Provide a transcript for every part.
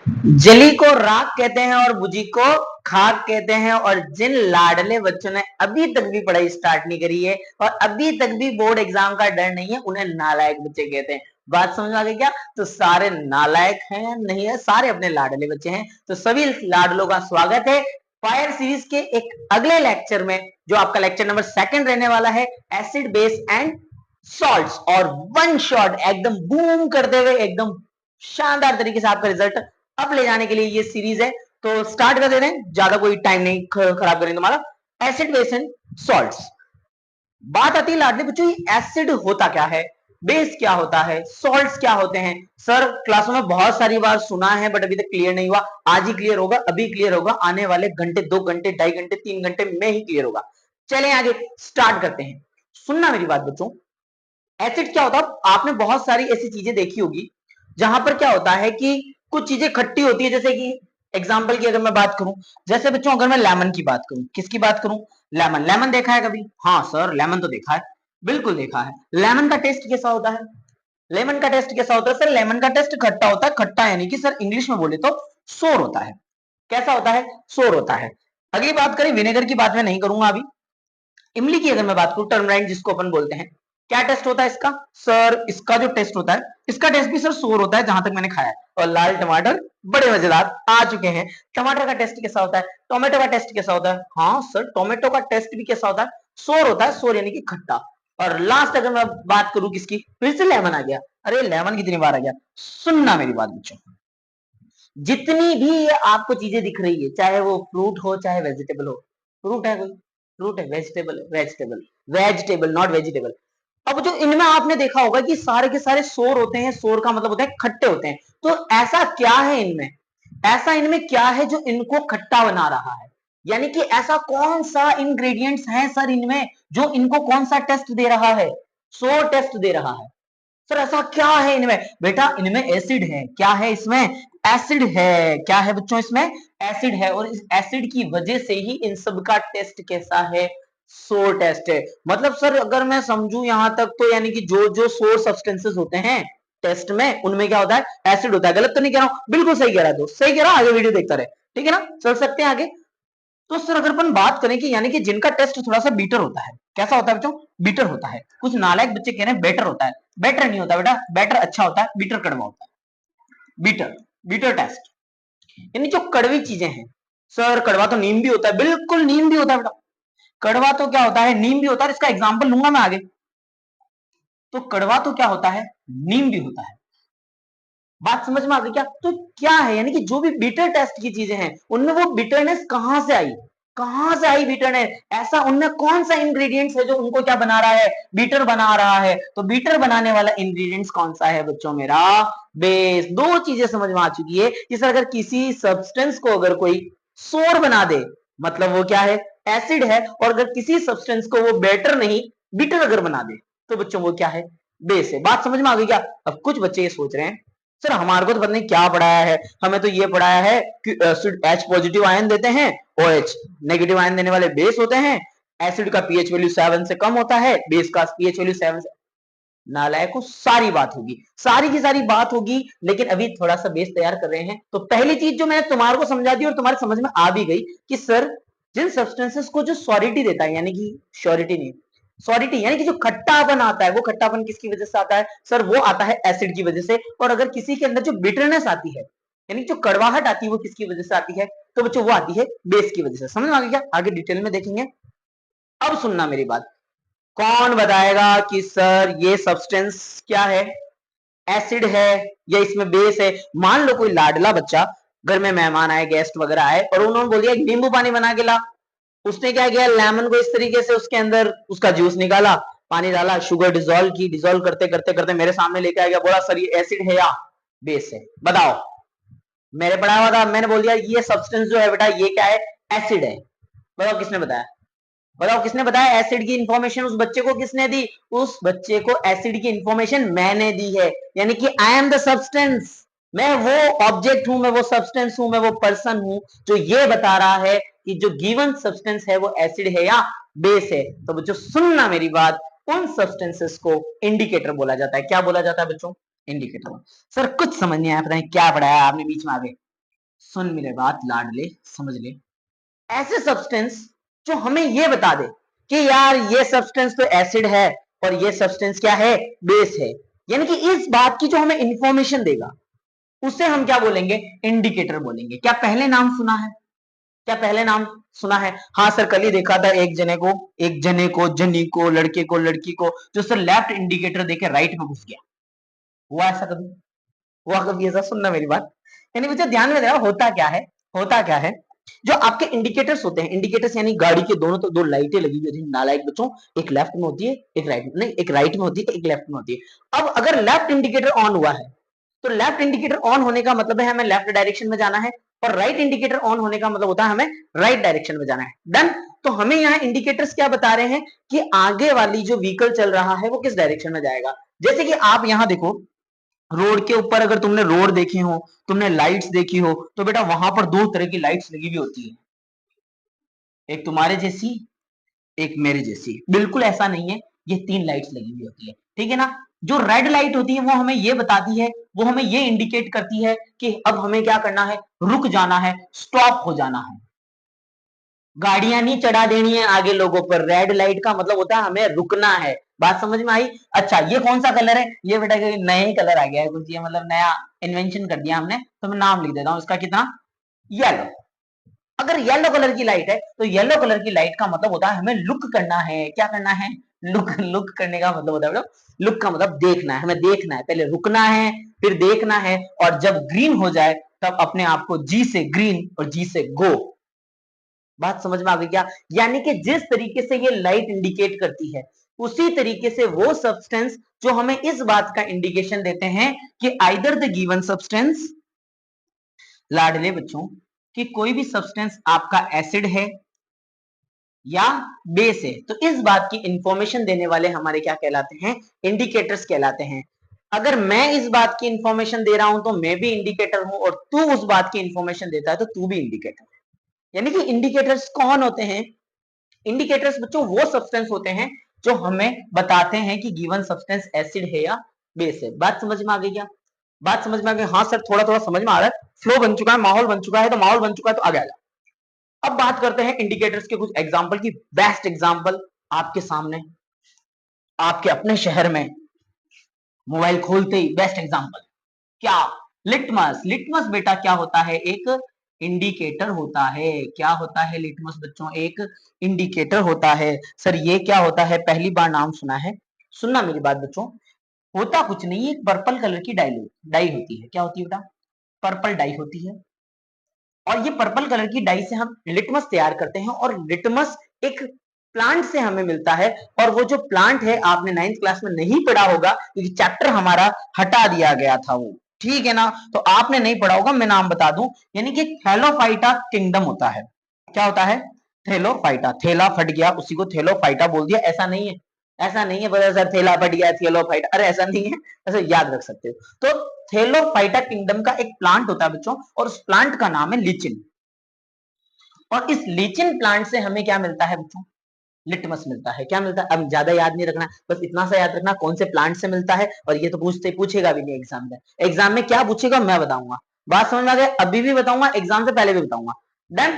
जली को राख कहते हैं और बुझी को खाक कहते हैं। और जिन लाडले बच्चों ने अभी तक भी पढ़ाई स्टार्ट नहीं करी है और अभी तक भी बोर्ड एग्जाम का डर नहीं है, उन्हें नालायक बच्चे कहते हैं। बात समझ में आ गई क्या? तो सारे नालायक हैं नहीं है, सारे अपने लाडले बच्चे हैं। तो सभी लाडलों का स्वागत है फायर सीरीज के एक अगले लेक्चर में, जो आपका लेक्चर नंबर 2 रहने वाला है, एसिड बेस एंड सॉल्ट्स। और वन शॉट एकदम बूम करते हुए एकदम शानदार तरीके से आपका रिजल्ट अब ले जाने के लिए ये सीरीज है। तो स्टार्ट कर देते हैं, ज्यादा कोई टाइम नहीं खराब करेंगे तुम्हारा। Acid base and salts. बात आती है लाडले बच्चों, एसिड होता क्या है, बेस क्या होता है, सॉल्ट्स क्या होते हैं। सर क्लासों में बहुत सारी बार सुना है बट अभी तक क्लियर नहीं हुआ। आज ही क्लियर होगा, अभी क्लियर होगा, आने वाले घंटे, 2 घंटे, 2.5 घंटे, 3 घंटे में ही क्लियर होगा। चलें आगे स्टार्ट करते हैं। सुनना मेरी बात बच्चों, एसिड क्या होता है, आपने बहुत सारी ऐसी चीजें देखी होगी जहां पर क्या होता है कि कुछ चीजें खट्टी होती है। जैसे कि एग्जांपल की अगर मैं बात करूं, जैसे बच्चों अगर मैं लेमन की बात करूं, किसकी बात करूं, लेमन। लेमन देखा है कभी? हाँ सर लेमन तो देखा है, बिल्कुल देखा है। लेमन का टेस्ट कैसा होता है? लेमन का टेस्ट कैसा होता है सर? लेमन का टेस्ट खट्टा होता है। खट्टा यानी कि सर इंग्लिश में बोले तो सोर होता है। कैसा होता है? सोर होता है। अगली बात करें विनेगर की, बात मैं नहीं करूंगा अभी। इमली की अगर मैं बात करूं, टर्मराइट जिसको अपन बोलते हैं, क्या टेस्ट होता है इसका? सर इसका जो टेस्ट होता है, इसका टेस्ट भी सर सोर होता है जहां तक मैंने खाया है। और लाल टमाटर बड़े मजेदार आ चुके हैं। टमाटर का टेस्ट कैसा होता है? टोमेटो का टेस्ट कैसा होता है? हाँ सर टोमेटो का टेस्ट भी कैसा होता है? सोर होता है, सोर यानी कि खट्टा। और लास्ट अगर मैं बात करूं किसकी, फिर से लेमन आ गया। अरे लेमन कितनी बार आ गया? सुनना मेरी बात बच्चों, जितनी भी ये आपको चीजें दिख रही है, चाहे वो फ्रूट हो चाहे वेजिटेबल हो, फ्रूट है कोई, फ्रूट है, वेजिटेबल है, वेजिटेबल, वेजिटेबल नॉट वेजिटेबल। अब जो इनमें आपने देखा होगा कि सारे के सारे सोर होते हैं, सोर का मतलब होता है खट्टे होते हैं। तो ऐसा क्या है इनमें, ऐसा इनमें क्या है जो इनको खट्टा बना रहा है? यानी कि ऐसा कौन सा इंग्रेडिएंट्स है सर इनमें जो इनको कौन सा टेस्ट दे रहा है? सोर टेस्ट दे रहा है। सर ऐसा क्या है इनमें? बेटा इनमें एसिड है। क्या है इसमें? एसिड है। क्या है बच्चों इसमें? एसिड है। और इस एसिड की वजह से ही इन सब का टेस्ट कैसा है? सोर टेस्ट है। मतलब सर अगर मैं समझूं यहां तक, तो यानी कि जो जो सोर सब्सटेंसेस होते हैं टेस्ट में, उनमें क्या होता है? एसिड होता है। गलत तो नहीं कह रहा हूं? बिल्कुल सही कह रहा है दोस्त, सही कह रहा, आगे वीडियो देखता रहे। ठीक है ना, चल सकते हैं आगे। तो सर अगर अपन बात करें कि यानी कि जिनका टेस्ट थोड़ा सा बीटर होता है, कैसा होता है बच्चों? बीटर होता है। कुछ नालायक बच्चे कह रहे हैं बेटर होता है। बेटर नहीं होता बेटा, बेटर अच्छा होता है, बीटर कड़वा होता है। बीटर, बीटर टेस्ट यानी जो कड़वी चीजें हैं। सर कड़वा तो नीम भी होता है, बिल्कुल नीम भी होता है बेटा। कड़वा तो क्या होता है? नीम भी होता है। इसका एग्जाम्पल लूंगा मैं आगे। तो कड़वा तो क्या होता है? नीम भी होता है। बात समझ में आ गई क्या? तो क्या है यानी कि जो भी बीटर टेस्ट की चीजें हैं उनमें वो बिटरनेस कहां से आई? कहां से आई बिटरनेस? ऐसा उनमें कौन सा इंग्रेडिएंट्स है जो उनको क्या बना रहा है? बीटर बना रहा है। तो बीटर बनाने वाला इंग्रेडिएंट्स कौन सा है बच्चों मेरा? बेस। दो चीजें समझ में आ चुकी है कि सर अगर किसी सब्सटेंस को अगर कोई सोर बना दे, मतलब वो क्या है? एसिड है। और अगर किसी सब्सटेंस को वो बेटर नहीं, बिटर अगर बना दे, तो बच्चों वो क्या है? बेस है। बात समझ में आ गई क्या? अब कुछ बच्चे ये सोच रहे हैं सर हमारे को तो पता नहीं क्या पढ़ाया है, हमें तो ये पढ़ाया है कि एसिड H पॉजिटिव आयन देते हैं, OH नेगेटिव आयन देने वाले बेस होते हैं, एसिड का पीएच वैल्यू 7 से कम होता है, बेस का पीएच वैल्यू 7 से। नालायकों सारी बात होगी, सारी की सारी बात होगी, लेकिन अभी थोड़ा सा बेस तैयार कर रहे हैं। तो पहली चीज जो मैंने तुम्हारे को समझा दी और तुम्हारे समझ में आ भी गई कि सर जिन सब्सटेंसेस को जो सॉलिडिटी देता है, यानी कि श्योरिटी नहीं, सॉलिडिटी यानी कि जो खट्टापन आता है, वो खट्टापन किसकी वजह से आता है? सर वो आता है एसिड की वजह से। और अगर किसी के अंदर जो बिटरनेस आती है, यानी जो कड़वाहट आती है, वो किसकी वजह से आती है? तो बच्चों वो आती है बेस की वजह से। समझ में आ गया क्या? आगे डिटेल में देखेंगे। अब सुनना मेरी बात, कौन बताएगा कि सर ये सब्सटेंस क्या है? एसिड है या इसमें बेस है? मान लो कोई लाडला बच्चा, घर में मेहमान आए, गेस्ट वगैरह आए, और उन्होंने बोल दिया नींबू पानी बना के ला। उसने क्या किया? लेमन को इस तरीके से उसके अंदर उसका जूस निकाला, पानी डाला, शुगर डिजोल्व की, डिजोल्व करते करते करते मेरे सामने लेके आ गया, बोला सर ये एसिड है या बेस है? बताओ। मेरे पढ़ा हुआ था, मैंने बोल दिया ये सब्सटेंस जो है बेटा ये क्या है? एसिड है। बताओ किसने बताया? बताओ किसने बताया? एसिड की इंफॉर्मेशन उस बच्चे को किसने दी? उस बच्चे को एसिड की इंफॉर्मेशन मैंने दी है। यानी कि आई एम द सब्सटेंस, मैं वो ऑब्जेक्ट हूं, मैं वो सब्सटेंस हूं, मैं वो पर्सन हूं जो ये बता रहा है कि जो गिवन सब्सटेंस है वो एसिड है या बेस है। तो बच्चों सुनना मेरी बात, उन सब्सटेंसेस को इंडिकेटर बोला जाता है। क्या बोला जाता है बच्चों? इंडिकेटर। सर कुछ समझ नहीं आया, पता नहीं क्या पढ़ाया आपने, बीच में आ गए। सुन मेरे बात लाडले, समझ ले, ऐसे सब्सटेंस जो हमें ये बता दे कि यार ये सब्सटेंस तो एसिड है और ये सब्सटेंस क्या है, बेस है, यानी कि इस बात की जो हमें इंफॉर्मेशन देगा उसे हम क्या बोलेंगे, इंडिकेटर बोलेंगे। क्या पहले नाम सुना है, क्या पहले नाम सुना है? हाँ सर, कल ही देखा था एक जने को जनी को लड़के को लड़की को जो सर लेफ्ट इंडिकेटर देके राइट में घुस गया। हुआ ऐसा कभी? हुआ कभी ऐसा? सुनना मेरी बात, यानी मुझे ध्यान में देना, होता क्या है, होता क्या है, जो आपके इंडिकेटर्स होते हैं, इंडिकेटर्स यानी गाड़ी के दोनों तो दो लाइटें लगी हुई होती है नालायक बच्चों, एक लेफ्ट में होती है एक राइट में, नहीं एक राइट में होती है एक लेफ्ट में होती है। अब अगर लेफ्ट इंडिकेटर ऑन हुआ है तो लेफ्ट इंडिकेटर ऑन होने का मतलब है हमें लेफ्ट डायरेक्शन में जाना है, और राइट इंडिकेटर ऑन होने का मतलब होता है हमें राइट डायरेक्शन में जाना है। डन। तो हमें यहाँ इंडिकेटर्स क्या बता रहे हैं कि आगे वाली जो व्हीकल चल रहा है वो किस डायरेक्शन में जाएगा। जैसे कि आप यहाँ देखो, रोड के ऊपर अगर तुमने रोड देखी हो, तुमने लाइट्स देखी हो, तो बेटा वहां पर दो तरह की लाइट्स लगी हुई होती है, एक तुम्हारे जैसी एक मेरे जैसी। बिल्कुल ऐसा नहीं है, ये तीन लाइट्स लगी हुई होती है, ठीक है ना। जो रेड लाइट होती है वो हमें ये बताती है, वो हमें ये इंडिकेट करती है कि अब हमें क्या करना है, रुक जाना है, स्टॉप हो जाना है, गाड़ियां नहीं चढ़ा देनी है आगे लोगों पर। रेड लाइट का मतलब होता है हमें रुकना है। बात समझ में आई? अच्छा, ये कौन सा कलर है? ये बेटा नया ही कलर आ गया है कुछ, ये मतलब नया इन्वेंशन कर दिया हमने, तो मैं नाम लिख देता हूं इसका, कितना, येलो। अगर येलो कलर की लाइट है तो येलो कलर की लाइट का मतलब होता है हमें लुक करना है। क्या करना है? लुक। लुक करने का मतलब होता है, लुक का मतलब देखना है, हमें देखना है, पहले रुकना है फिर देखना है, और जब ग्रीन हो जाए तब अपने आप को जी से ग्रीन और जी से गो। बात समझ में आ गई क्या? यानी कि जिस तरीके से ये लाइट इंडिकेट करती है उसी तरीके से वो सब्सटेंस जो हमें इस बात का इंडिकेशन देते हैं कि आइदर द गिवन सब्सटेंस, लाडले बच्चों, कि कोई भी सब्सटेंस आपका एसिड है या बेस है, तो इस बात की इंफॉर्मेशन देने वाले हमारे क्या कहलाते हैं, इंडिकेटर्स कहलाते हैं। अगर मैं इस बात की इंफॉर्मेशन दे रहा हूं तो मैं भी इंडिकेटर हूं, और तू उस बात की इंफॉर्मेशन देता है तो तू भी इंडिकेटर है। यानी कि इंडिकेटर्स कौन होते हैं? इंडिकेटर्स बच्चों वो सब्सटेंस होते हैं जो हमें बताते हैं कि गिवन सब्सटेंस एसिड है या बेस है। बात समझ में आ गई क्या? बात समझ में आ गई? हाँ सर, थोड़ा थोड़ा समझ में आ रहा है, फ्लो बन चुका है, माहौल बन चुका है, तो माहौल बन चुका है तो आगे आ जा। अब बात करते हैं इंडिकेटर्स के कुछ एग्जाम्पल की। बेस्ट एग्जाम्पल आपके सामने, आपके अपने शहर में, मोबाइल खोलते ही बेस्ट एग्जाम्पल क्या, लिटमस। लिटमस बेटा क्या होता है, एक इंडिकेटर होता है। क्या होता है लिटमस बच्चों? एक इंडिकेटर होता है। सर ये क्या होता है, पहली बार नाम सुना है। सुनना मेरी बात बच्चों, होता कुछ नहीं, एक पर्पल कलर की डाई होती है। क्या होती है बेटा? पर्पल डाई होती है, और ये पर्पल कलर की डाई से हम लिटमस तैयार करते हैं, और लिटमस एक प्लांट से हमें मिलता है। और वो जो प्लांट है आपने 9th क्लास में नहीं पढ़ा होगा क्योंकि चैप्टर हमारा हटा दिया गया था वो, ठीक है ना, तो आपने नहीं पढ़ा होगा, मैं नाम बता दूं, यानी कि थैलोफाइटा किंगडम होता है। क्या होता है? थैलोफाइटा। थैला फट गया उसी को थैलोफाइटा बोल दिया, ऐसा नहीं है, ऐसा नहीं है बोला सर थैला फट गया थैलोफाइटा, अरे ऐसा नहीं है, ऐसा याद रख सकते हो। तो थैलोफाइटा किंगडम का एक प्लांट होता है बच्चों, और उस प्लांट का नाम है लिचिन। और इस लिचिन प्लांट से हमें क्या मिलता है बच्चों? लिटमस मिलता है। क्या मिलता है? अब ज्यादा याद नहीं रखना, बस इतना सा याद रखना कौन से प्लांट से मिलता है, और ये तो पूछेगा भी नहीं एग्जाम में। एग्जाम में क्या पूछेगा मैं बताऊंगा। बात समझ में आ गया? अभी भी बताऊंगा, एग्जाम से पहले भी बताऊंगा। डन।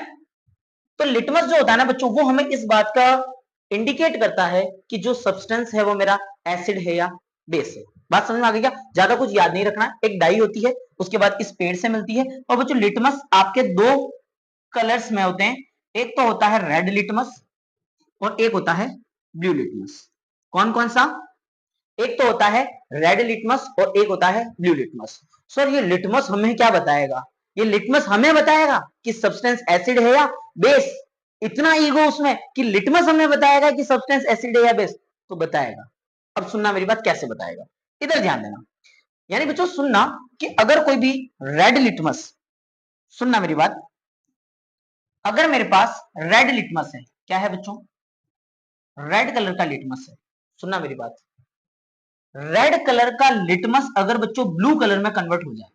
तो लिटमस जो होता है ना बच्चों, वो हमें इस बात का इंडिकेट करता है कि जो सब्सटेंस है वो मेरा एसिड है या बेस है। बात समझ में आ गई क्या? ज्यादा कुछ याद नहीं रखना, एक डाई होती है, उसके बाद इस पेड़ से मिलती है। और बच्चों लिटमस आपके दो कलर्स में होते हैं, एक तो होता है रेड लिटमस और एक होता है ब्लू लिटमस। कौन कौन सा? एक तो होता है रेड लिटमस और एक होता है ब्लू लिटमस। सर ये लिटमस हमें क्या बताएगा? ये लिटमस हमें बताएगा कि सब्सटेंस एसिड है या बेस। इतना ईगो उसमें कि लिटमस हमें बताएगा कि सब्सटेंस एसिड है या बेस, तो बताएगा। अब सुनना मेरी बात, कैसे बताएगा, इधर ध्यान देना। यानी बच्चों सुनना कि अगर कोई भी रेड लिटमस, सुनना मेरी बात, अगर मेरे पास रेड लिटमस है, क्या है बच्चों? रेड कलर का लिटमस है। सुनना मेरी बात, रेड कलर का लिटमस अगर बच्चों ब्लू कलर में कन्वर्ट हो जाए,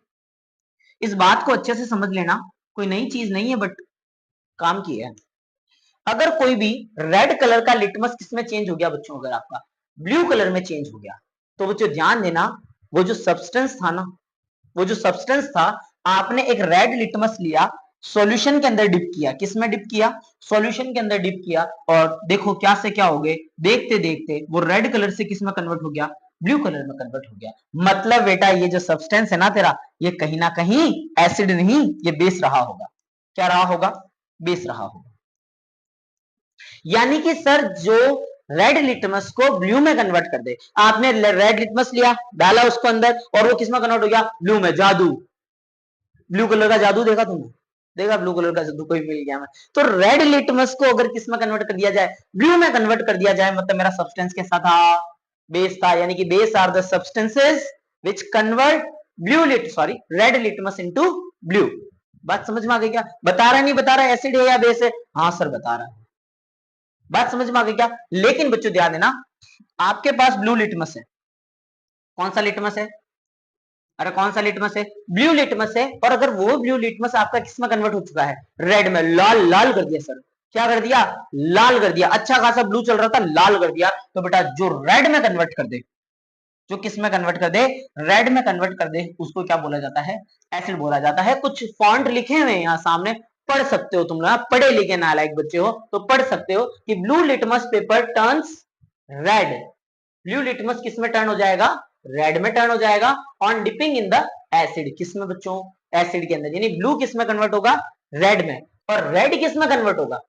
इस बात को अच्छे से समझ लेना, कोई नई चीज नहीं है बट काम की है। अगर कोई भी रेड कलर का लिटमस किसमें चेंज हो गया बच्चों, अगर आपका ब्लू कलर में चेंज हो गया, तो बच्चों ध्यान देना, वो जो सब्सटेंस था ना, वो जो सब्सटेंस था आपने एक रेड लिटमस लिया, सॉल्यूशन के अंदर डिप किया, किसमें डिप किया, सॉल्यूशन के अंदर डिप किया, और देखो क्या से क्या हो गए, देखते देखते वो रेड कलर से किस में कन्वर्ट हो गया, ब्लू कलर में कन्वर्ट हो गया। मतलब बेटा ये जो सब्सटेंस है ना तेरा, ये कहीं ना कहीं एसिड नहीं, ये बेस रहा होगा। क्या रहा होगा, बेस रहा होगा। यानी कि सर जो रेड लिटमस को ब्लू में कन्वर्ट कर दे, आपने रेड लिटमस लिया, डाला उसको अंदर, और वो किसमें कन्वर्ट हो गया, ब्लू में। जादू, ब्लू कलर का जादू देखा तुमने, देखा ब्लू कलर का जादू कोई मिल गया मैं। तो रेड लिटमस को अगर किसमें कन्वर्ट कर दिया जाए, ब्लू में कन्वर्ट कर दिया जाए, मतलब मेरा सब्सटेंस कैसा था, बेस था। यानी कि base are the substances which convert blue lit sorry red litmus into blue. बात समझ में आ गई क्या, बता रहा नहीं बता रहा एसिड है या बेस है, हाँ सर बता रहा है। बात समझ में आ गई क्या। लेकिन बच्चों ध्यान देना, आपके पास ब्लू लिटमस है, कौन सा लिटमस है, अरे कौन सा लिटमस है, ब्लू लिटमस है। और अगर वो ब्लू लिटमस आपका किसमें कन्वर्ट हो चुका है, रेड में, लाल लाल कर दिया सर, क्या कर दिया, लाल कर दिया, अच्छा खासा ब्लू चल रहा था लाल कर दिया, तो बेटा जो रेड में कन्वर्ट कर दे, जो किस में कन्वर्ट कर दे, रेड में कन्वर्ट कर दे, उसको क्या बोला जाता है, एसिड बोला जाता है। कुछ फॉन्ट लिखे हुए हैं यहाँ सामने, पढ़ सकते हो तुम लोग, पढ़े लिखे नालायक बच्चे हो तो पढ़ सकते हो कि blue litmus paper turns red, blue litmus किस में टर्न हो जाएगा, रेड में टर्न हो जाएगा on dipping in the acid. किस में बच्चों, एसिड के अंदर। यानी ब्लू किस में कन्वर्ट होगा, रेड में, और रेड किस में कन्वर्ट होगा,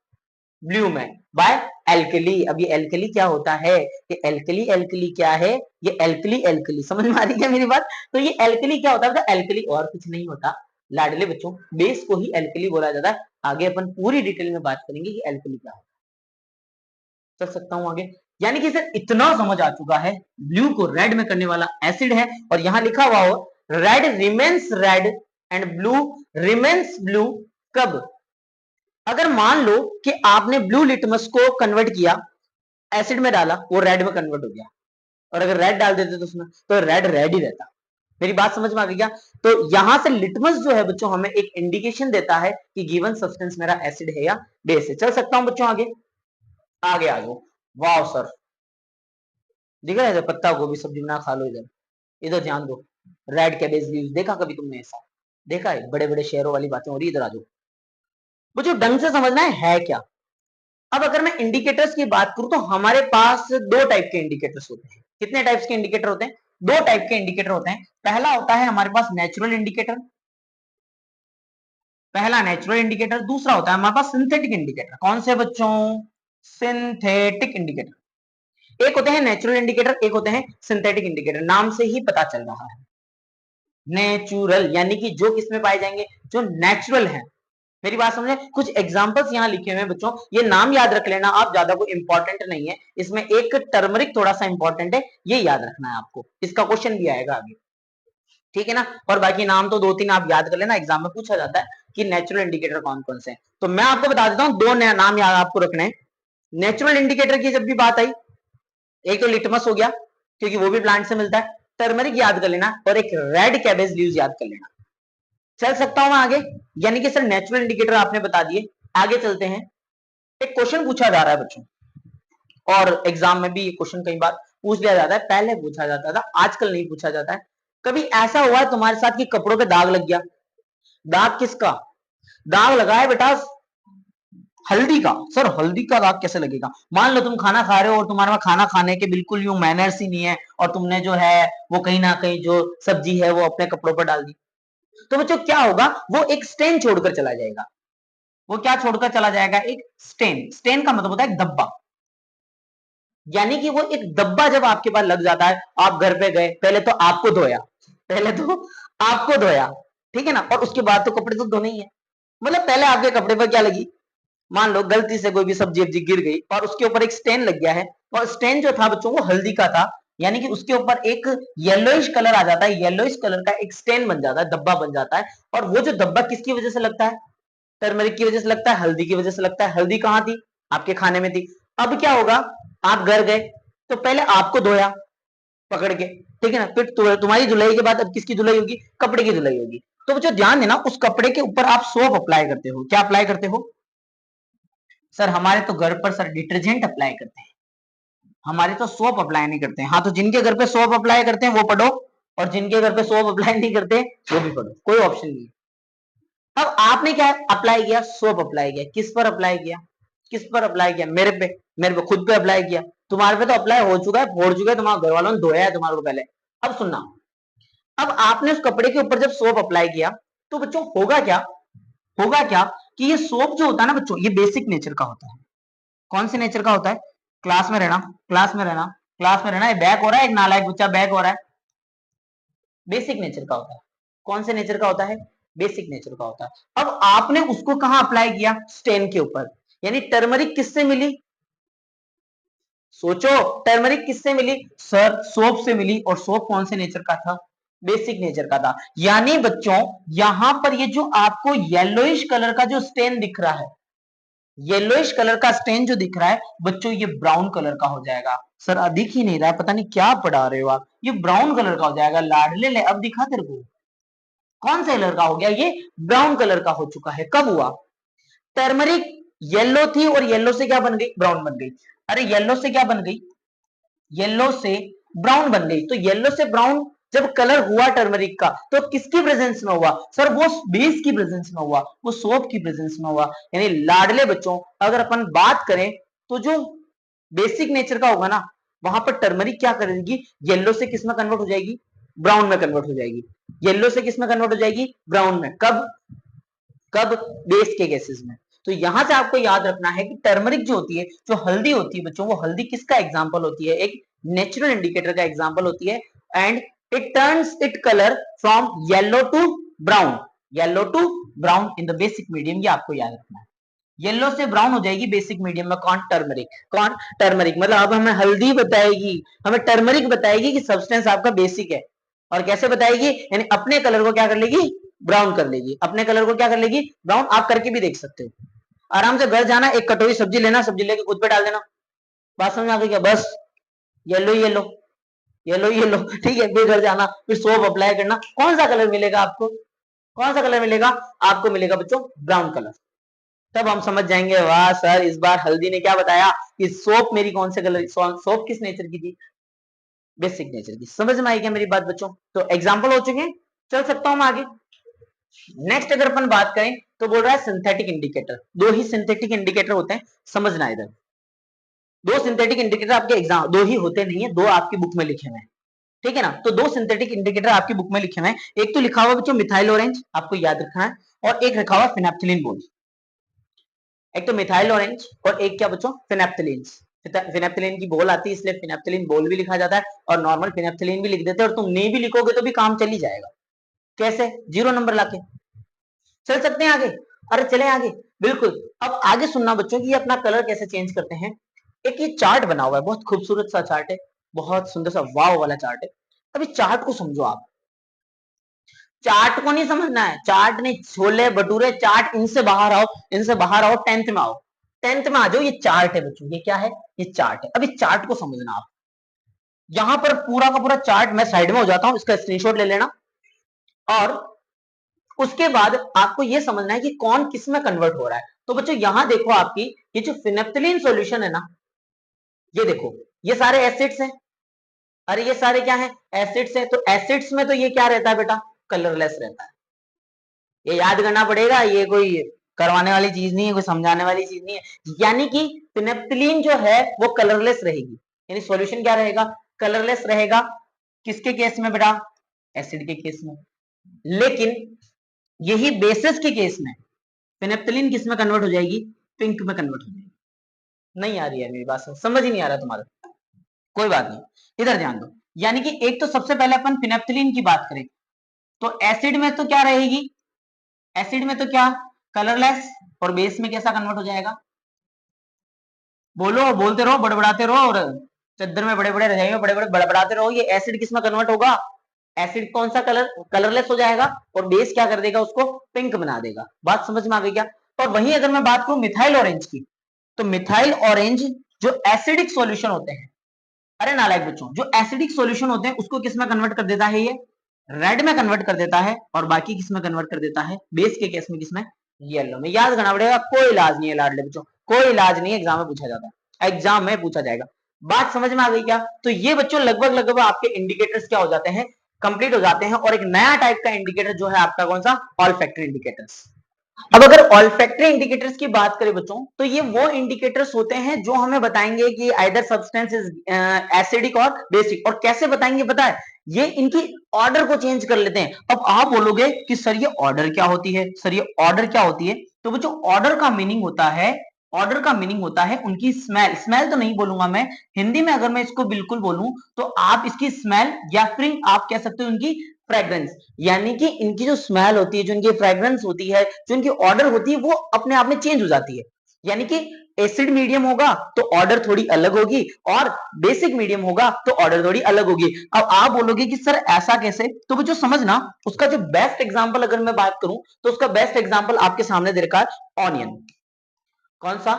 ब्लू में, बाय एल्कली। अब ये एल्कली क्या होता है, ये एल्कली, एल्कली क्या है, ये एल्कली, एल्कली समझ में आ रही है मेरी बात। तो ये एल्कली क्या होता है, एल्कली और कुछ नहीं होता लाडले बच्चों, बेस को ही एल्कली बोला जाता है। आगे अपन पूरी डिटेल में बात करेंगे कि एल्कली क्या होता है। चल सकता हूं आगे। यानी कि सर इतना समझ आ चुका है, ब्लू को रेड में करने वाला एसिड है, और यहां लिखा हुआ हो red remains red and blue remains blue. कब, अगर मान लो कि आपने ब्लू लिटमस को कन्वर्ट किया, एसिड में डाला, वो रेड में कन्वर्ट हो गया, और अगर रेड डाल देते तो उसमें, तो रेड रेड ही रहता। मेरी बात समझ में आ गई क्या। तो यहां से लिटमस जो है बच्चों हमें एक इंडिकेशन देता है कि गिवन सब्सटेंस मेरा एसिड है या बेस है। चल सकता हूं बच्चों आगे, आगे आ जाओ। वाह सर, दिख रहा है पत्ता गोभी सब्जी बना खा लो, इधर इधर ध्यान दो, रेड कैबेज लीव्स देखा कभी तुमने ऐसा, देखा है, बड़े बड़े शहरों वाली बातें हो रही, इधर आ जाओ। मुझे ढंग से समझना है क्या। अब अगर मैं इंडिकेटर्स की बात करूं तो हमारे पास दो टाइप के इंडिकेटर्स होते हैं। कितने टाइप्स के इंडिकेटर होते हैं, दो टाइप के इंडिकेटर होते हैं। पहला होता है हमारे पास नेचुरल इंडिकेटर, पहला नेचुरल इंडिकेटर, दूसरा होता है हमारे पास सिंथेटिक इंडिकेटर। कौन से बच्चों, सिंथेटिक इंडिकेटर। एक होते हैं नेचुरल इंडिकेटर, एक होते हैं सिंथेटिक इंडिकेटर। नाम से ही पता चल रहा है, नेचुरल यानी कि जो किसमें पाए जाएंगे, जो नेचुरल है। मेरी बात समझे, कुछ एग्जांपल्स यहाँ लिखे हुए हैं बच्चों, ये नाम याद रख लेना आप, ज्यादा कोई इंपॉर्टेंट नहीं है। इसमें एक टर्मरिक थोड़ा सा इंपॉर्टेंट है, ये याद रखना है आपको, इसका क्वेश्चन भी आएगा आगे, ठीक है ना। और बाकी नाम तो दो तीन आप याद कर लेना, एग्जाम में पूछा जाता है कि नेचुरल इंडिकेटर कौन कौन से हैं। तो मैं आपको बता देता हूँ, दो नाम याद आपको रखने हैं। नेचुरल इंडिकेटर की जब भी बात आई, एक तो लिटमस हो गया क्योंकि वो भी प्लांट से मिलता है, टर्मरिक याद कर लेना, और एक रेड कैबेज लीव्स याद कर लेना। चल सकता हूं मैं आगे। यानी कि सर नेचुरल इंडिकेटर आपने बता दिए, आगे चलते हैं। एक क्वेश्चन पूछा जा रहा है बच्चों, और एग्जाम में भी ये क्वेश्चन कई बार पूछ लिया जाता है, पहले पूछा जाता था, आजकल नहीं पूछा जाता है। कभी ऐसा हुआ है तुम्हारे साथ कि कपड़ों पे दाग लग गया, दाग किसका, दाग लगा है बेटा हल्दी का। सर हल्दी का दाग कैसे लगेगा, मान लो तुम खाना खा रहे हो और तुम्हारे पास खाना खाने के बिल्कुल यूं मैनर्स ही नहीं है, और तुमने जो है वो कहीं ना कहीं जो सब्जी है वो अपने कपड़ों पर डाल दी, तो बच्चों क्या होगा, वो एक स्टेन छोड़कर चला जाएगा। वो क्या छोड़कर चला जाएगा, एक स्टेन। स्टेन का मतलब होता है धब्बा, यानी कि वो एक धब्बा जब आपके पास लग जाता है, आप घर पे गए, पहले तो आपको धोया, पहले तो आपको धोया, ठीक है ना, और उसके बाद तो कपड़े तो धोने ही है। मतलब पहले आपके कपड़े पर क्या लगी, मान लो गलती से कोई भी सब्जी वब्जी गिर गई और उसके ऊपर एक स्टेन लग गया है, और स्टेन जो था बच्चों वो हल्दी का था, यानी कि उसके ऊपर एक येलोइश कलर आ जाता है, येलोइश कलर का एक स्टेन बन जाता है, धब्बा बन जाता है। और वो जो धब्बा किसकी वजह से लगता है, टर्मरिक की वजह से लगता है, हल्दी की वजह से लगता है। हल्दी कहाँ थी, आपके खाने में थी। अब क्या होगा, आप घर गए तो पहले आपको धोया पकड़ के, ठीक है ना, फिर तुम्हारी धुलाई के बाद अब किसकी धुलाई होगी, कपड़े की धुलाई होगी। तो बच्चों ध्यान देना, उस कपड़े के ऊपर आप सोप अप्लाई करते हो, क्या अप्लाई करते हो, सर हमारे तो घर पर सर डिटर्जेंट अप्लाई करते हैं, हमारे तो सोप अप्लाई नहीं करते हैं। हाँ तो जिनके घर पे सोप अप्लाई करते हैं वो पढ़ो, और जिनके घर पे सोप अप्लाई नहीं करते वो भी पढ़ो, कोई ऑप्शन नहीं है। अब आपने क्या अप्लाई किया, सोप अप्लाई किया, किस पर अप्लाई किया, किस पर अप्लाई किया, मेरे पे, मेरे पे खुद पे अप्लाई किया, तुम्हारे पे तो अप्लाई हो चुका है, फोड़ चुका है, तुम्हारे घर वालों ने धोया है तुम्हारे को पहले। अब सुनना, अब आपने उस कपड़े के ऊपर जब सोप अप्लाई किया तो बच्चों होगा क्या, होगा क्या कि ये सोप जो होता है ना बच्चों, ये बेसिक नेचर का होता है। कौन से नेचर का होता है, क्लास में रहना, क्लास में रहना, क्लास में रहना, ये बैक हो रहा है, एक नालायक बच्चा बैक हो रहा है, बेसिक नेचर का होता है। कौन से नेचर का होता है, बेसिक नेचर का होता है। अब आपने उसको कहां अप्लाई किया, स्टेन के ऊपर, यानी टर्मरिक किससे मिली, सोचो, टर्मरिक किससे मिली, सर सोप से मिली, और सोप कौन से नेचर का था, बेसिक नेचर का था। यानी बच्चों यहां पर ये जो आपको येलोइश कलर का जो स्टेन दिख रहा है, येलोइश कलर का स्टेन जो दिख रहा है बच्चों, ये ब्राउन कलर का हो जाएगा। सर दिख ही नहीं रहा है, पता नहीं क्या पढ़ा रहे हो आप, ये ब्राउन कलर का हो जाएगा। लाडले ले, अब दिखा तेरे को, कौन सा कलर का हो गया, ये ब्राउन कलर का हो चुका है। कब हुआ, टर्मरिक येलो थी और येलो से क्या बन गई, ब्राउन बन गई। अरे येलो से क्या बन गई, येलो से ब्राउन बन गई। तो येलो से ब्राउन जब कलर हुआ टर्मरिक का, तो किसकी प्रेजेंस में हुआ, सर वो बेस की प्रेजेंस में हुआ, वो सोप की प्रेजेंस में हुआ। यानी लाडले बच्चों, अगर अपन बात करें तो जो बेसिक नेचर का होगा ना, वहां पर टर्मरिक क्या करेगी, येलो से किस में कन्वर्ट हो जाएगी, ब्राउन में कन्वर्ट हो जाएगी। येलो से किस में कन्वर्ट हो जाएगी, ब्राउन में। कब, कब, बेस के केसेस में। तो यहां से आपको याद रखना है कि टर्मरिक जो होती है, जो हल्दी होती है बच्चों, वो हल्दी किसका एग्जांपल होती है, एक नेचुरल इंडिकेटर का एग्जांपल होती है। And it turns it colour from yellow to brown, yellow to brown in the basic medium, ये आपको याद रखना है। येलो से ब्राउन हो जाएगी बेसिक मीडियम में, कौन, टर्मरिक। कौन, टर्मरिक। मतलब अब हमें हल्दी बताएगी, हमें टर्मरिक बताएगी कि सब्सटेंस आपका बेसिक है। और कैसे बताएगी, यानी अपने कलर को क्या कर लेगी, ब्राउन कर लेगी, अपने कलर को क्या कर लेगी, ब्राउन। आप करके भी देख सकते हो, आराम से घर जाना, एक कटोरी सब्जी लेना, सब्जी लेके खुद पे डाल देना, बात समझ आ गई क्या, बस येलो येलो, येलो येलो, ठीक है। फिर घर जाना, फिर सोप अप्लाई करना, कौन सा कलर मिलेगा आपको, कौन सा कलर मिलेगा आपको, मिलेगा बच्चों ब्राउन कलर। तब हम समझ जाएंगे, वाह सर इस बार हल्दी ने क्या बताया कि सोप मेरी कौन से कलर, सोप किस नेचर की थी, बेसिक नेचर की। समझ में आई क्या मेरी बात बच्चों, तो एग्जाम्पल हो चुके हैं, चल सकता हूं मैं आगे। नेक्स्ट अगर अपन बात करें तो बोल रहा है सिंथेटिक इंडिकेटर। दो ही सिंथेटिक इंडिकेटर होते हैं, समझना इधर। दो सिंथेटिक इंडिकेटर आपके एग्जाम, दो ही होते नहीं है, दो आपकी बुक में लिखे हुए हैं, ठीक है ना। तो दो सिंथेटिक इंडिकेटर आपकी बुक में लिखे हुए हैं, एक तो लिखा हुआ बच्चों मिथाइल ऑरेंज, आपको याद रखना है, और एक रखा हुआ फिनेप्थिलीन बोल। एक तो मिथाइल ऑरेंज और एक क्या बच्चों, फिनेप्थिलीन। फिनेप्थिलीन की बोल आती है इसलिए फिनेप्थिलीन बोल भी लिखा जाता है, और नॉर्मल फिनेप्थिलीन भी लिख देते हैं, और तुम नहीं भी लिखोगे तो भी काम चल ही जाएगा। कैसे, 0 नंबर लाके चल सकते हैं आगे। अरे चले आगे, बिल्कुल। अब आगे सुनना बच्चों कि ये अपना कलर कैसे चेंज करते हैं। एक ये चार्ट बना हुआ है, बहुत खूबसूरत सा चार्ट है, बहुत सुंदर सा वाव वाला चार्ट है। अभी चार्ट को समझो आप, चार्ट को नहीं समझना है, चार्ट नहीं, छोले भटूरे चार्ट, इनसे बाहर आओ, इनसे बाहर आओ, टेंथ में आओ, टेंथ में आ जाओ। ये चार्ट है बच्चों, ये क्या है, ये चार्ट है। अब इस चार्ट को समझना आप, यहां पर पूरा का पूरा चार्ट, मैं साइड में हो जाता हूं, इसका स्क्रीनशॉट ले लेना। और उसके बाद आपको यह समझना है कि कौन किस में कन्वर्ट हो रहा है। तो बच्चों यहां देखो, आपकी ये जो फिनेप्थिलीन सॉल्यूशन है ना, ये देखो, ये सारे एसिड्स हैं। अरे ये सारे क्या है, एसिड्स हैं। तो एसिड्स में तो ये क्या रहता है बेटा, कलरलेस रहता है। ये याद करना पड़ेगा, ये कोई करवाने वाली चीज नहीं है, कोई समझाने वाली चीज नहीं है। यानी कि फिनेप्थिलीन जो है वो कलरलेस रहेगी, यानी सॉल्यूशन क्या रहेगा, कलरलेस रहेगा। किसके केस में बेटा, एसिड के केस में। लेकिन यही बेसिस के केस में फिनेप्थिलीन किस में कन्वर्ट हो जाएगी, पिंक में कन्वर्ट हो जाएगी। नहीं आ रही है मेरी बात, समझ ही नहीं आ रहा तुम्हारा, कोई बात नहीं, इधर ध्यान दो। यानी कि एक तो सबसे पहले अपन फिनेप्थिलीन की बात करें तो एसिड में तो क्या रहेगी, एसिड में तो क्या, कलरलेस, और बेस में कैसा कन्वर्ट हो जाएगा, बोलो, बोलते रहो, बड़बड़ाते रहो, और चद्दर में बड़े बड़े, रजाई में बड़े बड़े बड़बड़ाते रहो। ये एसिड किस में कन्वर्ट होगा, एसिड कौन सा कलर, कलरलेस हो जाएगा, और बेस क्या कर देगा, उसको पिंक बना देगा। बात समझ में आ गई क्या। और वहीं अगर मैं बात करूं मिथाइल ऑरेंज की, तो मिथाइल ऑरेंज जो एसिडिक सॉल्यूशन होते हैं, अरे नालायक बच्चों, जो एसिडिक सॉल्यूशन होते हैं उसको किस में कन्वर्ट कर देता है, ये रेड में कन्वर्ट कर देता है, और बाकी किस में कन्वर्ट कर देता है, बेस के केस में किसमें, येलो में। याद करना पड़ेगा, कोई इलाज नहीं है लाडले बच्चों, कोई इलाज नहीं है, एग्जाम में पूछा जाता है, एग्जाम में पूछा जाएगा। बात समझ में आ गई क्या। तो ये बच्चों लगभग लगभग आपके इंडिकेटर्स क्या हो जाते हैं, कंप्लीट हो जाते हैं। और एक नया टाइप का इंडिकेटर जो है आपका कौन सा, ऑल फैक्टर इंडिकेटर्स। अब अगर ऑल्फैक्टरी इंडिकेटर्स की बात करें बच्चों, तो ये वो इंडिकेटर्स होते हैं जो हमें बताएंगे कि आइदर सब्सटेंस इज एसिडिक और बेसिक। और कैसे बताएंगे पता है, ये इनकी ऑर्डर को चेंज कर लेते हैं। अब आप बोलोगे कि सर ये ऑर्डर क्या होती है, सर ये ऑर्डर क्या होती है? तो बच्चों ऑर्डर का मीनिंग होता है, ऑर्डर का मीनिंग होता है उनकी स्मेल। स्मेल तो नहीं बोलूंगा मैं, हिंदी में अगर मैं इसको बिल्कुल बोलूं तो आप इसकी स्मेल या फिर आप कह सकते हो उनकी फ्रेग्रेंस। यानी कि इनकी जो स्मेल होती है, जो इनकी फ्रेग्रेंस होती है, जो इनकी ऑर्डर होती है, वो अपने आप में चेंज हो जाती है। यानी कि एसिड मीडियम होगा तो ऑर्डर थोड़ी अलग होगी, और बेसिक मीडियम होगा तो ऑर्डर थोड़ी अलग होगी। अब आप बोलोगे कि सर ऐसा कैसे? तो वो जो समझना, उसका जो बेस्ट एग्जांपल अगर मैं बात करूं तो उसका बेस्ट एग्जांपल आपके सामने दे रखा है, ऑनियन। कौन सा?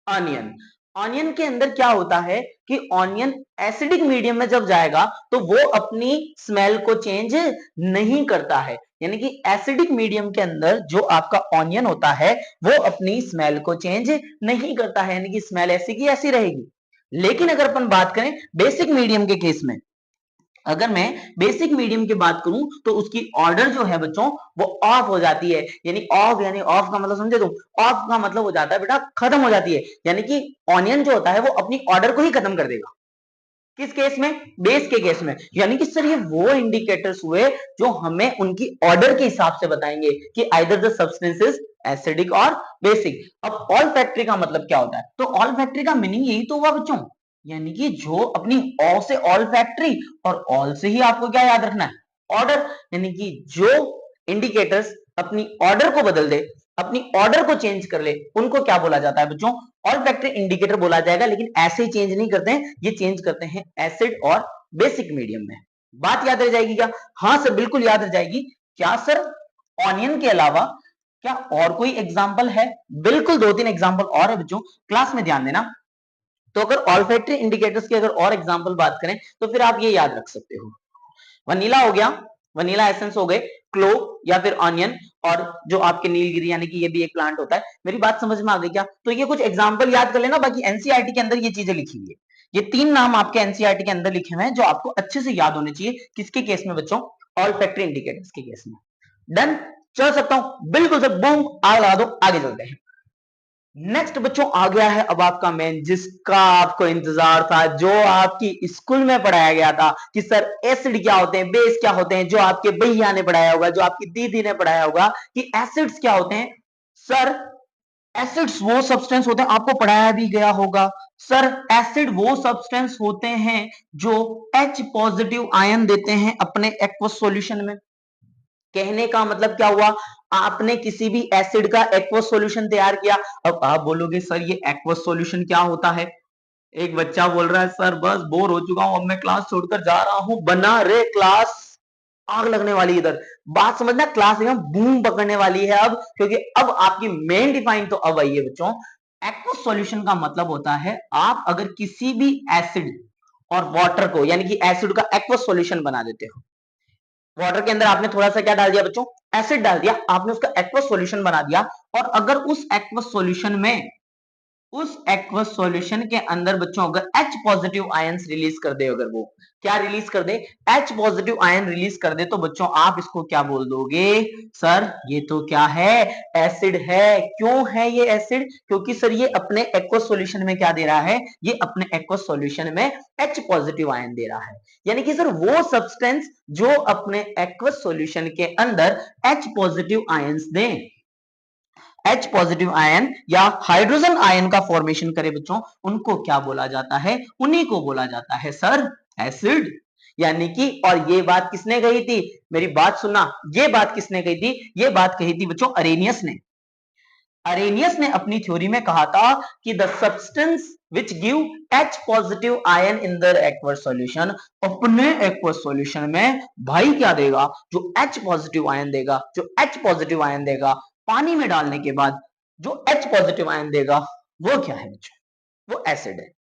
ऑनियन। ऑनियन के अंदर क्या होता है कि ऑनियन एसिडिक मीडियम में जब जाएगा तो वो अपनी स्मेल को चेंज नहीं करता है। यानी कि एसिडिक मीडियम के अंदर जो आपका ऑनियन होता है वो अपनी स्मेल को चेंज नहीं करता है, यानी कि स्मेल ऐसी की ऐसी रहेगी। लेकिन अगर अपन बात करें बेसिक मीडियम के केस में, अगर मैं बेसिक मीडियम की बात करूं तो उसकी ऑर्डर जो है बच्चों वो ऑफ हो जाती है। यानी ऑफ, यानी ऑफ का मतलब समझे तुम? ऑफ का मतलब हो जाता है बेटा खत्म हो जाती है। यानी कि ऑनियन जो होता है वो अपनी ऑर्डर को ही खत्म कर देगा। किस केस में? बेस के केस में। यानी कि सर ये वो इंडिकेटर्स हुए जो हमें उनकी ऑर्डर के हिसाब से बताएंगे कि either the substance is acidic और बेसिक। अब ऑल फैक्ट्री का मतलब क्या होता है? तो ऑल फैक्ट्री का मीनिंग यही तो हुआ बच्चों, यानी कि जो अपनी ऑ से ऑल फैक्ट्री, और ऑल से ही आपको क्या याद रखना है? ऑर्डर। यानी कि जो इंडिकेटर्स अपनी ऑर्डर को बदल दे, अपनी ऑर्डर को चेंज कर ले, उनको क्या बोला जाता है बच्चों? ऑल फैक्ट्री इंडिकेटर बोला जाएगा। लेकिन ऐसे ही चेंज नहीं करते हैं, ये चेंज करते हैं एसिड और बेसिक मीडियम में। बात याद रह जाएगी क्या? हाँ सर बिल्कुल याद रह जाएगी। क्या सर ऑनियन के अलावा क्या और कोई एग्जाम्पल है? बिल्कुल दो तीन एग्जाम्पल और है बच्चों, क्लास में ध्यान देना। तो अगर ऑल्फैक्टरी इंडिकेटर्स की अगर और एग्जाम्पल बात करें तो फिर आप ये याद रख सकते हो, वनीला हो गया, वनीला एसेंस हो गए, क्लो या फिर ऑनियन, और जो आपके नीलगिरी, यानी कि ये भी एक प्लांट होता है। मेरी बात समझ में आ गई क्या? तो ये कुछ एग्जांपल याद कर लेना, बाकी एनसीईआरटी के अंदर ये चीजें लिखी हुई है। ये तीन नाम आपके एनसीईआरटी के अंदर लिखे हुए हैं जो आपको अच्छे से याद होने चाहिए। किसके केस में बच्चों? ऑल फैक्ट्री इंडिकेटर्स के केस में। डन? चल सकता हूं? बिल्कुल सर, बूम, आग लगा दो, आगे चलते हैं। नेक्स्ट बच्चों आ गया है अब आपका मेन, जिसका आपको इंतजार था, जो आपकी स्कूल में पढ़ाया गया था कि सर एसिड क्या होते हैं, बेस क्या होते हैं, जो आपके भैया ने पढ़ाया होगा, जो आपकी दीदी ने पढ़ाया होगा कि एसिड्स क्या होते हैं। सर एसिड्स वो सब्सटेंस होते हैं, आपको पढ़ाया भी गया होगा। सर एसिड वो सब्सटेंस होते हैं जो H पॉजिटिव आयन देते हैं अपने एक्वस सॉल्यूशन में। कहने का मतलब क्या हुआ? आपने किसी भी एसिड का एक्वस सॉल्यूशन तैयार किया। अब आप बोलोगे सर ये एक्वस सॉल्यूशन क्या होता है? एक बच्चा बोल रहा है सर बस बोर हो चुका हूं, अब मैं क्लास छोड़कर जा रहा हूं। बना रे क्लास, आग लगने वाली इधर। बात समझना, क्लास एकदम बूम पकड़ने वाली है अब, क्योंकि अब आपकी मेन डिफाइन तो अब आई है बच्चों। एक्वस सॉल्यूशन का मतलब होता है आप अगर किसी भी एसिड और वाटर को, यानी कि एसिड का एक्वस सॉल्यूशन बना देते हो। वाटर के अंदर आपने थोड़ा सा क्या डाल दिया बच्चों? एसिड डाल दिया, आपने उसका एक्वस सॉल्यूशन बना दिया। और अगर उस एक्वस सॉल्यूशन में, उस एक्वस सॉल्यूशन के अंदर बच्चों अगर H पॉजिटिव आयंस रिलीज कर दे, अगर वो क्या रिलीज कर दे? H पॉजिटिव आयन रिलीज कर दे, तो बच्चों आप इसको क्या बोल दोगे? सर ये तो क्या है? एसिड है। क्यों है ये एसिड? क्योंकि सर ये अपने एक्वस सॉल्यूशन में क्या दे रहा है? ये अपने एक्वस सॉल्यूशन में H पॉजिटिव आयन दे रहा है। यानी कि सर वो सब्सटेंस जो अपने एक्वस सॉल्यूशन के अंदर H पॉजिटिव आयंस दें, H पॉजिटिव आयन या हाइड्रोजन आयन का फॉर्मेशन करे बच्चों, उनको क्या बोला जाता है? उन्हीं को बोला जाता है सर एसिड। यानी कि, और ये बात किसने कही थी? मेरी बात सुनना, ये बात किसने कही थी? ये बात कही थी बच्चों अरेनियस ने। अरेनियस ने अपनी थ्योरी में कहा था कि the substance which give H positive ion in the aqueous solution, अपने एक्वस सॉल्यूशन में भाई क्या देगा? जो H पॉजिटिव आयन देगा, जो H पॉजिटिव आयन देगा पानी में डालने के बाद, जो H पॉजिटिव आयन देगा वो क्या है बच्चों? वो एसिड है।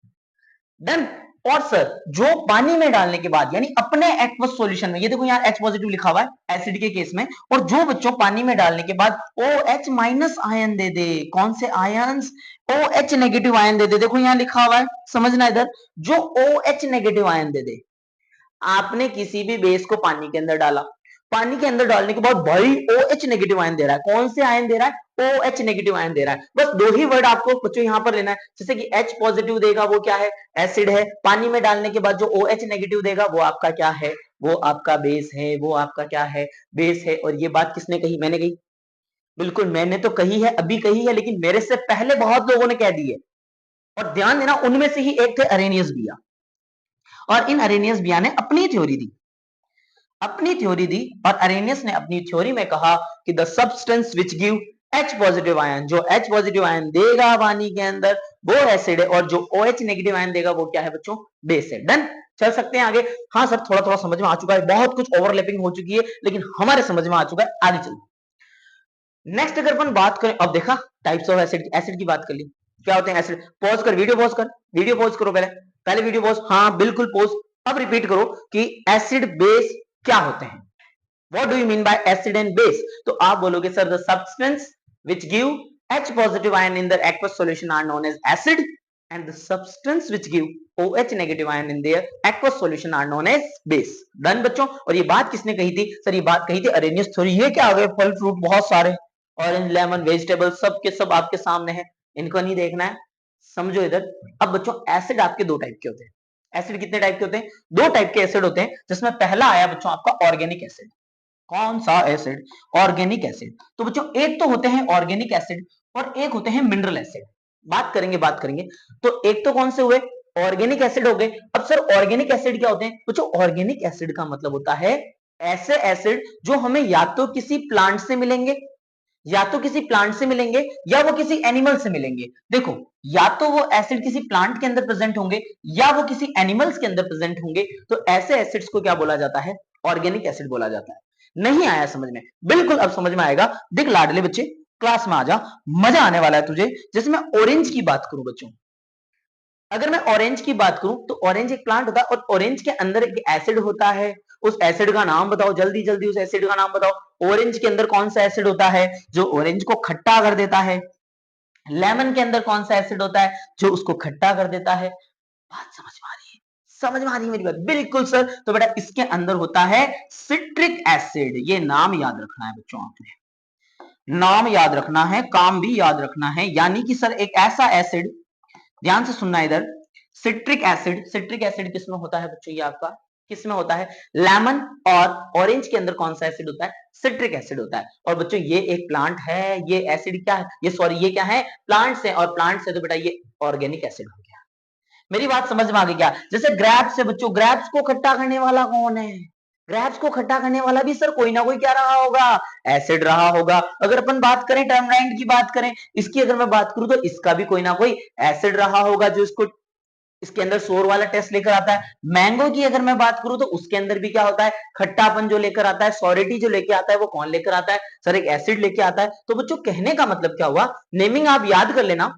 डन? और सर जो पानी में डालने के बाद, यानी अपने एक्वस सॉल्यूशन में, ये देखो यहाँ H पॉजिटिव लिखा हुआ है एसिड के केस में, और जो बच्चों पानी में डालने के बाद OH माइनस आयन दे दे, कौन से आयंस? OH नेगेटिव आयन दे दे। देखो यहाँ लिखा हुआ है, समझना इधर, जो OH नेगेटिव आयन दे दे। आपने किसी भी बेस को पानी के अंदर डाला, पानी के अंदर डालने के बाद भाई OH नेगेटिव आयन दे रहा है। कौन से आयन दे रहा है? OH नेगेटिव आयन दे रहा है। बस दो ही वर्ड आपको बच्चों यहां पर लेना है, जैसे कि H पॉजिटिव देगा वो क्या है? एसिड है। पानी में डालने के बाद जो OH नेगेटिव देगा वो आपका क्या है? वो आपका बेस है। वो आपका क्या है? बेस है। और ये बात किसने कही? मैंने कही? बिल्कुल मैंने तो कही है, अभी कही है, लेकिन मेरे से पहले बहुत लोगों ने कह दी है। और ध्यान देना, उनमें से ही एक थे अरेनियस बिया, और इन अरेनियस बिया ने अपनी थ्योरी दी, अपनी थ्योरी दी। और अरेनियस ने अपनी थ्योरी में कहा कि the substance which give H positive ion, जो H पॉजिटिव आयन देगा पानी के अंदर वो एसिड है, और जो OH नेगेटिव आयन देगा वो क्या है बच्चों? बेस है। डन, चल सकते हैं आगे। हाँ सर, थोड़ा थोड़ा समझ में आ चुका है, बहुत कुछ ओवरलैपिंग हो चुकी है, लेकिन हमारे समझ में आ चुका है। आगे चलो। नेक्स्ट अगर अपन बात करें, अब देखा टाइप्स ऑफ एसिड, एसिड की बात कर ली, क्या होते हैं एसिड। पॉज कर, वीडियो पॉज कर, वीडियो पॉज करो, पहले पहले वीडियो पॉज, हाँ बिल्कुल पॉज। अब रिपीट करो कि एसिड बेस क्या होते हैं। What do you mean by acid and base? तो आप बोलोगे sir, the substance which give H positive ion in the aqueous solution are known as acid, and the substance which give OH negative ion in their aqueous solution are known as base. Done बच्चों। और ये बात किसने कही थी? Sir ये बात कही थी अरेनियस थ्योरी। ये क्या आ गए? फल फ्रूट बहुत सारे, ऑरेंज, लेमन, वेजिटेबल, सब के सब आपके सामने है, इनको नहीं देखना है, समझो इधर। अब बच्चों एसिड आपके दो टाइप के होते हैं। एसिड कितने टाइप के होते हैं? दो टाइप के एसिड होते हैं, जिसमें पहला आया बच्चों आपका ऑर्गेनिक एसिड। कौन सा एसिड? Organic acid. तो बच्चों एक तो होते हैं ऑर्गेनिक एसिड और एक होते हैं मिनरल एसिड। बात करेंगे, बात करेंगे। तो एक तो कौन से हुए? ऑर्गेनिक एसिड हो गए। अब सर ऑर्गेनिक एसिड क्या होते हैं? बच्चों ऑर्गेनिक एसिड का मतलब होता है ऐसे एसिड जो हमें या तो किसी प्लांट से मिलेंगे, या तो किसी प्लांट से मिलेंगे, या वो किसी एनिमल से मिलेंगे। देखो, या तो वो एसिड किसी प्लांट के अंदर प्रेजेंट होंगे, या वो किसी एनिमल्स के अंदर प्रेजेंट होंगे। तो ऐसे एसिड्स को क्या बोला जाता है? ऑर्गेनिक एसिड बोला जाता है। नहीं आया समझ में? बिल्कुल अब समझ में आएगा। देख लाडले बच्चे, क्लास में आ जा, मजा आने वाला है तुझे। जैसे मैं ऑरेंज की बात करूं बच्चों, अगर मैं ऑरेंज की बात करूं तो ऑरेंज एक प्लांट होता है, और ऑरेंज के अंदर एक एसिड होता है। उस एसिड का नाम बताओ, जल्दी जल्दी उस एसिड का नाम बताओ। ऑरेंज के अंदर कौन सा एसिड होता है जो ऑरेंज को खट्टा कर देता है? लेमन के अंदर कौन सा एसिड होता है जो उसको खट्टा कर देता है? बात समझ में आ रही है? समझ में आ रही है मेरी बात? बिल्कुल सर। तो बेटा इसके अंदर होता है सिट्रिक एसिड। ये नाम याद रखना है बच्चों, आपने नाम याद रखना है, काम भी याद रखना है। यानी कि सर एक ऐसा एसिड, ध्यान से सुनना इधर, सिट्रिक एसिड। सिट्रिक एसिड किसमें होता है बच्चों? ये आपका किसमें होता है? लेमन और ऑरेंज के अंदर कौन सा एसिड होता है? सिट्रिक एसिड होता है। और बच्चों ये एक प्लांट है, ये एसिड क्या है? ये सॉरी, ये क्या है? प्लांट्स है, और प्लांट से तो बेटा ये ऑर्गेनिक एसिड हो गया। मेरी बात समझ में आ गई क्या? जैसे ग्रेप्स से बच्चों, ग्रेप्स को खट्टा करने वाला कौन है? ग्रेप्स को खट्टा करने वाला भी सर कोई ना कोई क्या रहा होगा? एसिड रहा होगा। अगर अपन बात करें टर्मराइट की बात करें, इसकी अगर मैं बात करूं तो इसका भी कोई ना कोई एसिड रहा होगा जो इसको इसके अंदर शोर वाला टेस्ट लेकर आता है। मैंगो की अगर मैं बात करूं तो उसके अंदर भी क्या होता है? खट्टापन जो लेकर आता है, सॉलिडिटी जो लेकर आता है, वो कौन लेकर आता है? सर एक एसिड लेके आता है। तो बच्चों कहने का मतलब क्या हुआ? नेमिंग आप याद कर लेना,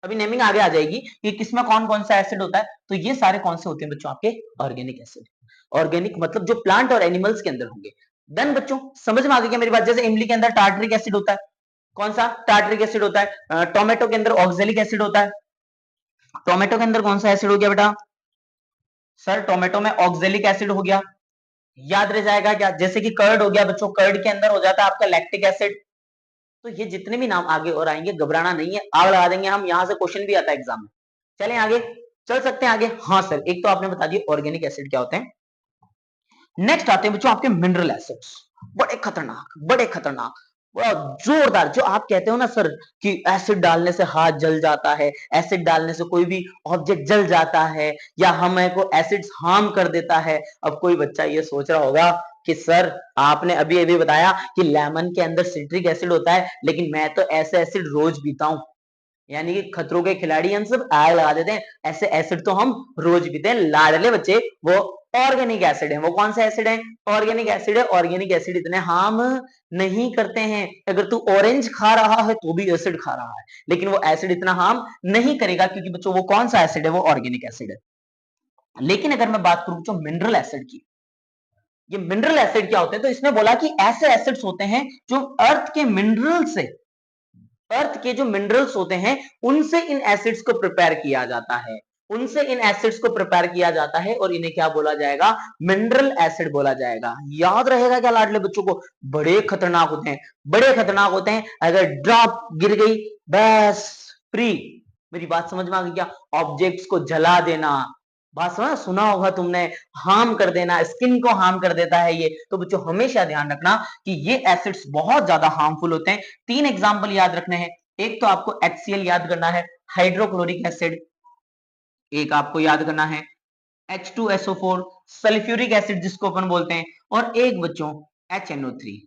अभी नेमिंग आगे आ जाएगी कि किसमें कौन कौन सा एसिड होता है। तो ये सारे कौन से होते हैं बच्चों? आपके ऑर्गेनिक एसिड। ऑर्गेनिक मतलब जो प्लांट और एनिमल्स के अंदर होंगे। डन बच्चों, समझ में आ गई क्या मेरी बात? जैसे इमली के अंदर टार्टरिक एसिड होता है। कौन सा? टार्टरिक एसिड होता है। टोमेटो के अंदर ऑक्जेलिक एसिड होता है। टोमेटो के अंदर कौन सा एसिड हो गया बेटा? सर टोमेटो में ऑक्जेलिक एसिड हो गया। याद रह जाएगा क्या? जैसे कि कर्ड हो गया बच्चों, कर्ड के अंदर हो जाता है आपका लैक्टिक एसिड। तो ये जितने भी नाम आगे और आएंगे, घबराना नहीं है, आग लगा देंगे हम, यहां से क्वेश्चन भी आता है एग्जाम में। चलें आगे, चल सकते हैं आगे। हाँ सर, एक तो आपने बता दिया ऑर्गेनिक एसिड क्या होते हैं। नेक्स्ट आते हैं बच्चों आपके मिनरल एसिड्स। बड़े खतरनाक, बड़े खतरनाक, बड़ा जोरदार। जो आप कहते हो ना सर कि एसिड डालने से हाथ जल जाता है, एसिड डालने से कोई भी ऑब्जेक्ट जल जाता है, या हमें को एसिड हार्म कर देता है। अब कोई बच्चा ये सोच रहा होगा कि सर आपने अभी अभी बताया कि लेमन के अंदर सिट्रिक एसिड होता है, लेकिन मैं तो ऐसे एसिड रोज पीता हूं। यानी कि खतरों के खिलाड़ी हम सब आग लगा देते हैं, ऐसे एसिड तो हम रोज पीते हैं। लाडले बच्चे, वो ऑर्गेनिक एसिड है। वो कौन सा एसिड है? ऑर्गेनिक एसिड है। ऑर्गेनिक एसिड इतने हार्म नहीं करते हैं। अगर तू ऑरेंज खा रहा है तो भी एसिड खा रहा है, लेकिन वो एसिड इतना हार्म नहीं करेगा, क्योंकि बच्चों वो कौन सा एसिड है? वो ऑर्गेनिक एसिड है। लेकिन अगर मैं बात करूं बच्चों मिनरल एसिड की, ये मिनरल एसिड क्या होते हैं? तो इसमें बोला कि ऐसे एसिड्स होते हैं जो अर्थ के मिनरल से, अर्थ के जो मिनरल्स होते हैं उनसे इन एसिड्स को प्रिपेयर किया जाता है। उनसे इन एसिड्स को प्रिपेयर किया जाता है और इन्हें क्या बोला जाएगा? मिनरल एसिड बोला जाएगा। याद रहेगा क्या लाडले बच्चों को? बड़े खतरनाक होते हैं, बड़े खतरनाक होते हैं। अगर ड्रॉप गिर गई बस फ्री। मेरी बात समझ में आ गई क्या? ऑब्जेक्ट्स को जला देना, बात सुना होगा तुमने, हार्म कर देना, स्किन को हार्म कर देता है ये। तो बच्चों हमेशा ध्यान रखना कि ये एसिड्स बहुत ज्यादा हार्मफुल होते हैं। 3 एग्जांपल याद रखने हैं। एक तो आपको HCl याद करना है, हाइड्रोक्लोरिक एसिड। एक आपको याद करना है H2SO4 सल्फ्यूरिक एसिड जिसको अपन बोलते हैं, और एक बच्चों HNO3।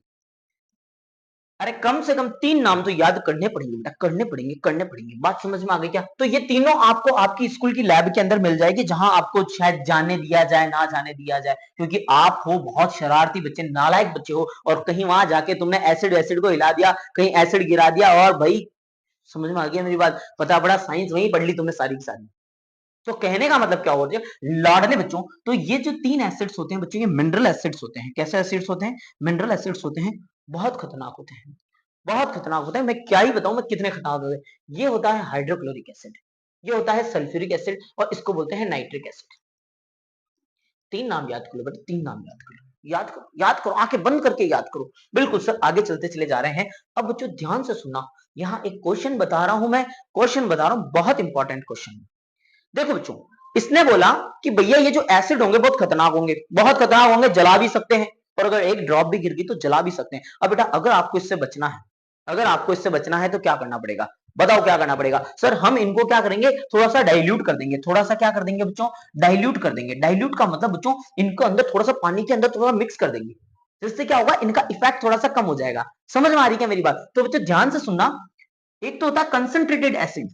अरे कम से कम 3 नाम तो याद करने पड़ेंगे बेटा, करने पड़ेंगे, करने पड़ेंगे। बात समझ में आ गई क्या? तो ये तीनों आपको आपकी स्कूल की लैब के अंदर मिल जाएगी, जहां आपको शायद जाने दिया जाए ना जाने दिया जाए, क्योंकि आप हो बहुत शरारती बच्चे, नालायक बच्चे हो, और कहीं वहां जाके तुमने एसिड एसिड को हिला दिया, कहीं एसिड गिरा दिया, और भाई समझ में आ गया मेरी बात? पता पड़ा साइंस वहीं पढ़ ली तुमने सारी की सारी। तो कहने का मतलब क्या हो गया लाडले बच्चों? तो ये जो 3 एसिड्स होते हैं बच्चों, ये मिनरल एसिड्स होते हैं। कैसे एसिड्स होते हैं? मिनरल एसिड्स होते हैं। बहुत खतरनाक होते हैं, बहुत खतरनाक होता है। मैं क्या ही बताऊं मैं कितने खतरनाक होते हैं। ये होता है हाइड्रोक्लोरिक एसिड, ये होता है सल्फ्यूरिक एसिड, और इसको बोलते हैं नाइट्रिक एसिड। 3 नाम याद कर लो बेटा, 3 नाम याद कर लो, याद करो, याद करो, आंखें बंद करके याद करो। बिल्कुल सर, आगे चलते चले जा रहे हैं। अब बच्चों ध्यान से सुनना, यहाँ एक क्वेश्चन बता रहा हूं मैं, क्वेश्चन बता रहा हूं, बहुत इंपॉर्टेंट क्वेश्चन। देखो बच्चों, इसने बोला कि भैया ये जो एसिड होंगे बहुत खतरनाक होंगे, बहुत खतरनाक होंगे, जला भी सकते हैं, और अगर एक ड्रॉप भी गिर गई तो जला भी सकते हैं। अब बेटा अगर आपको इससे बचना है, अगर आपको इससे बचना है तो क्या करना पड़ेगा? बताओ क्या करना पड़ेगा? सर हम इनको क्या करेंगे, थोड़ा सा डाइल्यूट कर देंगे। थोड़ा सा क्या कर देंगे बच्चों? डाइल्यूट कर देंगे। डाइल्यूट का मतलब बच्चों, इनको अंदर थोड़ा सा पानी के अंदर थोड़ा मिक्स कर देंगे, जिससे क्या होगा, इनका इफेक्ट थोड़ा सा कम हो जाएगा। समझ में आ रही क्या मेरी बात? तो बच्चों ध्यान से सुनना, एक तो होता है कंसंट्रेटेड एसिड,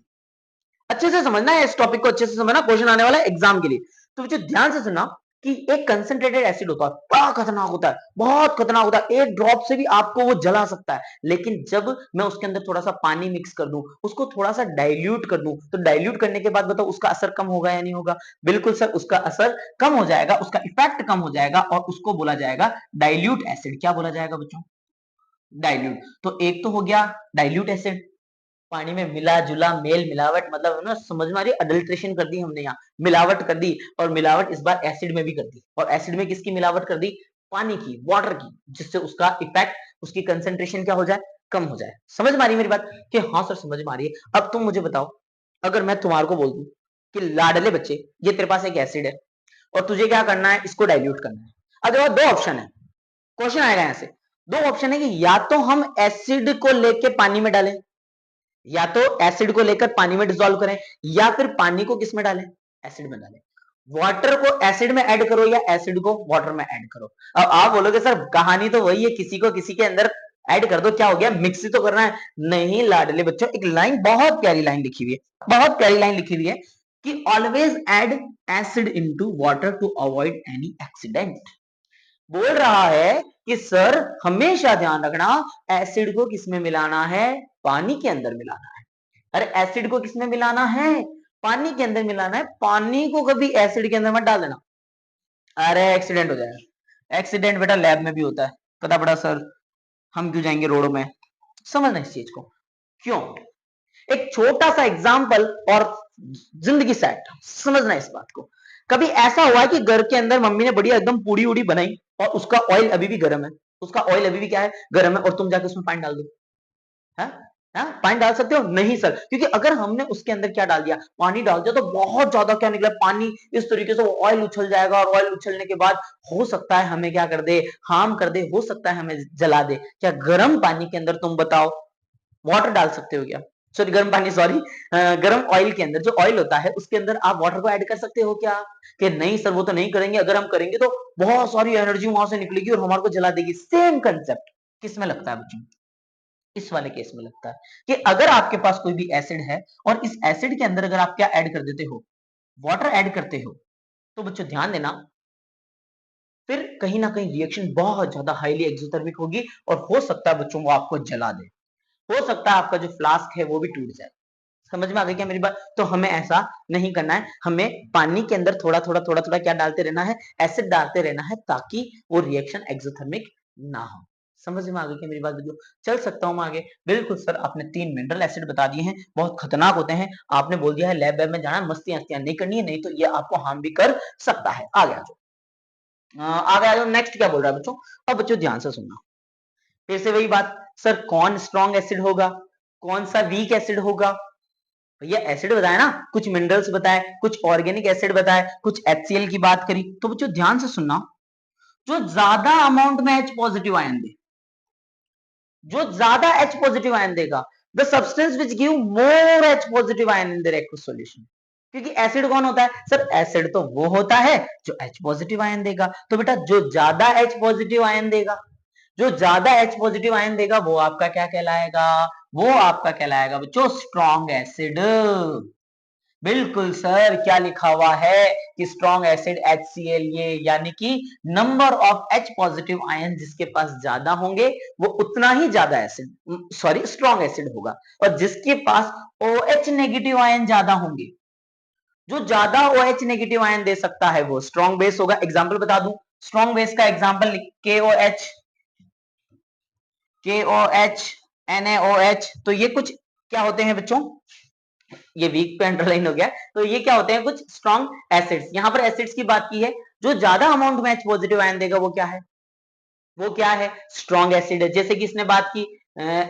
अच्छे से समझना है इस टॉपिक को, अच्छे से समझना, क्वेश्चन आने वाला है एग्जाम के लिए। तो बच्चों ध्यान से सुनना कि एक कंसंट्रेटेड एसिड होता है, बड़ा खतरनाक होता है, बहुत खतरनाक होता है, एक ड्रॉप से भी आपको वो जला सकता है। लेकिन जब मैं उसके अंदर थोड़ा सा पानी मिक्स कर दूं, उसको थोड़ा सा डाइल्यूट कर दूं, तो डाइल्यूट करने के बाद बताओ उसका असर कम होगा या नहीं होगा? बिल्कुल सर, उसका असर कम हो जाएगा, उसका इफेक्ट कम हो जाएगा, और उसको बोला जाएगा डाइल्यूट एसिड। क्या बोला जाएगा बच्चों? डाइल्यूट। तो एक तो हो गया डाइल्यूट एसिड, पानी में मिला जुला, मेल मिलावट, मतलब ना समझ में आ रही, अडल्ट्रेशन कर दी हमने, यहाँ मिलावट कर दी, और मिलावट इस बार एसिड में भी कर दी। और एसिड में किसकी मिलावट कर दी? पानी की, वाटर की, जिससे उसका इफेक्ट, उसकी कंसेंट्रेशन क्या हो जाए? कम हो जाए। समझ में आ रही मेरी बात? कि हाँ सर समझ में आ रही है। अब तुम मुझे बताओ, अगर मैं तुम्हारे को बोल दूं कि लाडले बच्चे, ये तेरे पास एक एसिड है, और तुझे क्या करना है? इसको डाइल्यूट करना है। अब दो ऑप्शन है, क्वेश्चन आएगा यहाँ से। दो ऑप्शन है कि या तो हम एसिड को लेके पानी में डालें, या तो एसिड को लेकर पानी में डिसॉल्व करें, या फिर पानी को किस में डालें? एसिड में डालें। वाटर को एसिड में ऐड करो, या एसिड को वाटर में ऐड करो। अब आप बोलोगे सर कहानी तो वही है, किसी को किसी के अंदर ऐड कर दो, क्या हो गया, मिक्स ही तो करना है। नहीं लाडले बच्चों, एक लाइन, बहुत प्यारी लाइन लिखी हुई है, बहुत प्यारी लाइन लिखी हुई है कि always add acid into water to avoid any accident. बोल रहा है कि सर हमेशा ध्यान रखना, एसिड को किसमें मिलाना है? पानी के अंदर मिलाना है। अरे एसिड को किसमें मिलाना है? पानी के अंदर मिलाना है। पानी को कभी एसिड के अंदर मत डाल देना, अरे एक्सीडेंट हो जाएगा। एक्सीडेंट बेटा लैब में भी होता है, पता पड़ा सर, हम क्यों जाएंगे रोडों में? समझना इस चीज को, क्यों? एक छोटा सा एग्जाम्पल और जिंदगी सेट, समझना इस बात को। कभी ऐसा हुआ है कि घर के अंदर मम्मी ने बढ़िया एकदम पूड़ी उड़ी बनाई, और उसका ऑयल अभी भी गर्म है, उसका ऑयल अभी भी क्या है? गर्म है, और तुम जाके उसमें पानी डाल दो, है? पानी डाल सकते हो? नहीं सर, क्योंकि अगर हमने उसके अंदर क्या डाल दिया, पानी डाल दिया, तो बहुत ज्यादा क्या निकला, पानी। इस तरीके से वो ऑयल उछल जाएगा, और ऑयल उछलने के बाद हो सकता है हमें क्या कर दे, हार्म कर दे, हो सकता है हमें जला दे। क्या गर्म पानी के अंदर तुम बताओ वाटर डाल सकते हो क्या? सॉरी गर्म पानी, सॉरी गर्म ऑयल के अंदर, जो ऑयल होता है उसके अंदर आप वाटर को ऐड कर सकते हो क्या? कि नहीं सर वो तो नहीं करेंगे, अगर हम करेंगे तो बहुत सारी एनर्जी वहां से निकलेगी और हमारे को जला देगी। सेम कंसेप्ट किस में लगता है बच्चों? इस वाले केस में लगता है कि अगर आपके पास कोई भी एसिड है, और इस एसिड के अंदर अगर आप क्या ऐड कर देते हो? वाटर ऐड करते हो, तो बच्चों ध्यान देना, फिर कहीं ना कहीं रिएक्शन बहुत ज्यादा हाईली एक्सोथर्मिक होगी, और हो सकता है बच्चों वो आपको जला दे, हो सकता है आपका जो फ्लास्क है वो भी टूट जाए। समझ में आ गई क्या मेरी बात? तो हमें ऐसा नहीं करना है, हमें पानी के अंदर थोड़ा थोड़ा थोड़ा थोड़ा क्या डालते रहना है? एसिड डालते रहना है, ताकि वो रिएक्शन एक्सोथर्मिक ना हो। समझ में आ गई क्या मेरी बात बच्चों? चल सकता हूं मैं आगे? बिल्कुल सर, आपने 3 मिनरल एसिड बता दिए हैं, बहुत खतरनाक होते हैं। आपने बोल दिया है लैब वैब में जाना, मस्ती-हस्तियां नहीं करनी है, नहीं तो ये आपको हार्म भी कर सकता है। आगे आ जाओ। आगे आ जाओ, नेक्स्ट क्या बोल रहा है बच्चों? अब बच्चों ध्यान से सुनना। फिर से वही बात, सर कौन स्ट्रॉन्ग एसिड होगा, कौन सा वीक एसिड होगा? भैया एसिड बताया ना, कुछ मिनरल्स बताए, कुछ ऑर्गेनिक एसिड बताए, कुछ HCl की बात करी। तो बच्चों ध्यान से सुनना, जो ज्यादा अमाउंट में H पॉजिटिव आयन दे, जो ज्यादा H पॉजिटिव आयन देगा, the substance which give more H positive ion in the aqueous solution. क्योंकि एसिड कौन होता है सर? एसिड तो वो होता है जो H पॉजिटिव आयन देगा। तो बेटा जो ज्यादा H पॉजिटिव आयन देगा, जो ज्यादा H पॉजिटिव आयन देगा, वो आपका क्या कहलाएगा? वो आपका कहलाएगा बच्चों स्ट्रॉन्ग एसिड। बिल्कुल सर, क्या लिखा हुआ है कि स्ट्रॉन्ग एसिड HCl, ये यानी कि number of H positive ion जिसके पास ज्यादा होंगे वो उतना ही ज्यादा एसिड, सॉरी स्ट्रॉन्ग एसिड होगा। और जिसके पास OH नेगेटिव आयन ज्यादा होंगे, जो ज्यादा OH नेगेटिव आयन दे सकता है वो स्ट्रॉन्ग बेस होगा। एग्जांपल बता दूं, स्ट्रॉन्ग बेस का एग्जांपल KOH, KOH, NaOH। तो ये कुछ क्या होते हैं बच्चों? ये वीक पे अंडरलाइन हो गया। तो ये क्या होते हैं? कुछ स्ट्रॉन्ग एसिड्स। यहां पर एसिड्स की बात की है, जो ज्यादा अमाउंट में H पॉजिटिव आयन देगा वो क्या है? वो क्या है? स्ट्रॉन्ग एसिड है। जैसे कि इसने बात की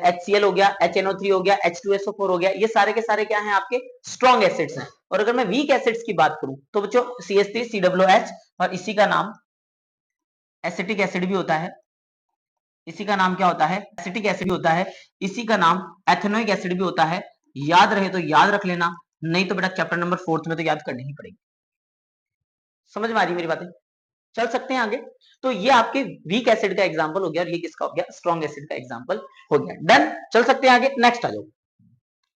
HCl हो गया, HNO3 हो गया, H2SO4 हो गया, ये सारे के सारे क्या हैं? आपके स्ट्रॉन्ग एसिड्स हैं। और अगर मैं वीक एसिड्स की बात करूं तो बच्चों CH3COOH, और इसी का नाम एसिटिक एसिड भी होता है। इसी का नाम क्या होता है? एसिटिक एसिड भी होता है। इसी का नाम एथेनोइक एसिड भी होता है। याद रहे तो याद रख लेना, नहीं तो बेटा चैप्टर नंबर 4 में तो याद करनी ही पड़ेगी। समझ में आ रही मेरी बातें? चल सकते हैं आगे। तो ये आपके वीक एसिड का एग्जांपल हो गया, और ये किसका हो गया? स्ट्रॉन्ग एसिड का एग्जांपल हो गया। डन, चल सकते हैं आगे। नेक्स्ट आ जाओ।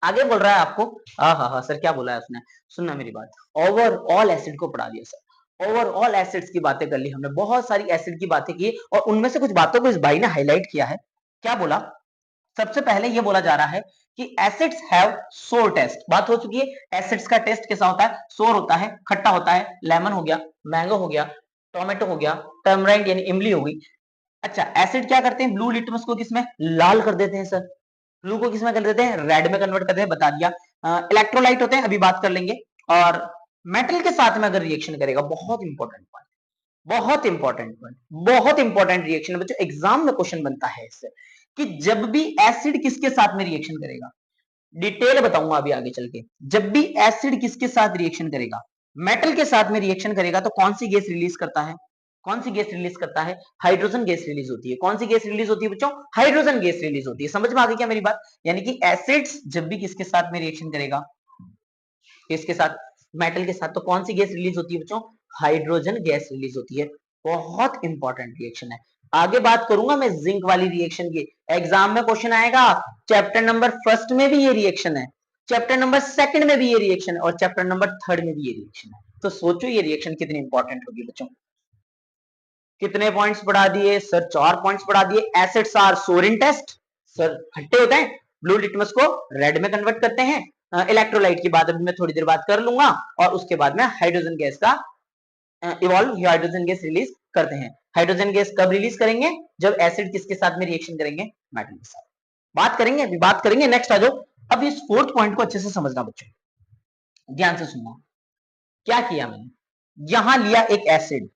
आगे बोल रहा है आपको, हाँ सर क्या बोला है उसने? सुनना मेरी बात। ओवरऑल एसिड को पढ़ा दिया सर। ओवरऑल एसिड्स की बातें कर ली हमने, बहुत सारी एसिड की बातें की, और उनमें से कुछ बातों को इस भाई ने हाईलाइट किया है। क्या बोला? सबसे पहले ये बोला जा रहा है कि एसिड्स हैव सोर टेस्ट। बात हो चुकी है, एसिड्स का टेस्ट कैसा होता है? सोर होता है, खट्टा होता है। लेमन हो गया, मैंगो हो गया, टोमेटो हो गया, टर्मराइट यानी इमली हो गई। अच्छा, एसिड क्या करते हैं? ब्लू लिटमस को किसमें? लाल कर देते हैं सर। ब्लू को किसमें कर देते हैं? रेड में कन्वर्ट करते हैं, बता दिया। इलेक्ट्रोलाइट होते हैं, अभी बात कर लेंगे। और मेटल के साथ में अगर रिएक्शन करेगा, बहुत इंपॉर्टेंट पॉइंट, बहुत इंपॉर्टेंट पॉइंट, बहुत इंपॉर्टेंट रिएक्शन बच्चों, एग्जाम में क्वेश्चन बनता है इससे, कि जब भी एसिड किसके साथ में रिएक्शन करेगा, डिटेल बताऊंगा अभी आगे चल के। जब भी एसिड किसके साथ रिएक्शन करेगा, मेटल के साथ में रिएक्शन करेगा, तो कौन सी गैस रिलीज करता है? कौन सी गैस रिलीज करता है? हाइड्रोजन गैस रिलीज होती है। कौन सी गैस रिलीज होती है बच्चों? हाइड्रोजन गैस रिलीज होती है। समझ में आ गई क्या मेरी बात? यानी कि एसिड्स जब भी किसके साथ में रिएक्शन करेगा, किसके साथ? मेटल के साथ, तो कौन सी गैस रिलीज होती है बच्चों? हाइड्रोजन गैस रिलीज होती है। बहुत इंपॉर्टेंट रिएक्शन है। आगे बात करूंगा मैं जिंक वाली रिएक्शन की, एग्जाम में क्वेश्चन आएगा। चैप्टर नंबर 1 में भी ये रिएक्शन है, चैप्टर नंबर 2 में भी ये रिएक्शन है, और चैप्टर नंबर 3 में भी ये रिएक्शन है। तो सोचो ये रिएक्शन कितनी इंपॉर्टेंट होगी बच्चों। कितने पॉइंट्स पढ़ा दिए सर? 4 पॉइंट्स पढ़ा दिए। एसिड्स आर सोर इन टेस्ट, सर खट्टे होते हैं, ब्लू लिटमस को रेड में कन्वर्ट करते हैं। इलेक्ट्रोलाइट की बात अभी मैं थोड़ी देर बाद कर लूंगा, और उसके बाद में हाइड्रोजन गैस का इवॉल्व, हाइड्रोजन गैस रिलीज करते हैं। हाइड्रोजन गैस कब रिलीज करेंगे? जब एसिड किसके साथ में रिएक्शन करेंगे? मेटल के साथ। बात करेंगे, अभी बात करेंगे। नेक्स्ट आ जाओ। अब इस 4th पॉइंट को अच्छे से समझना बच्चों, ध्यान से सुनना। क्या किया मैंने? यहां लिया एक एसिड,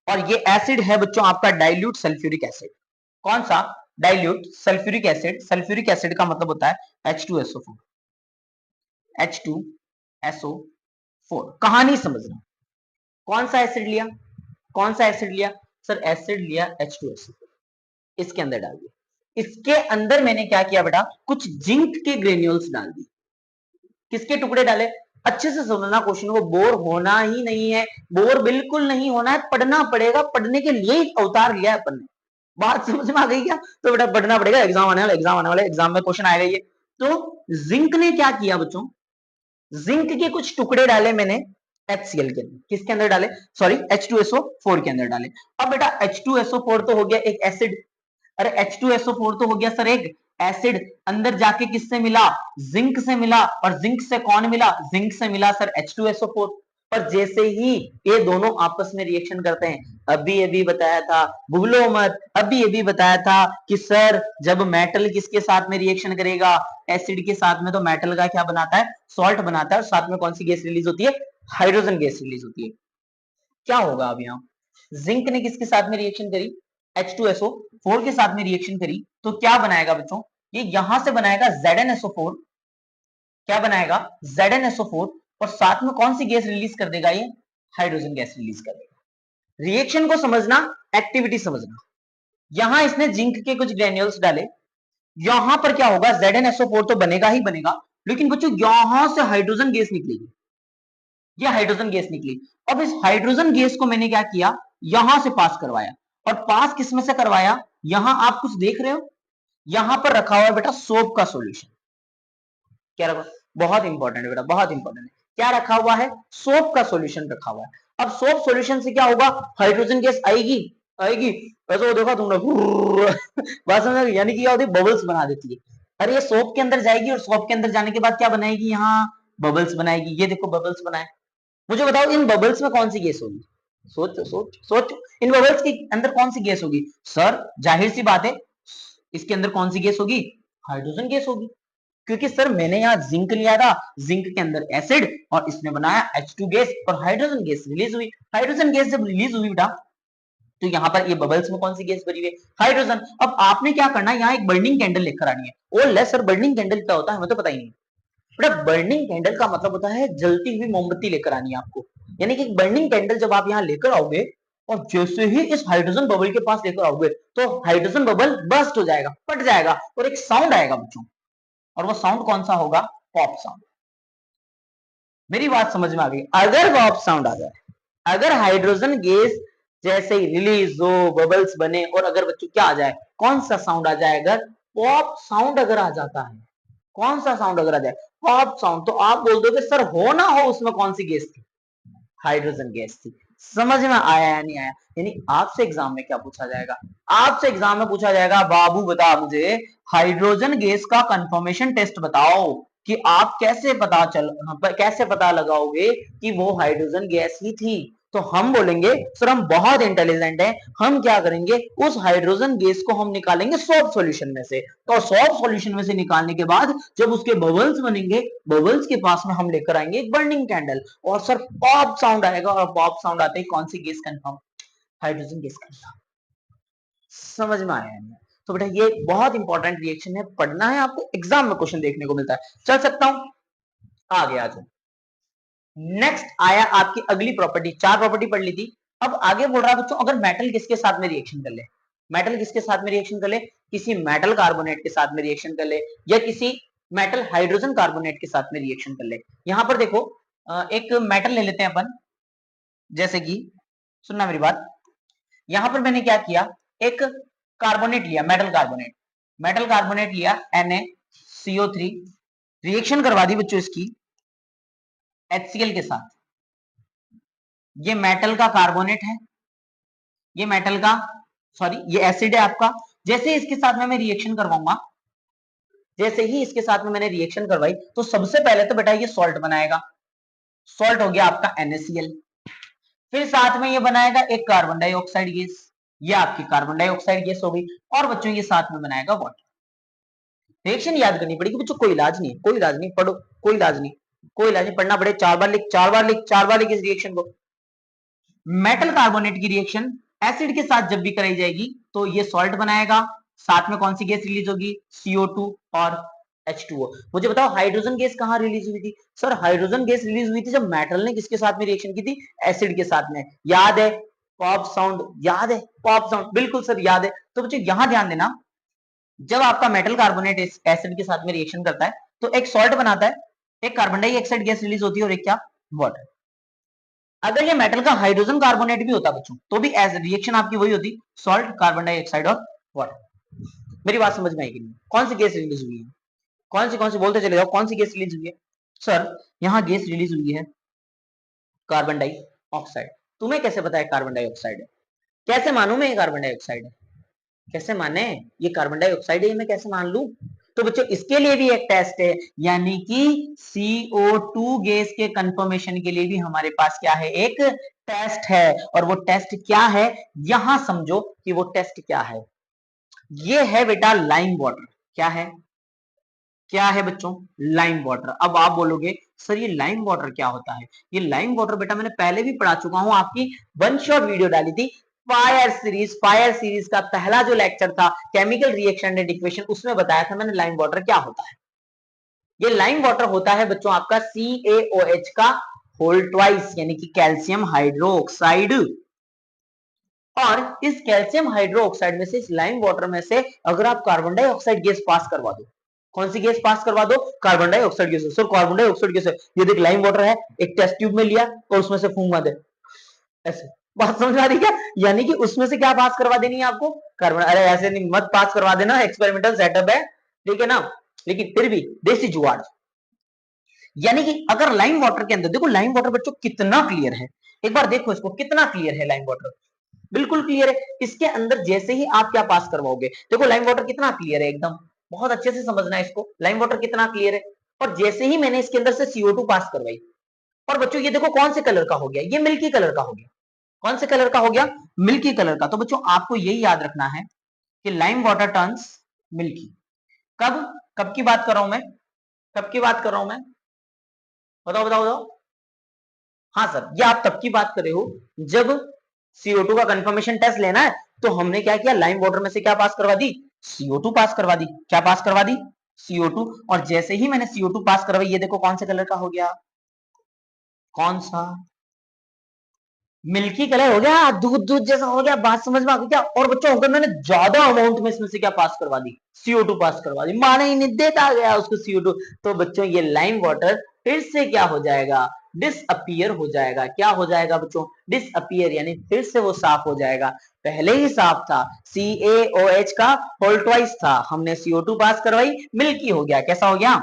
और ये एसिड है बच्चों आपका डाइल्यूट सल्फ्यूरिक एसिड। कौन सा? Dilute sulphuric acid. Sulphuric acid का मतलब होता है H2SO4। H2SO4 कहानी समझना। कौन सा एसिड लिया? कौन सा एसिड लिया सर? एसिड लिया H2SO4, इसके अंदर डाल दिया। इसके अंदर मैंने क्या किया बेटा? कुछ जिंक के ग्रेन्यूल्स डाल दिए। किसके टुकड़े डाले? अच्छे से सुनना क्वेश्चन को, बोर होना ही नहीं है, बोर बिल्कुल नहीं होना है, पढ़ना पड़ेगा। पढ़ने के लिए ही अवतार लिया है अपन ने। बात समझ में आ गई क्या? तो बेटा पढ़ना पड़ेगा, एग्जाम आने वाला, एग्जाम आने वाले, एग्जाम में क्वेश्चन आएगा ये। तो जिंक ने क्या किया बच्चों? जिंक के कुछ टुकड़े डाले मैंने HCl के अंदर। किसके अंदर डाले? सॉरी, H2SO4 के अंदर डाले। अब बेटा H2SO4 तो हो गया एक एसिड, अरे H2SO4 तो हो गया सर एक एसिड, अंदर जाके किससे मिला? जिंक से मिला। और जिंक से कौन मिला? जिंक से मिला सर H2SO4। और जैसे ही ये दोनों आपस में रिएक्शन करते हैं, अभी बताया था, भूलो मत, अभी बताया था कि सर जब मेटल किसके साथ में रिएक्शन करेगा, एसिड के साथ में, तो मेटल का क्या बनाता है, सॉल्ट बनाता है, और साथ में कौन सी गैस रिलीज होती है, हाइड्रोजन गैस रिलीज होती है। क्या होगा अब यहाँ, जिंक ने किसके साथ में रिएक्शन करी, H2SO4 के साथ में रिएक्शन करी, तो क्या बनाएगा बच्चों, ये यहां से बनाएगा ZnSO4, क्या बनाएगा, ZnSO4, और साथ में कौन सी गैस रिलीज कर देगा, ये हाइड्रोजन गैस रिलीज कर देगा। रिएक्शन को समझना, एक्टिविटी समझना। यहां इसने जिंक के कुछ ग्रेन्यूल्स डाले, यहां पर क्या होगा, ZnSO4 तो बनेगा ही बनेगा, लेकिन बच्चों यहां से हाइड्रोजन गैस निकलेगी, ये हाइड्रोजन गैस निकली। अब इस हाइड्रोजन गैस को मैंने क्या किया, यहां से पास करवाया, और पास किसमें से करवाया, यहां आप कुछ देख रहे हो, यहां पर रखा हुआ है बेटा सोप का सॉल्यूशन। क्या रखा, बहुत इंपॉर्टेंट है बेटा, बहुत इंपॉर्टेंट है, क्या रखा हुआ है, सोप का सॉल्यूशन रखा हुआ है। अब सोप सॉल्यूशन से क्या होगा, हाइड्रोजन गैस आएगी, आएगी, ऐसा वो देखा तुमने बात समझ, यानी कि क्या होती है, बबल्स बना देती है। अरे ये सोप के अंदर जाएगी, और सोप के अंदर जाने के बाद क्या बनाएगी, यहाँ बबल्स बनाएगी, ये देखो बबल्स बनाए। मुझे बताओ इन बबल्स में कौन सी गैस होगी, सोचो सोचो सोचो, इन बबल्स के अंदर कौन सी गैस होगी, सर जाहिर सी बात है इसके अंदर कौन सी गैस होगी, हाइड्रोजन गैस होगी, क्योंकि सर मैंने यहाँ जिंक लिया था, जिंक के अंदर एसिड, और इसने बनाया H2 गैस, और हाइड्रोजन गैस रिलीज हुई। हाइड्रोजन गैस जब रिलीज हुई बेटा, तो यहाँ पर ये बबल्स में कौन सी गैस भरी हुई है, हाइड्रोजन। अब आपने क्या करना है, यहाँ एक बर्निंग कैंडल लेकर आनी है। ओ ले सर, बर्निंग कैंडल क्या होता है, हमें तो पता ही नहीं। बेटा बर्निंग कैंडल का मतलब होता है जलती हुई मोमबत्ती लेकर आनी है आपको, यानी कि बर्निंग कैंडल जब आप यहाँ लेकर आओगे, और जैसे ही इस हाइड्रोजन बबल के पास लेकर आओगे, तो हाइड्रोजन बबल बर्स्ट हो जाएगा, फट जाएगा, और एक साउंड आएगा बच्चों, और वो साउंड कौन सा होगा, पॉप साउंड। मेरी बात समझ में आ गई, अगर पॉप साउंड आ जाए, अगर हाइड्रोजन गैस जैसे ही रिलीज हो, बबल्स बने, और अगर बच्चों क्या आ जाए, कौन सा साउंड आ जाए, अगर पॉप साउंड अगर आ जाता है, कौन सा साउंड अगर आ जाए, पॉप साउंड, तो आप बोल दोगे सर हो ना हो उसमें कौन सी गैस थी, हाइड्रोजन गैस थी। समझ में आया या नहीं आया, यानी आपसे एग्जाम में क्या पूछा जाएगा, आपसे एग्जाम में पूछा जाएगा, बाबू बता मुझे हाइड्रोजन गैस का कंफर्मेशन टेस्ट बताओ, कि आप कैसे पता लगाओगे कि वो हाइड्रोजन गैस ही थी। तो हम बोलेंगे सर हम बहुत इंटेलिजेंट हैं, हम क्या करेंगे, उस हाइड्रोजन गैस को हम निकालेंगे सॉल्ट सॉल्यूशन में से, तो सॉल्ट सॉल्यूशन में से निकालने के बाद जब उसके बबल्स बनेंगे, बबल्स के पास में हम लेकर आएंगे एक बर्निंग कैंडल, और सर पॉप साउंड आएगा, और पॉप साउंड आते ही कौन सी gas confirm, hydrogen gas confirm. समझ में आया है, तो बेटा ये बहुत इंपॉर्टेंट रिएक्शन है, पढ़ना है आपको, एग्जाम में क्वेश्चन देखने को मिलता है। चल सकता हूं आगे आ जाओ। नेक्स्ट आया आपकी अगली प्रॉपर्टी, चार प्रॉपर्टी पढ़ ली थी। अब आगे बोल रहा है बच्चों, अगर मेटल किसके साथ में रिएक्शन कर ले, मेटल किसके साथ में रिएक्शन कर ले, किसी मेटल कार्बोनेट के साथ में रिएक्शन कर ले, या किसी मेटल हाइड्रोजन कार्बोनेट के साथ में रिएक्शन कर ले। यहां पर देखो एक मेटल ले लेते हैं अपन, जैसे कि सुनना मेरी बात, यहां पर मैंने क्या किया, एक कार्बोनेट लिया, मेटल कार्बोनेट, मेटल कार्बोनेट लिया NaCO3, रिएक्शन करवा दी बच्चों इसकी HCl के साथ। ये मेटल का कार्बोनेट है, ये मेटल का, सॉरी ये एसिड है आपका। जैसे इसके साथ में मैं रिएक्शन करवाऊंगा, जैसे ही इसके साथ में मैंने रिएक्शन करवाई, तो सबसे पहले तो बेटा ये सॉल्ट बनाएगा, सॉल्ट हो गया आपका NaCl। फिर साथ में ये बनाएगा एक कार्बन डाइऑक्साइड गैस, ये आपकी कार्बन डाइऑक्साइड गैस हो गई, और बच्चों ये साथ में बनाएगा वाटर। रिएक्शन याद करनी पड़ेगी बच्चों, कोई इलाज नहीं, कोई इलाज नहीं, पढ़ो, कोई इलाज नहीं, कोई इलाज नहीं, पढ़ना पड़े, चार बार लिख, चार बार लिख, चार बार लिख इस रिएक्शन को। मेटल कार्बोनेट की रिएक्शन एसिड के साथ जब भी कराई जाएगी, तो ये सॉल्ट बनाएगा, साथ में कौन सी गैस रिलीज होगी, CO2 और H2O। मुझे बताओ हाइड्रोजन गैस कहां रिलीज हुई थी, सर हाइड्रोजन गैस रिलीज हुई थी जब मेटल ने किसके साथ में रिएक्शन की थी, एसिड के साथ में। याद है पॉप साउंड, याद है पॉप साउंड, बिल्कुल सर याद है। तो बच्चों यहां ध्यान देना, जब आपका मेटल कार्बोनेट एसिड के साथ में रिएक्शन करता है, तो एक सॉल्ट बनाता है, एक कार्बन डाइऑक्साइड गैस रिलीज होती है, और एक क्या, वाटर। अगर ये मेटल का हाइड्रोजन कार्बोनेट भी होता बच्चों, तो भी एज रिएक्शन आपकी वही होती, सॉल्ट, कार्बन डाइऑक्साइड और वाटर। मेरी बात समझ में आएगी नहीं, कौन सी गैस रिलीज हुई है, कौन सी बोलते चले जाओ, कौन सी गैस रिलीज हुई है, सर यहाँ गैस रिलीज हुई है कार्बन डाइऑक्साइड। तुम्हें कैसे पता है कार्बन डाइऑक्साइड है, कैसे मानूं मैं ये कार्बन डाइऑक्साइड है, कैसे माने ये कार्बन डाइऑक्साइड है, मैं कैसे मान लूं। तो बच्चों इसके लिए भी एक टेस्ट है, यानी कि CO2 गैस के कंफर्मेशन के लिए भी हमारे पास क्या है, एक टेस्ट है। और वो टेस्ट क्या है, यहां समझो कि वो टेस्ट क्या है। ये है बेटा लाइम वाटर। क्या है, क्या है बच्चों, लाइम वाटर। अब आप बोलोगे सर ये लाइम वाटर क्या होता है। ये लाइम वाटर बेटा मैंने पहले भी पढ़ा चुका हूं, आपकी वन शॉट वीडियो डाली थी फायर सीरीज का पहला जो लेक्चर था केमिकल रिएक्शन एंड इक्वेशन, उसमें बताया था मैंने लाइम वाटर क्या होता है। ये लाइम वाटर होता है बच्चों आपका CaOH का होल ट्वाइस, यानी कि कैल्शियम हाइड्रोक्साइड। और इस कैल्शियम हाइड्रोक्साइड में से, इस लाइम वाटर में से अगर आप कार्बन डाइऑक्साइड गैस पास करवा दो, कौन सी गैस पास करवा दो, carbon dioxide gas. Sir carbon dioxide gas है, ये देख लाइम वाटर है, एक टेस्ट ट्यूब में लिया और उसमें से फूंक मार दे, ऐसे बात समझ आ रही क्या। यानी कि उसमें से क्या पास करवा देनी है आपको, कार्बन। अरे ऐसे नहीं, मत पास करवा देना, एक्सपेरिमेंटल सेटअप है, ठीक है ना, लेकिन फिर भी देसी जुगाड़। यानी कि अगर लाइम वाटर के अंदर देखो, लाइम वाटर बच्चों कितना क्लियर है, एक बार देखो इसको कितना क्लियर है लाइम वाटर, बिल्कुल क्लियर है। इसके अंदर जैसे ही आप क्या पास करवाओगे, देखो लाइम वाटर कितना क्लियर है एकदम, बहुत अच्छे से समझना है इसको, लाइम वाटर कितना क्लियर है। और जैसे ही मैंने इसके अंदर से CO2 पास करवाई, और बच्चों ये देखो कौन से कलर का हो गया, ये मिल्की कलर का हो गया। कौन से कलर का हो गया, मिल्की कलर का। तो बच्चों आपको यही याद रखना है कि लाइम वाटर टर्न्स मिल्की। कब, कब की बात कर रहा हूं मैं, कब की बात कर रहा हूं मैं, बताओ बताओ बताओ। हाँ सर, ये आप तब की बात कर रहे हो जब CO2 का कंफर्मेशन टेस्ट लेना है, तो हमने क्या किया, लाइम वाटर में से क्या पास करवा दी, CO2 पास करवा दी। क्या पास करवा दी, CO2। और जैसे ही मैंने CO2 पास करवाई, ये देखो कौन से कलर का हो गया, कौन सा, मिल्की कलर हो गया, दूध दूध जैसा हो गया। बात समझ में आ गई क्या। और बच्चों अगर मैंने ज्यादा अमाउंट में इसमें से क्या पास करवा दी, CO2 पास करवा दी, माने ही नहीं, देता गया उसको CO2, तो बच्चों ये लाइम वाटर फिर से क्या हो जाएगा, डिसअपियर हो जाएगा। क्या हो जाएगा बच्चों, डिसअपियर, यानी फिर से वो साफ हो जाएगा। पहले ही साफ था, CaOH का होल ट्वाइस था, हमने CO2 पास करवाई, मिल्की हो गया। कैसा हो गया,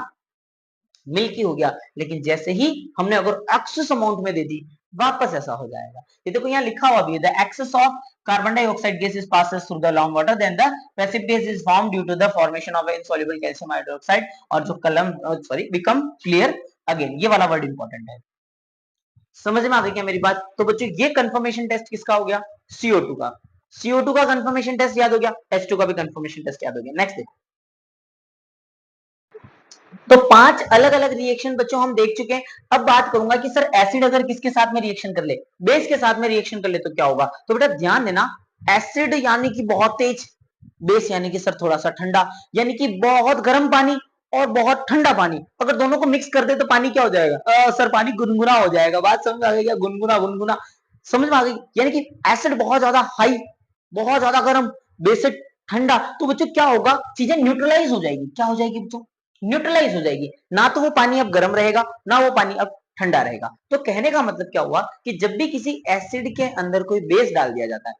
मिल्की हो गया। लेकिन जैसे ही हमने अगर एक्सेस अमाउंट में दे दी, वापस ऐसा हो जाएगा। ये देखो यहाँ लिखा हुआ भी है, the excess of carbon dioxide gas is passes through the lime water, then the precipitate is formed due to the formation of insoluble calcium hydroxide, और जो कलम सॉरी become clear again, ये वाला वर्ड इंपॉर्टेंट है। समझ में आ गई क्या मेरी बात। तो बच्चों ये कंफर्मेशन टेस्ट किसका हो गया, CO2 का। CO2 का कंफर्मेशन टेस्ट याद हो गया, H2 का भी कंफर्मेशन टेस्ट याद हो गया। नेक्स्ट देखो, तो 5 अलग अलग रिएक्शन बच्चों हम देख चुके हैं। अब बात करूंगा कि सर एसिड अगर किसके साथ में रिएक्शन कर ले, बेस के साथ में रिएक्शन कर ले तो क्या होगा। तो बेटा ध्यान देना, एसिड यानी कि बहुत तेज, बेस यानी कि सर थोड़ा सा ठंडा, यानी कि बहुत गर्म पानी और बहुत ठंडा पानी अगर दोनों को मिक्स कर दे तो पानी क्या हो जाएगा, सर पानी गुनगुना हो जाएगा। बात समझ आ गई क्या, गुनगुना गुनगुना, समझ में आ गई। यानी कि एसिड बहुत ज्यादा हाई, बहुत ज्यादा गर्म, बेस ठंडा, तो बच्चों क्या होगा, चीजें न्यूट्रलाइज हो जाएगी। क्या हो जाएगी बच्चों, न्यूट्रलाइज हो जाएगी। ना तो वो पानी अब गर्म रहेगा, ना वो पानी अब ठंडा रहेगा। तो कहने का मतलब क्या हुआ कि जब भी किसी एसिड के अंदर कोई बेस डाल दिया जाता है,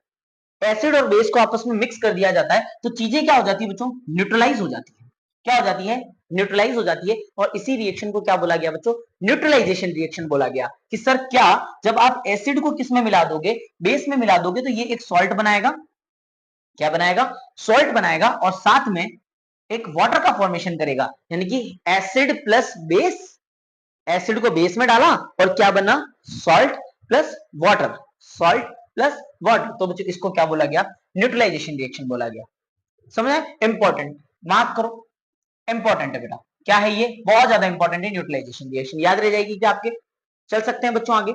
एसिड और बेस को आपस में मिक्स कर दिया जाता है, तो चीजें क्या हो जाती है बच्चों, न्यूट्रलाइज हो जाती है। क्या हो जाती है, न्यूट्रलाइज हो जाती है। और इसी रिएक्शन को क्या बोला गया बच्चों, न्यूट्रलाइजेशन रिएक्शन बोला गया। कि सर क्या, जब आप एसिड को किस में मिला दोगे, बेस में मिला दोगे, तो ये एक सॉल्ट बनाएगा। क्या बनाएगा, सॉल्ट बनाएगा, और साथ में एक वाटर का फॉर्मेशन करेगा। यानी कि एसिड प्लस बेस, एसिड को बेस में डाला और क्या बना, salt plus water, salt plus water. तो बच्चों इसको क्या बोला गया, न्यूट्रलाइजेशन रिएक्शन बोला गया। समझ आए, इंपॉर्टेंट, मार्क करो, इंपॉर्टेंट है बेटा। क्या है ये, बहुत ज्यादा इंपॉर्टेंट है न्यूट्रलाइजेशन रिएक्शन, याद रह जाएगी क्या आपके। चल सकते हैं बच्चों आगे।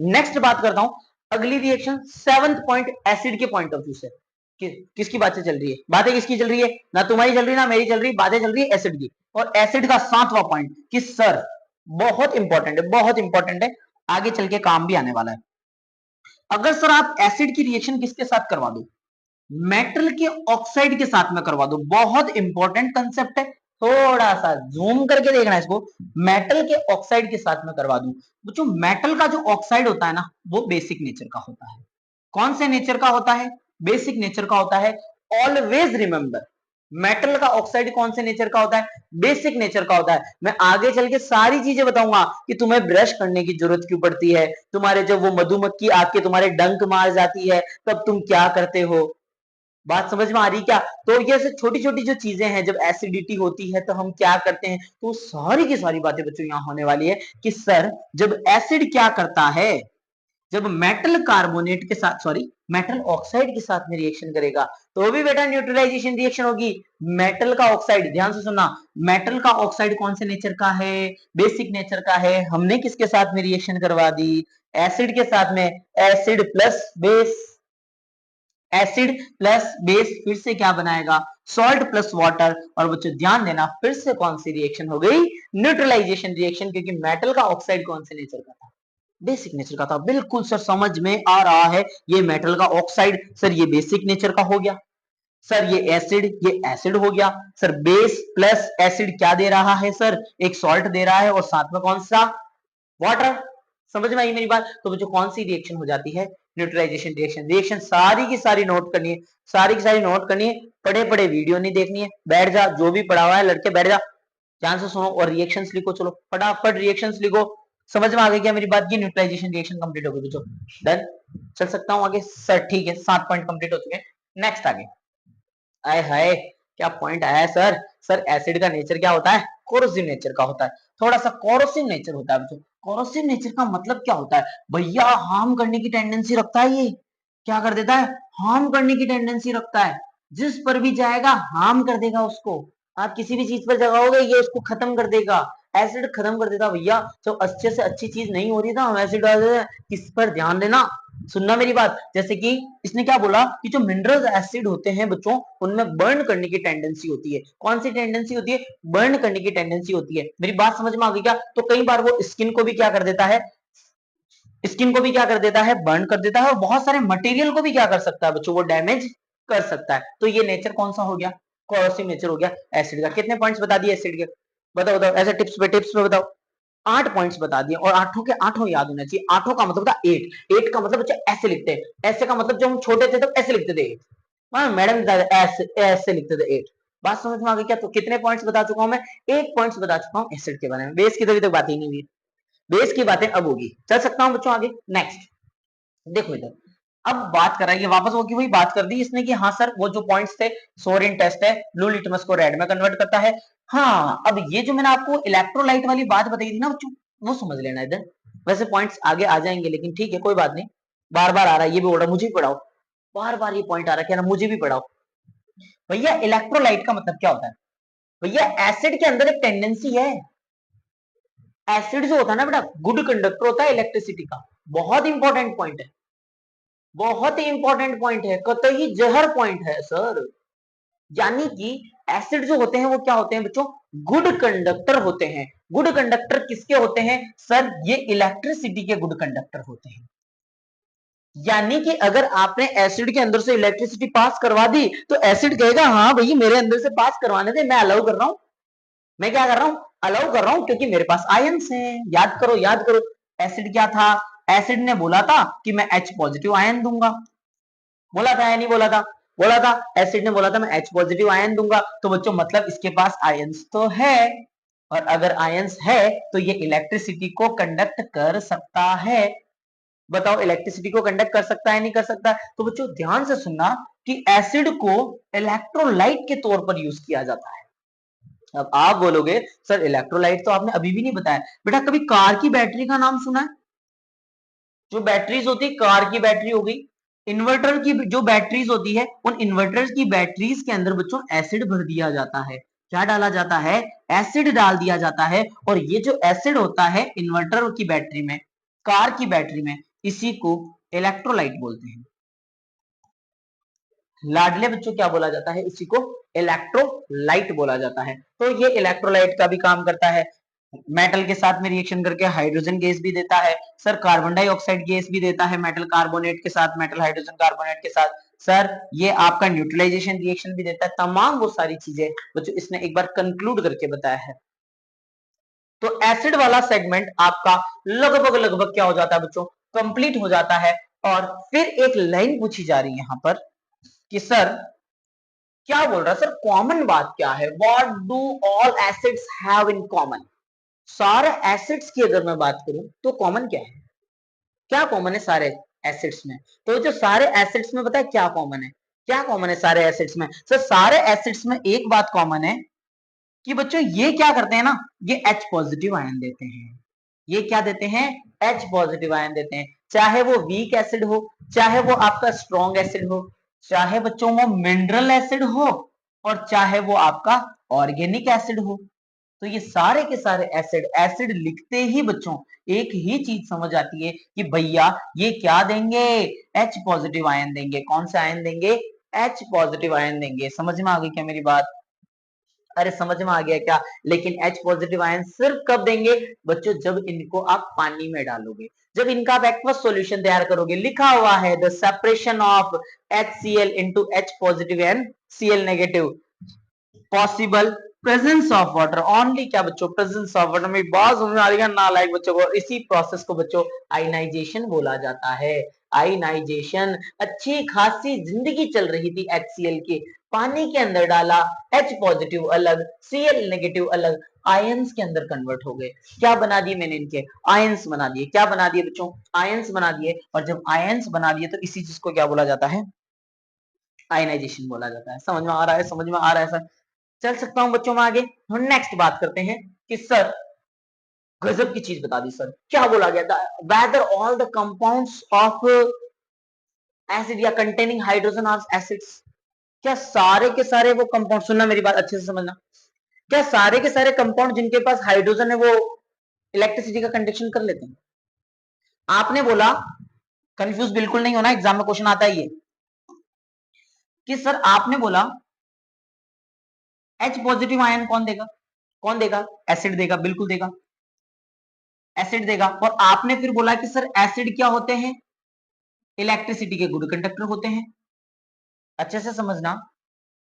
नेक्स्ट बात करता हूं, अगली रिएक्शन, सेवंथ पॉइंट एसिड के पॉइंट ऑफ व्यू से। किसकी बातें चल रही है, बातें किसकी चल रही है, ना तुम्हारी चल रही ना मेरी चल रही, बातें चल रही है एसिड की। और एसिड का सातवां पॉइंट कि सर बहुत इंपॉर्टेंट है, बहुत इंपॉर्टेंट है, आगे चल के काम भी आने वाला है। अगर सर आप एसिड की रिएक्शन किसके साथ करवा दो, मेटल के ऑक्साइड के साथ में करवा दो, बहुत इंपॉर्टेंट कंसेप्ट है, थोड़ा सा जूम करके देखना इसको, मेटल के ऑक्साइड के साथ में करवा दूं। बच्चों मेटल का जो ऑक्साइड होता है ना, वो बेसिक नेचर का होता है। कौन से नेचर का होता है, बेसिक नेचर का होता है। ऑलवेज रिमेंबर, मेटल का ऑक्साइड कौन से नेचर का होता है, बेसिक नेचर का होता है। मैं आगे चल के सारी चीजें बताऊंगा कि तुम्हें ब्रश करने की जरूरत क्यों पड़ती है, तुम्हारे जब वो मधुमक्खी आके तुम्हारे डंक मार जाती है तब तुम क्या करते हो, बात समझ में आ रही क्या? तो ये ऐसे छोटी छोटी जो चीजें हैं, जब एसिडिटी होती है तो हम क्या करते हैं, तो सारी की सारी बातें बच्चों यहाँ होने वाली है कि सर जब एसिड क्या करता है, जब मेटल कार्बोनेट के साथ, सॉरी मेटल ऑक्साइड के साथ में रिएक्शन करेगा तो भी बेटा न्यूट्रलाइजेशन रिएक्शन होगी। मेटल का ऑक्साइड, ध्यान से सुनना, मेटल का ऑक्साइड कौन से नेचर का है, बेसिक नेचर का है। हमने किसके साथ में रिएक्शन करवा दी, एसिड के साथ में, acid plus base, acid plus base फिर से क्या बनाएगा, सॉल्ट प्लस वाटर। और बच्चों ध्यान देना, फिर से कौन सी रिएक्शन हो गई, न्यूट्रलाइजेशन रिएक्शन, क्योंकि मेटल का ऑक्साइड कौन से नेचर का था, बेसिक नेचर का था। बिल्कुल सर समझ में आ रहा है, ये मेटल का ऑक्साइड सर ये बेसिक नेचर का हो गया, सर ये एसिड हो गया। सर बेस प्लस एसिड क्या दे रहा है, सर एक सॉल्ट दे रहा है और साथ में कौन सा, वाटर। समझ में आई मेरी बात? तो बच्चों कौन सी रिएक्शन हो जाती है, न्यूट्रलाइजेशन रिएक्शन। रिएक्शन सारी की सारी नोट करनी है, सारी की सारी नोट करनी है, पढ़े पढ़े वीडियो नहीं देखनी है, बैठ जा, जो भी पढ़ा हुआ है लड़के बैठ जा, ध्यान से सुनो और रिएक्शंस लिखो। चलो फटाफट रिएक्शंस लिखो। समझ में आ गई क्या मेरी बात की, न्यूट्रलाइजेशन रिएक्शन कंप्लीट हो गई बच्चों, डन। चल सकता हूं आगे सर, ठीक है 7 पॉइंट कंप्लीट हो चुके हैं, नेक्स्ट आगे। आए हाय क्या पॉइंट आया है सर, सर एसिड का नेचर क्या होता है, कोरोसिव नेचर का होता है, थोड़ा सा कोरोसिव नेचर होता है बच्चों। कोरोसिव नेचर का मतलब क्या होता है भैया, हार्म करने की टेंडेंसी रखता है, ये क्या कर देता है, हार्म करने की टेंडेंसी रखता है, जिस पर भी जाएगा हार्म कर देगा उसको। आप किसी भी चीज पर जगाओगे ये उसको खत्म कर देगा, एसिड खत्म कर देता भैया। तो अच्छे से अच्छी चीज नहीं हो रही था हम एसिड डाल देते हैं, इस पर ध्यान देना, सुनना मेरी बात। जैसे कि इसने क्या बोला कि जो मिनरल्स एसिड होते हैं बच्चों, उनमें बर्न करने की टेंडेंसी होती है। कौन सी टेंडेंसी होती है, बर्न करने की टेंडेंसी होती है। मेरी बात समझ में आ गई क्या? तो कई बार वो स्किन को भी क्या कर देता है, स्किन को भी क्या कर देता है, बर्न कर देता है, और बहुत सारे मटेरियल को भी क्या कर सकता है बच्चों, वो डैमेज कर सकता है। तो ये नेचर कौन सा हो गया, कोरोसिव नेचर हो गया एसिड का। कितने पॉइंट्स बता दिए एसिड के, बताओ बताओ, ऐसे टिप्स पे बताओ। 8 पॉइंट्स बता दिए, और आठों के आठों याद होना चाहिए। आठों का मतलब था 8, 8 का मतलब बच्चे ऐसे लिखते हैं, ऐसे का मतलब जब हम छोटे थे तो ऐसे लिखते थे 8, हाँ मैडम ऐसे ऐसे लिखते थे 8। बात समझ में आ गई क्या? तो कितने पॉइंट्स बता चुका हूं मैं, 8 पॉइंट्स बता चुका हूं एसिड के बारे में। बेस की तो अभी तक बात ही नहीं हुई, बेस की बातें अब होगी। चल सकता हूं बच्चों आगे, नेक्स्ट देखो इधर। अब बात कर रहा है ये वापस वो की वही बात कर दी इसने कि हाँ सर वो जो पॉइंट्स थे, सोरिन टेस्ट है, ब्लू लिटमस को रेड में कन्वर्ट करता है। हाँ अब ये जो मैंने आपको इलेक्ट्रोलाइट वाली बात बताई थी ना बच्चों, वो समझ लेना इधर। वैसे पॉइंट्स आगे आ जाएंगे लेकिन ठीक है कोई बात नहीं, बार बार आ रहा है ये भी बोल रहा मुझे भी पढ़ाओ, बार बार ये पॉइंट आ रहा है क्या ना, मुझे भी पढ़ाओ। भैया इलेक्ट्रोलाइट का मतलब क्या होता है, भैया एसिड के अंदर एक टेंडेंसी है, एसिड जो होता है ना बेटा गुड कंडक्टर होता है इलेक्ट्रिसिटी का। बहुत इंपॉर्टेंट पॉइंट है, बहुत ही इंपॉर्टेंट पॉइंट है, कतई जहर पॉइंट है सर। यानी कि एसिड जो होते हैं वो क्या होते हैं बच्चों, गुड कंडक्टर होते हैं। गुड कंडक्टर किसके होते हैं सर, ये इलेक्ट्रिसिटी के गुड कंडक्टर होते हैं। यानी कि अगर आपने एसिड के अंदर से इलेक्ट्रिसिटी पास करवा दी तो एसिड कहेगा हाँ भैया मेरे अंदर से पास करवाने दे, मैं अलाउ कर रहा हूं, मैं क्या कर रहा हूं, अलाउ कर रहा हूं, क्योंकि मेरे पास आयंस हैं। याद करो याद करो, एसिड क्या था, एसिड ने बोला था कि मैं H पॉजिटिव आयन दूंगा, बोला था या नहीं बोला था, बोला था, एसिड ने बोला था मैं H पॉजिटिव आयन दूंगा। तो बच्चों मतलब इसके पास आयंस तो है, और अगर आयंस है तो ये इलेक्ट्रिसिटी को कंडक्ट कर सकता है। बताओ इलेक्ट्रिसिटी को कंडक्ट कर सकता है नहीं कर सकता? तो बच्चों ध्यान से सुनना कि एसिड को इलेक्ट्रोलाइट के तौर पर यूज किया जाता है। अब आप बोलोगे सर इलेक्ट्रोलाइट तो आपने अभी भी नहीं बताया, बेटा कभी कार की बैटरी का नाम सुना है? जो बैटरीज होती है, कार की बैटरी हो गई, इन्वर्टर की जो बैटरीज होती है, उन इन्वर्टर की बैटरीज के अंदर बच्चों एसिड भर दिया जाता है। क्या डाला जाता है, एसिड डाल दिया जाता है। और ये जो एसिड होता है इन्वर्टर की बैटरी में, कार की बैटरी में, इसी को इलेक्ट्रोलाइट बोलते हैं। लाडले बच्चों क्या बोला जाता है, इसी को इलेक्ट्रोलाइट बोला जाता है। तो ये इलेक्ट्रोलाइट का भी काम करता है, मेटल के साथ में रिएक्शन करके हाइड्रोजन गैस भी देता है सर, कार्बन डाइऑक्साइड गैस भी देता है मेटल कार्बोनेट के साथ, मेटल हाइड्रोजन कार्बोनेट के साथ। सर ये आपका न्यूट्रलाइजेशन रिएक्शन भी देता है, तमाम वो सारी चीजें बच्चों इसने एक बार कंक्लूड करके बताया है। तो एसिड वाला सेगमेंट आपका लगभग लगभग क्या हो जाता है बच्चों, कंप्लीट हो जाता है। और फिर एक लाइन पूछी जा रही है यहां पर कि सर क्या बोल रहा है, सर कॉमन बात क्या है, what do all acids have in common. सारे एसिड्स की अगर मैं बात करूं तो कॉमन क्या है, क्या कॉमन है सारे एसिड्स में? तो जो सारे एसिड्स में पता है क्या कॉमन है, क्या कॉमन है सारे एसिड्स में? सर सारे एसिड्स में एक बात कॉमन है कि बच्चों ये क्या करते हैं ना, ये H पॉजिटिव आयन देते हैं। ये क्या देते हैं? H पॉजिटिव आयन देते हैं। चाहे वो वीक एसिड हो, चाहे वो आपका स्ट्रॉन्ग एसिड हो, चाहे बच्चों वो मिनरल एसिड हो, और चाहे वो आपका ऑर्गेनिक एसिड हो, तो ये सारे के सारे एसिड, एसिड लिखते ही बच्चों एक ही चीज समझ आती है कि भैया ये क्या देंगे? H पॉजिटिव आयन देंगे। कौन सा आयन देंगे? H पॉजिटिव आयन देंगे। समझ में आ गई क्या मेरी बात? अरे समझ में आ गया क्या? लेकिन H पॉजिटिव आयन सिर्फ कब देंगे बच्चों? जब इनको आप पानी में डालोगे, जब इनका आप एक्वस सॉल्यूशन तैयार करोगे। लिखा हुआ है the separation of HCl into H positive and Cl negative possible presence of water only. क्या बच्चों? Presence of water. में बात समझ में आ रही है ना लाइक बच्चों को? इसी प्रोसेस को बच्चों आयनाइजेशन बोला जाता है। आयनाइजेशन। अच्छी खासी जिंदगी चल रही थी HCl की, पानी के अंदर डाला, H पॉजिटिव अलग, Cl नेगेटिव अलग, आयंस के अंदर कन्वर्ट हो गए। क्या बना दिए मैंने? इनके आयंस बना दिए। क्या बना दिए बच्चों? आयंस बना दिए। और जब आयंस बना दिए तो इसी चीज को क्या बोला जाता है? आयनाइजेशन बोला जाता है। समझ में आ रहा है? समझ में आ रहा है सर? चल सकता हूं बच्चों में आगे। हम नेक्स्ट बात करते हैं कि सर गजब की चीज बता दी सर। क्या बोला गया था? Whether all the compounds of acid या कंटेनिंग हाइड्रोजन आर एसिड्स। क्या सारे के सारे वो कंपाउंड, सुनना मेरी बात अच्छे से समझना, क्या सारे के सारे कंपाउंड जिनके पास हाइड्रोजन है वो इलेक्ट्रिसिटी का कंडक्शन कर लेते हैं? आपने बोला, कंफ्यूज बिल्कुल नहीं होना, एग्जाम में क्वेश्चन आता है ये, कि सर आपने बोला H पॉजिटिव आयन कौन देगा? कौन देगा? एसिड देगा। बिल्कुल देगा, एसिड देगा। और आपने फिर बोला कि सर एसिड क्या होते हैं? इलेक्ट्रिसिटी के गुड कंडक्टर होते हैं। अच्छे से समझना,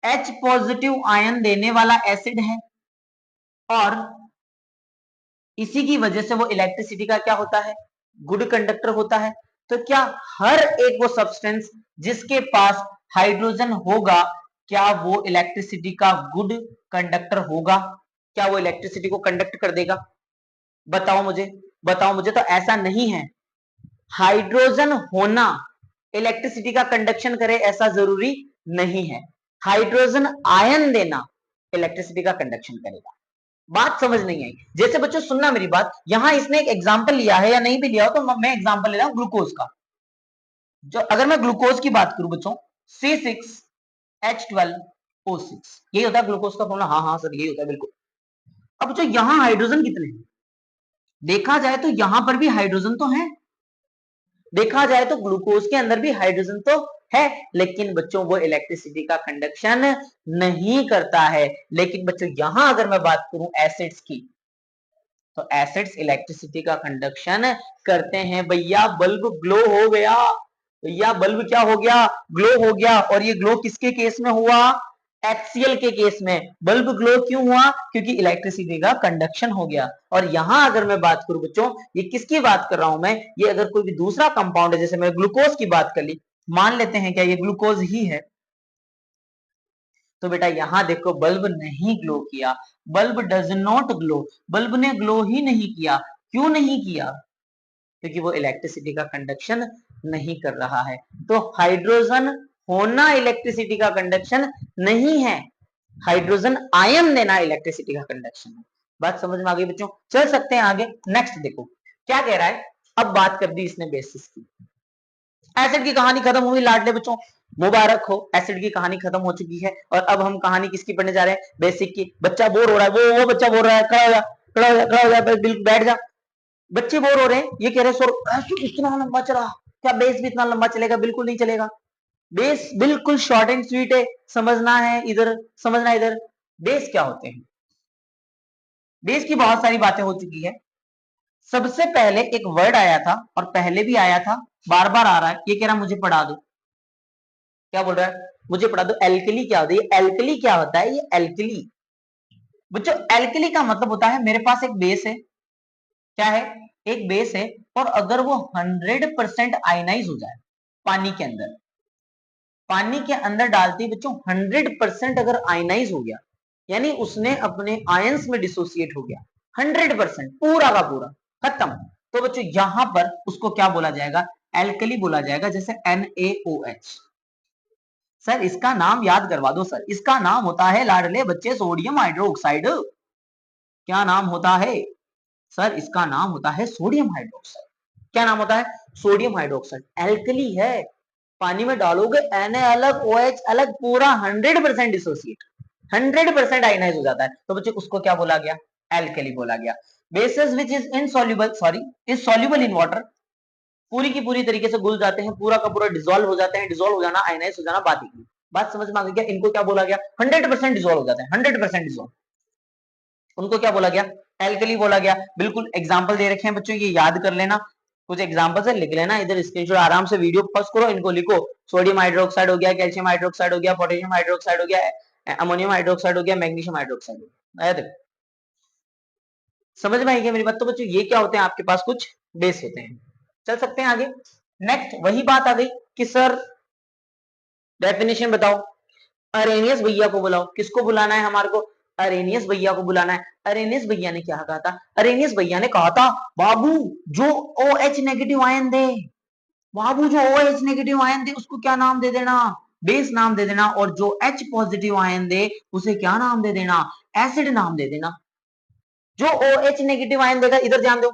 H पॉजिटिव आयन देने वाला एसिड है, और इसी की वजह से वो इलेक्ट्रिसिटी का क्या होता है? गुड कंडक्टर होता है। तो क्या हर एक वो सब्सटेंस जिसके पास हाइड्रोजन होगा, क्या वो इलेक्ट्रिसिटी का गुड कंडक्टर होगा? क्या वो इलेक्ट्रिसिटी को कंडक्ट कर देगा? बताओ मुझे, बताओ मुझे। तो ऐसा नहीं है। हाइड्रोजन होना इलेक्ट्रिसिटी का कंडक्शन करे ऐसा जरूरी नहीं है। हाइड्रोजन आयन देना इलेक्ट्रिसिटी का कंडक्शन करेगा। बात समझ नहीं आई? जैसे बच्चों सुनना मेरी बात, यहां इसने एक एग्जांपल लिया है या नहीं भी लिया हो, तो मैं एग्जांपल ले रहा हूं ग्लूकोज का। जो अगर मैं ग्लूकोज की बात करूं बच्चों, C6H12O6, यही होता है ग्लूकोज का फॉर्मूला। हाँ हाँ सर यही होता है, बिल्कुल। अब बच्चों यहां हाइड्रोजन कितने हैं? देखा जाए तो यहां पर भी हाइड्रोजन तो है, देखा जाए तो ग्लूकोज के अंदर भी हाइड्रोजन तो है, लेकिन बच्चों वो इलेक्ट्रिसिटी का कंडक्शन नहीं करता है। लेकिन बच्चों यहां अगर मैं बात करूं एसिड्स की, तो एसिड्स इलेक्ट्रिसिटी का कंडक्शन करते हैं। भैया बल्ब ग्लो हो गया, भैया बल्ब क्या हो गया? ग्लो हो गया। और ये ग्लो किसके केस में हुआ? HCl के केस में। बल्ब ग्लो क्यों हुआ? क्योंकि इलेक्ट्रिसिटी का कंडक्शन हो गया। और यहां अगर मैं बात करूं बच्चों, ये किसकी बात कर रहा हूं मैं? ये अगर कोई भी दूसरा कंपाउंड है, जैसे मैं ग्लूकोज की बात कर ली, मान लेते हैं क्या ये ग्लूकोज ही है, तो बेटा यहां देखो बल्ब नहीं ग्लो किया। Bulb does not glow, bulb ने ग्लो ही नहीं किया। क्यों नहीं किया? क्योंकि वो इलेक्ट्रिसिटी का कंडक्शन नहीं कर रहा है। तो हाइड्रोजन होना इलेक्ट्रिसिटी का कंडक्शन नहीं है, हाइड्रोजन आयन देना इलेक्ट्रिसिटी का कंडक्शन है। बात समझ में आ गई बच्चों? चल सकते हैं आगे। नेक्स्ट देखो क्या कह रहा है। अब बात कर दी इसने बेसिस की। एसिड की कहानी खत्म हुई लाडले बच्चों, मुबारक हो, एसिड की कहानी खत्म हो चुकी है। और अब हम कहानी किसकी पढ़ने जा रहे हैं? बेसिक की। बच्चा बोर हो रहा है, वो बच्चा बोल रहा है, खड़ा हो जा, खड़ा हो जा, खड़ा हो जा, बिल्कुल बैठ जा। बच्चे बोर हो रहे हैं, ये कह रहे हैं सर इतना लंबा चला, क्या बेस भी इतना लंबा चलेगा? बिल्कुल नहीं चलेगा। बेस बिल्कुल शॉर्ट एंड स्वीट है। समझना है इधर, समझना इधर। बेस क्या होते हैं? बेस की बहुत सारी बातें हो चुकी है। सबसे पहले एक वर्ड आया था, और पहले भी आया था, बार बार आ रहा है, ये कह रहा मुझे पढ़ा दो। क्या बोल रहा है? मुझे पढ़ा दो। एल्कली क्या होती है? एल्कली क्या होता है? ये एल्कली बच्चों, एल्कली का मतलब होता है मेरे पास एक बेस है। क्या है? एक बेस है, और अगर वो 100% आयनाइज हो जाए पानी के अंदर, पानी के अंदर डालती बच्चों 100% अगर आयनाइज हो गया, यानी उसने अपने आयंस में डिसोसिएट हो गया 100%, पूरा का पूरा खत्म, तो बच्चों यहां पर उसको क्या बोला जाएगा? एल्कली बोला जाएगा। जैसे NaOH, सर इसका नाम याद करवा दो सर, इसका नाम होता है लाडले बच्चे सोडियम हाइड्रोक्साइड। क्या नाम होता है सर? इसका नाम होता है सोडियम हाइड्रोक्साइड। क्या नाम होता है? Sodium hydroxide. एल्कली है, पानी में डालोगे Na अलग OH अलग, पूरा 100% डिसोसिएट, 100% आयनाइज हो जाता है, तो बच्चे उसको क्या बोला गया? एल्कली बोला गया। Basis which is insoluble, sorry is soluble in water, पूरी की पूरी तरीके से घुल जाते हैं, पूरा का पूरा डिसॉल्व हो जाते हैं, डिसॉल्व हो जाना आयनाइज हो जाना बात ही, बात समझ में आ गई क्या? इनको क्या बोला गया? 100% डिसॉल्व हो जाते हैं, 100% डिसॉल्व, उनको क्या बोला गया? एल्कली बोला गया। बिल्कुल एग्जांपल दे रखे हैं बच्चों, ये याद कर लेना, कुछ एग्जांपल से लिख लेना, इधर स्क्रीनशॉट आराम से वीडियो पॉज करो, इनको लिखो। सोडियम हाइड्रोक्साइड हो गया, कैल्शियम हाइड्रोक्साइड हो गया, पोटेशियम हाइड्रोक्साइड हो गया, अमोनियम हाइड्रोक्साइड हो गया, मैग्नीशियम हाइड्रोक्साइड हो गया। देखो समझ में आई क्या मेरी बात? तो बच्चों ये क्या होते हैं? आपके पास कुछ बेस होते हैं। चल सकते हैं आगे। नेक्स्ट वही बात आ गई कि सर डेफिनेशन बताओ। अरेनियस भैया को बुलाओ। किसको बुलाना है हमारे को? अरेनियस भैया को बुलाना है। अरेनियस भैया ने क्या कहा था? अरेनियस भैया ने कहा था बाबू जो OH नेगेटिव आयन दे, बाबू जो OH नेगेटिव आयन दे उसको क्या नाम दे देना? बेस नाम दे देना। और जो H पॉजिटिव आयन दे उसे क्या नाम दे देना? एसिड नाम दे देना। जो OH नेगेटिव आयन देगा, इधर ध्यान दो,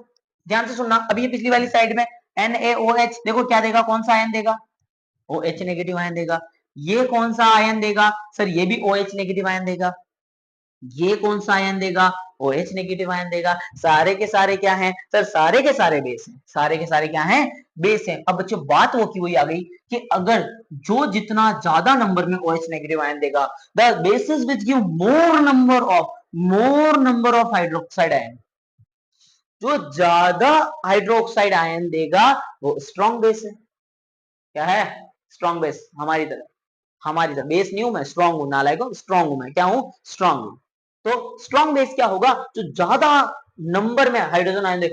ध्यान से सुनना, अभी ये पिछली वाली साइड में NaOH देखो क्या देगा, कौन सा आयन देगा? OH नेगेटिव आयन देगा। ये कौन सा आयन देगा? सर ये भी OH नेगेटिव आयन देगा। ये कौन सा आयन देगा? OH नेगेटिव आयन देगा। सारे के सारे क्या हैं सर? सारे के सारे बेस हैं। सारे के सारे क्या हैं? बेस हैं। अब बच्चों बात वो की वही आ गई कि अगर जो जितना ज्यादा नंबर में OH नेगेटिव आयन देगा, the basis which give more number of hydroxide ion, जो ज्यादा हाइड्रोक्साइड आयन देगा वो स्ट्रॉन्ग बेस है। क्या है? Strong base. हमारी तरह, हमारी तरह बेस नहीं हूं मैं, स्ट्रॉन्ग हूं, नालायक हूं, स्ट्रॉन्ग हूं मैं। क्या हूं? स्ट्रॉन्ग हूं। तो स्ट्रॉन्ग बेस क्या होगा? जो ज्यादा नंबर में हाइड्रोजन आयन दे,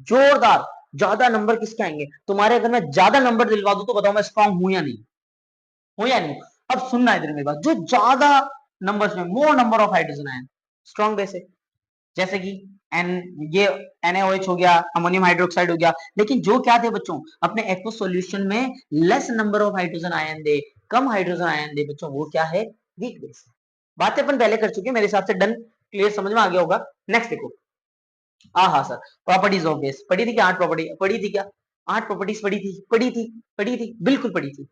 जोरदार ज्यादा नंबर किसके आएंगे? तुम्हारे अगर मैं ज्यादा नंबर दिलवा दूं तो बताओ मैं स्ट्रॉन्ग हूं या नहीं? हूं या नहीं? अब सुनना इधर मेरी बात, जो ज्यादा नंबर्स में, मोर number of hydrogen ion, strong base है। जैसे कि एन, ये NaOH हो गया, अमोनियम हाइड्रोक्साइड हो गया। लेकिन जो क्या थे बच्चों, अपने एक्वस सॉल्यूशन में less number of hydrogen ion दे, कम हाइड्रोजन आयन दे बच्चों, वो क्या है? Weak base. बातें अपन पहले कर चुके हैं, मेरे हिसाब से डन, क्लियर, समझ में आ गया होगा। नेक्स्ट देखो, हाँ सर, प्रॉपर्टीज ऑफ बेस पढ़ी थी क्या? 8 प्रॉपर्टी पढ़ी थी क्या? 8 प्रॉपर्टीज पढ़ी थी, बिल्कुल पढ़ी थी।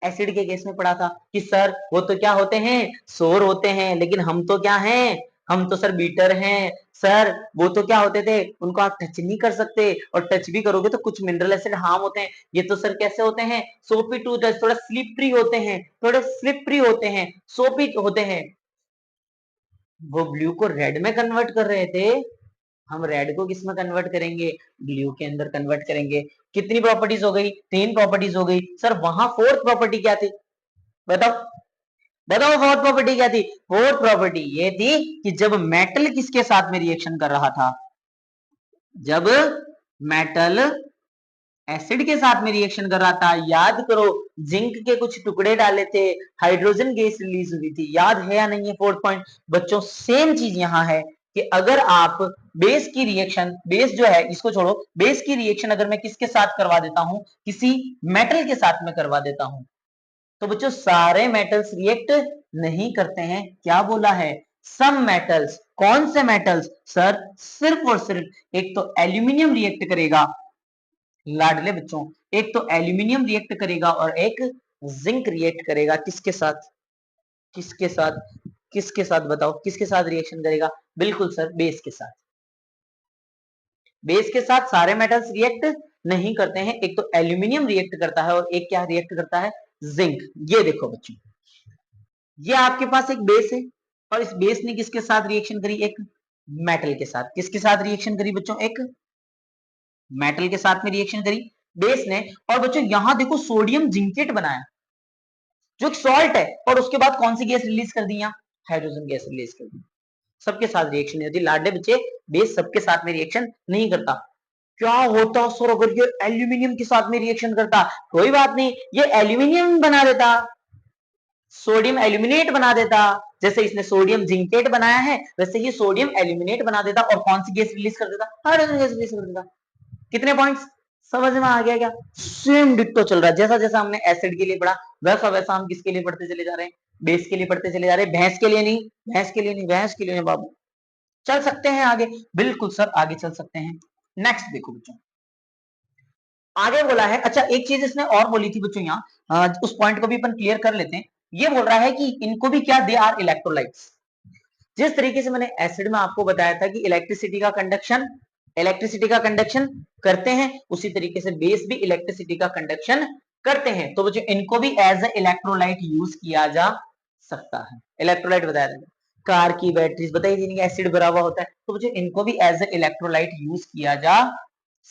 एसिड के केस में पढ़ा था कि सर वो तो क्या होते हैं? सोर होते हैं, लेकिन हम तो क्या हैं? हम तो सर बीटर हैं। सर वो तो क्या होते थे? उनको आप टच नहीं कर सकते, और टच भी करोगे तो कुछ मिनरल एसिड हार्म होते हैं। ये तो सर कैसे होते हैं? सोपी टू टच, थोड़ा स्लिपरी होते हैं, थोड़े स्लिपरी होते हैं, सोपी होते हैं। वो ब्लू को रेड में कन्वर्ट कर रहे थे, हम रेड को किस में कन्वर्ट करेंगे? ब्लू के अंदर कन्वर्ट करेंगे। कितनी प्रॉपर्टीज हो गई? 3 प्रॉपर्टीज हो गई। सर वहां फोर्थ प्रॉपर्टी क्या थी? बताओ, बताओ फोर्थ प्रॉपर्टी क्या थी? फोर्थ प्रॉपर्टी ये थी कि जब मेटल किसके साथ में रिएक्शन कर रहा था? जब मेटल एसिड के साथ में रिएक्शन कर रहा था, याद करो, जिंक के कुछ टुकड़े डाले थे, हाइड्रोजन गैस रिलीज हुई थी, याद है या नहीं है? फोर्थ पॉइंट बच्चों सेम चीज यहां है कि अगर आप बेस की रिएक्शन, बेस जो है इसको छोड़ो, बेस की रिएक्शन अगर मैं किसके साथ करवा देता हूं? किसी मेटल के साथ में करवा देता हूं, तो बच्चों सारे मेटल्स रिएक्ट नहीं करते हैं। क्या बोला है? Some metals. कौन से मेटल्स? सर सिर्फ और सिर्फ एक तो एल्यूमिनियम रिएक्ट करेगा, लाडले बच्चों, एक तो एल्यूमिनियम रिएक्ट करेगा और एक जिंक रिएक्ट करेगा। किसके साथ? किसके साथ? किसके साथ बताओ, किसके साथ रिएक्शन करेगा? बिल्कुल सर, बेस के साथ। बेस के साथ सारे मेटल्स रिएक्ट नहीं करते हैं, एक तो एल्यूमिनियम रिएक्ट करता है और एक क्या रिएक्ट करता है? जिंक। ये देखो बच्चों, ये आपके पास एक बेस है और इस बेस ने किसके साथ रिएक्शन करी? एक मेटल के साथ। किसके साथ रिएक्शन करी बच्चों? एक मेटल के साथ में रिएक्शन करी बेस ने। और बच्चों यहां देखो सोडियम जिंकेट बनाया, जो एक सॉल्ट है, और उसके बाद कौन सी गैस रिलीज कर दी? यहाँ हाइड्रोजन गैस रिलीज कर दी। सबके साथ रिएक्शन नहीं होती लाडले बच्चे, बेस सबके साथ में रिएक्शन नहीं करता। क्या होता सर अगर ये एल्यूमिनियम के साथ में रिएक्शन करता? कोई बात नहीं, ये एल्यूमिनियम बना देता, सोडियम एल्यूमिनेट बना देता। जैसे इसने सोडियम जिंकेट बनाया है, वैसे ही सोडियम एल्यूमिनेट बना देता और कौन सी गैस रिलीज कर देता? हाइड्रोजन गैस रिलीज कर देता। कितने पॉइंट्स? समझ में आ गया क्या? सेम डिट्टो चल रहा है, जैसा जैसा हमने एसिड के लिए पढ़ा वैसा वैसा हम किसके लिए पढ़ते चले जा रहे हैं, बेस के लिए पढ़ते चले जा रहे हैं, भैंस के लिए नहीं, भैंस के लिए नहीं, भैंस के लिए नहीं बाबू। चल सकते हैं आगे, बिल्कुल सर आगे चल सकते हैं। नेक्स्ट देखो बच्चों, आगे बोला है, अच्छा एक चीज इसने और बोली थी बच्चों यहाँ, उस पॉइंट को भी अपन क्लियर कर लेते हैं। ये बोल रहा है कि इनको भी क्या, दे आर इलेक्ट्रोलाइट्स। जिस तरीके से मैंने एसिड में आपको बताया था कि इलेक्ट्रिसिटी का कंडक्शन करते हैं, उसी तरीके से बेस भी इलेक्ट्रिसिटी का कंडक्शन करते हैं। तो बच्चों इनको भी एज ए इलेक्ट्रोलाइट यूज किया जा सकता है। इलेक्ट्रोलाइट बताया था, कार की बैटरीज बताई थी, एसिड भरा हुआ होता है, तो बच्चों इनको भी एज ए इलेक्ट्रोलाइट यूज किया जा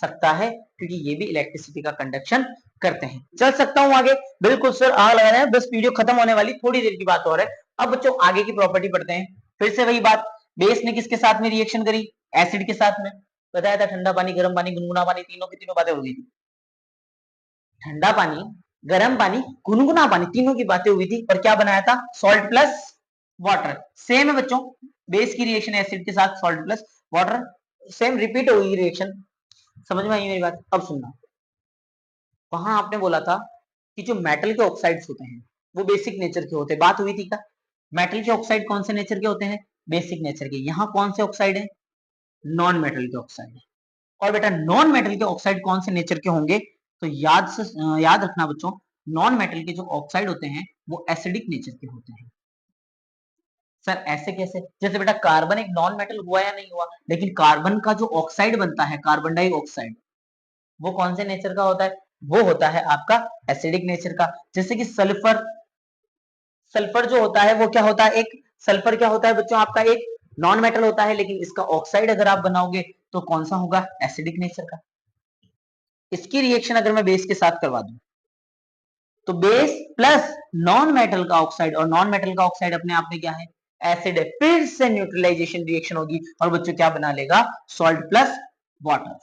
सकता है, क्योंकि ये भी इलेक्ट्रिसिटी का कंडक्शन करते हैं। चल सकता हूं आगे, बिल्कुल सर आग लगा रहे हैं, बस वीडियो खत्म होने वाली थोड़ी देर की बात और है। अब बच्चों आगे की प्रॉपर्टी पढ़ते हैं। फिर से वही बात, बेस ने किसके साथ में रिएक्शन करी, एसिड के साथ में। बताया था ठंडा पानी, गर्म पानी, गुनगुना पानी, तीनों की तीनों बातें हो गई थी। ठंडा पानी, गर्म पानी, गुनगुना पानी, तीनों की बातें हुई थी, और क्या बनाया था, सॉल्ट प्लस वाटर। सेम है बच्चों, बेस की रिएक्शन एसिड के साथ, salt plus water, same repeat होगी रिएक्शन। समझ में आई मेरी बात? अब सुनना, वहां आपने बोला था कि जो मेटल के ऑक्साइड्स होते हैं वो बेसिक नेचर के होते हैं, बात हुई थी क्या? मेटल के ऑक्साइड कौन से नेचर के होते हैं, बेसिक नेचर के। यहाँ कौन से ऑक्साइड है, नॉन मेटल के ऑक्साइड है। और बेटा नॉन मेटल के ऑक्साइड कौन से नेचर के होंगे, तो याद रखना बच्चों, नॉन मेटल के जो ऑक्साइड होते हैं वो एसिडिक नेचर के होते हैं। सर ऐसे कैसे, जैसे बेटा कार्बन एक नॉन मेटल हुआ या नहीं हुआ, लेकिन कार्बन का जो ऑक्साइड बनता है, कार्बन डाइऑक्साइड, वो कौन से नेचर का होता है, वो होता है आपका एसिडिक नेचर का। जैसे कि सल्फर, सल्फर जो होता है वो क्या होता है, एक सल्फर क्या होता है बच्चों आपका, एक नॉन मेटल होता है, लेकिन इसका ऑक्साइड अगर आप बनाओगे तो कौन सा होगा, एसिडिक नेचर का। इसकी रिएक्शन अगर मैं बेस के साथ करवा दूं, तो बेस प्लस नॉन मेटल का ऑक्साइड, और नॉन मेटल का ऑक्साइड अपने आप में क्या है, एसिड है, फिर से न्यूट्रलाइजेशन रिएक्शन होगी और बच्चों क्या बना लेगा, सॉल्ट प्लस वाटर।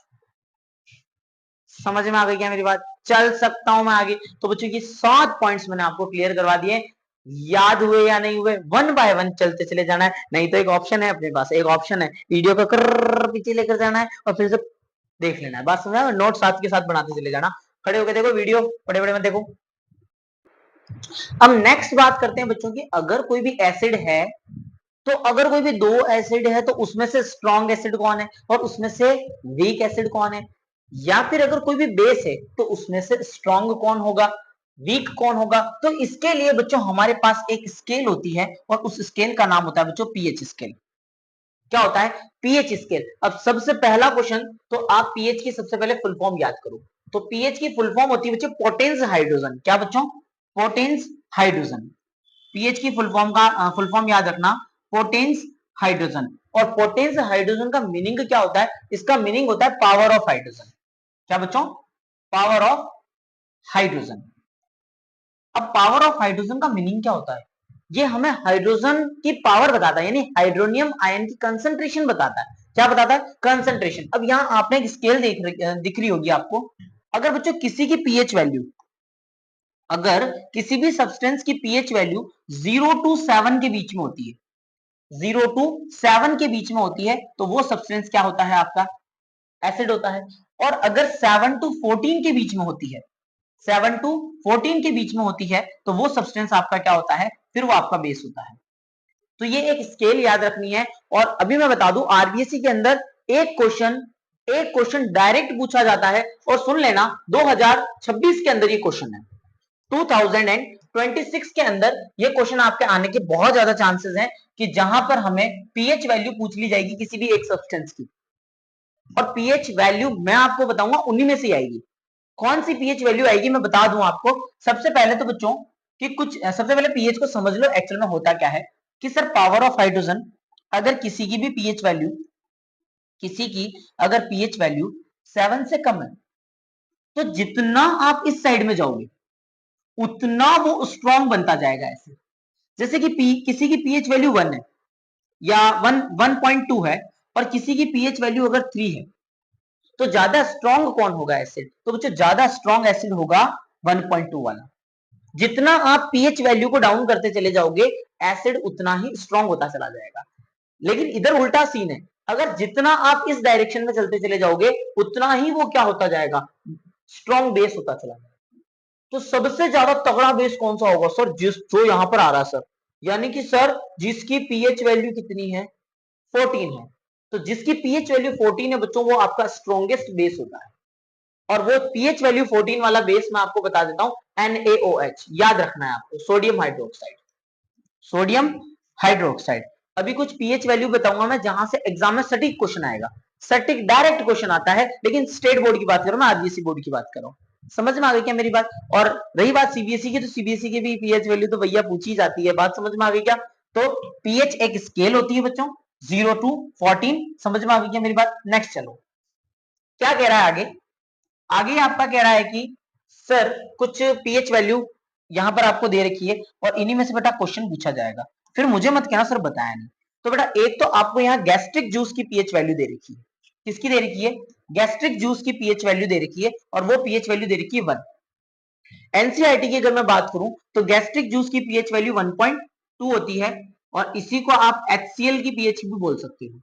समझ में आ गई क्या मेरी बात? चल सकता हूं मैं आगे। तो बच्चों की 7 पॉइंट्स मैंने आपको क्लियर करवा दिए, याद हुए या नहीं हुए, वन बाय वन चलते चले जाना है। नहीं तो एक ऑप्शन है अपने पास, एक ऑप्शन है वीडियो को कर पीछे लेकर जाना है और फिर से देख लेना है, बात समझा? नोट साथ के साथ बनाते चले जाना, खड़े होकर देखो वीडियो, बड़े बड़े मत देखो। अब नेक्स्ट बात करते हैं बच्चों की, अगर कोई भी एसिड है, तो अगर कोई भी दो एसिड है तो उसमें से स्ट्रॉन्ग एसिड कौन है और उसमें से वीक एसिड कौन है, या फिर अगर कोई भी बेस है तो उसमें से स्ट्रॉन्ग कौन होगा, वीक कौन होगा। तो इसके लिए बच्चों हमारे पास एक स्केल होती है और उस स्केल का नाम होता है बच्चों पीएच स्केल। क्या होता है, पीएच स्केल। अब सबसे पहला क्वेश्चन, तो आप पीएच की सबसे पहले फुल फॉर्म याद करो। तो पीएच की फुल फॉर्म होती है बच्चों पोटेंस हाइड्रोजन। क्या बच्चों, पोटेंस हाइड्रोजन। पीएच की फुल फॉर्म का फुल फॉर्म याद रखना, पोटेंस हाइड्रोजन। और पोटेंस हाइड्रोजन का मीनिंग क्या होता है, इसका मीनिंग होता है पावर ऑफ हाइड्रोजन। क्या बच्चों, पावर ऑफ हाइड्रोजन। अब पावर ऑफ हाइड्रोजन का मीनिंग क्या होता है, ये हमें हाइड्रोजन की पावर बताता है, यानी हाइड्रोनियम आयन की कंसंट्रेशन बताता है। क्या बताता है, कंसंट्रेशन। अब यहाँ आपने एक स्केल दिख रही होगी आपको। अगर बच्चों किसी की पीएच वैल्यू, अगर किसी भी सब्सटेंस की पीएच वैल्यू 0 to 7 के बीच में होती है, 0 to 7 के बीच में होती है, तो वो सब्सटेंस क्या होता है आपका, एसिड होता है। और अगर 7 to 14 के बीच में होती है, 7 to 14 के बीच में होती है, तो वो सब्सटेंस आपका क्या होता है, फिर वो आपका बेस होता है। तो ये एक स्केल याद रखनी है। और अभी मैं बता दूं, आरबीएससी के अंदर एक क्वेश्चन डायरेक्ट पूछा जाता है, और सुन लेना 2026 के अंदर ये क्वेश्चन है, 2026 के अंदर ये क्वेश्चन आपके आने के बहुत ज्यादा चांसेस हैं, कि जहां पर हमें पीएच वैल्यू पूछ ली जाएगी किसी भी एक सब्सटेंस की। और पीएच वैल्यू मैं आपको बताऊंगा उन्हीं में से आएगी। कौन सी पीएच वैल्यू आएगी मैं बता दूं आपको। सबसे पहले तो बच्चों कि सबसे पहले पीएच को समझ लो एक्चुअल में होता क्या है, कि सर पावर ऑफ हाइड्रोजन, अगर किसी की भी पीएच वैल्यू, किसी की अगर पीएच वैल्यू 7 से कम है, तो जितना आप इस साइड में जाओगे उतना वो स्ट्रॉन्ग बनता जाएगा ऐसे। जैसे कि किसी की पीएच वैल्यू 1 है या 1.2 है, और किसी की पीएच वैल्यू अगर 3 है, तो ज्यादा स्ट्रॉन्ग कौन होगा एसिड, तो बच्चों ज्यादा स्ट्रॉन्ग एसिड होगा 1.2 वाला। जितना आप पीएच वैल्यू को डाउन करते चले जाओगे, एसिड उतना ही स्ट्रॉन्ग होता चला जाएगा। लेकिन इधर उल्टा सीन है, अगर जितना आप इस डायरेक्शन में चलते चले जाओगे उतना ही वो क्या होता जाएगा, स्ट्रॉन्ग बेस होता चला जाएगा। तो सबसे ज्यादा तगड़ा बेस कौन सा होगा सर, जिस जो यहां पर आ रहा है सर, यानी कि सर जिसकी पीएच वैल्यू कितनी है, 14 है। तो जिसकी पीएच वैल्यू 14 है बच्चों, वो आपका स्ट्रॉन्गेस्ट बेस होता है। और वो पीएच वैल्यू 14 वाला बेस मैं आपको बता देता हूं, NaOH, याद रखना है आपको, सोडियम हाइड्रोक्साइड, सोडियम हाइड्रोक्साइड। अभी कुछ पीएच वैल्यू बताऊंगा मैं जहां से एग्जाम में सटीक क्वेश्चन आएगा, सटीक डायरेक्ट क्वेश्चन आता है, लेकिन स्टेट बोर्ड की बात करो, मैं आदिवासी बोर्ड की बात कर रहा हूं। समझ में आ गई क्या मेरी बात? और रही बात सीबीएसई की, तो सीबीएसई की भी पीएच वैल्यू तो भैया पूछी जाती है, बात समझ में आ गई क्या? तो पीएच एक स्केल होती है बच्चों, 0 to 14, समझ में आ गई क्या मेरी बात? नेक्स्ट चलो, क्या कह रहा है आगे? आगे आपका कह रहा है कि सर कुछ पीएच वैल्यू यहां पर आपको दे रखी है और इन्हीं में से बेटा क्वेश्चन पूछा जाएगा, फिर मुझे मत कहना सर बताया नहीं। तो बेटा एक तो आपको यहाँ गैस्ट्रिक जूस की पीएच वैल्यू दे रखी है, किसकी दे रखी है? गैस्ट्रिक जूस की पीएच वैल्यू दे रखी है, और वो पीएच वैल्यू दे रखी है 1। एनसीईआरटी की अगर मैं बात करूं तो गैस्ट्रिक जूस की पीएच वैल्यू 1.2 होती है, और इसी को आप HCl की पीएच भी बोल सकते हो।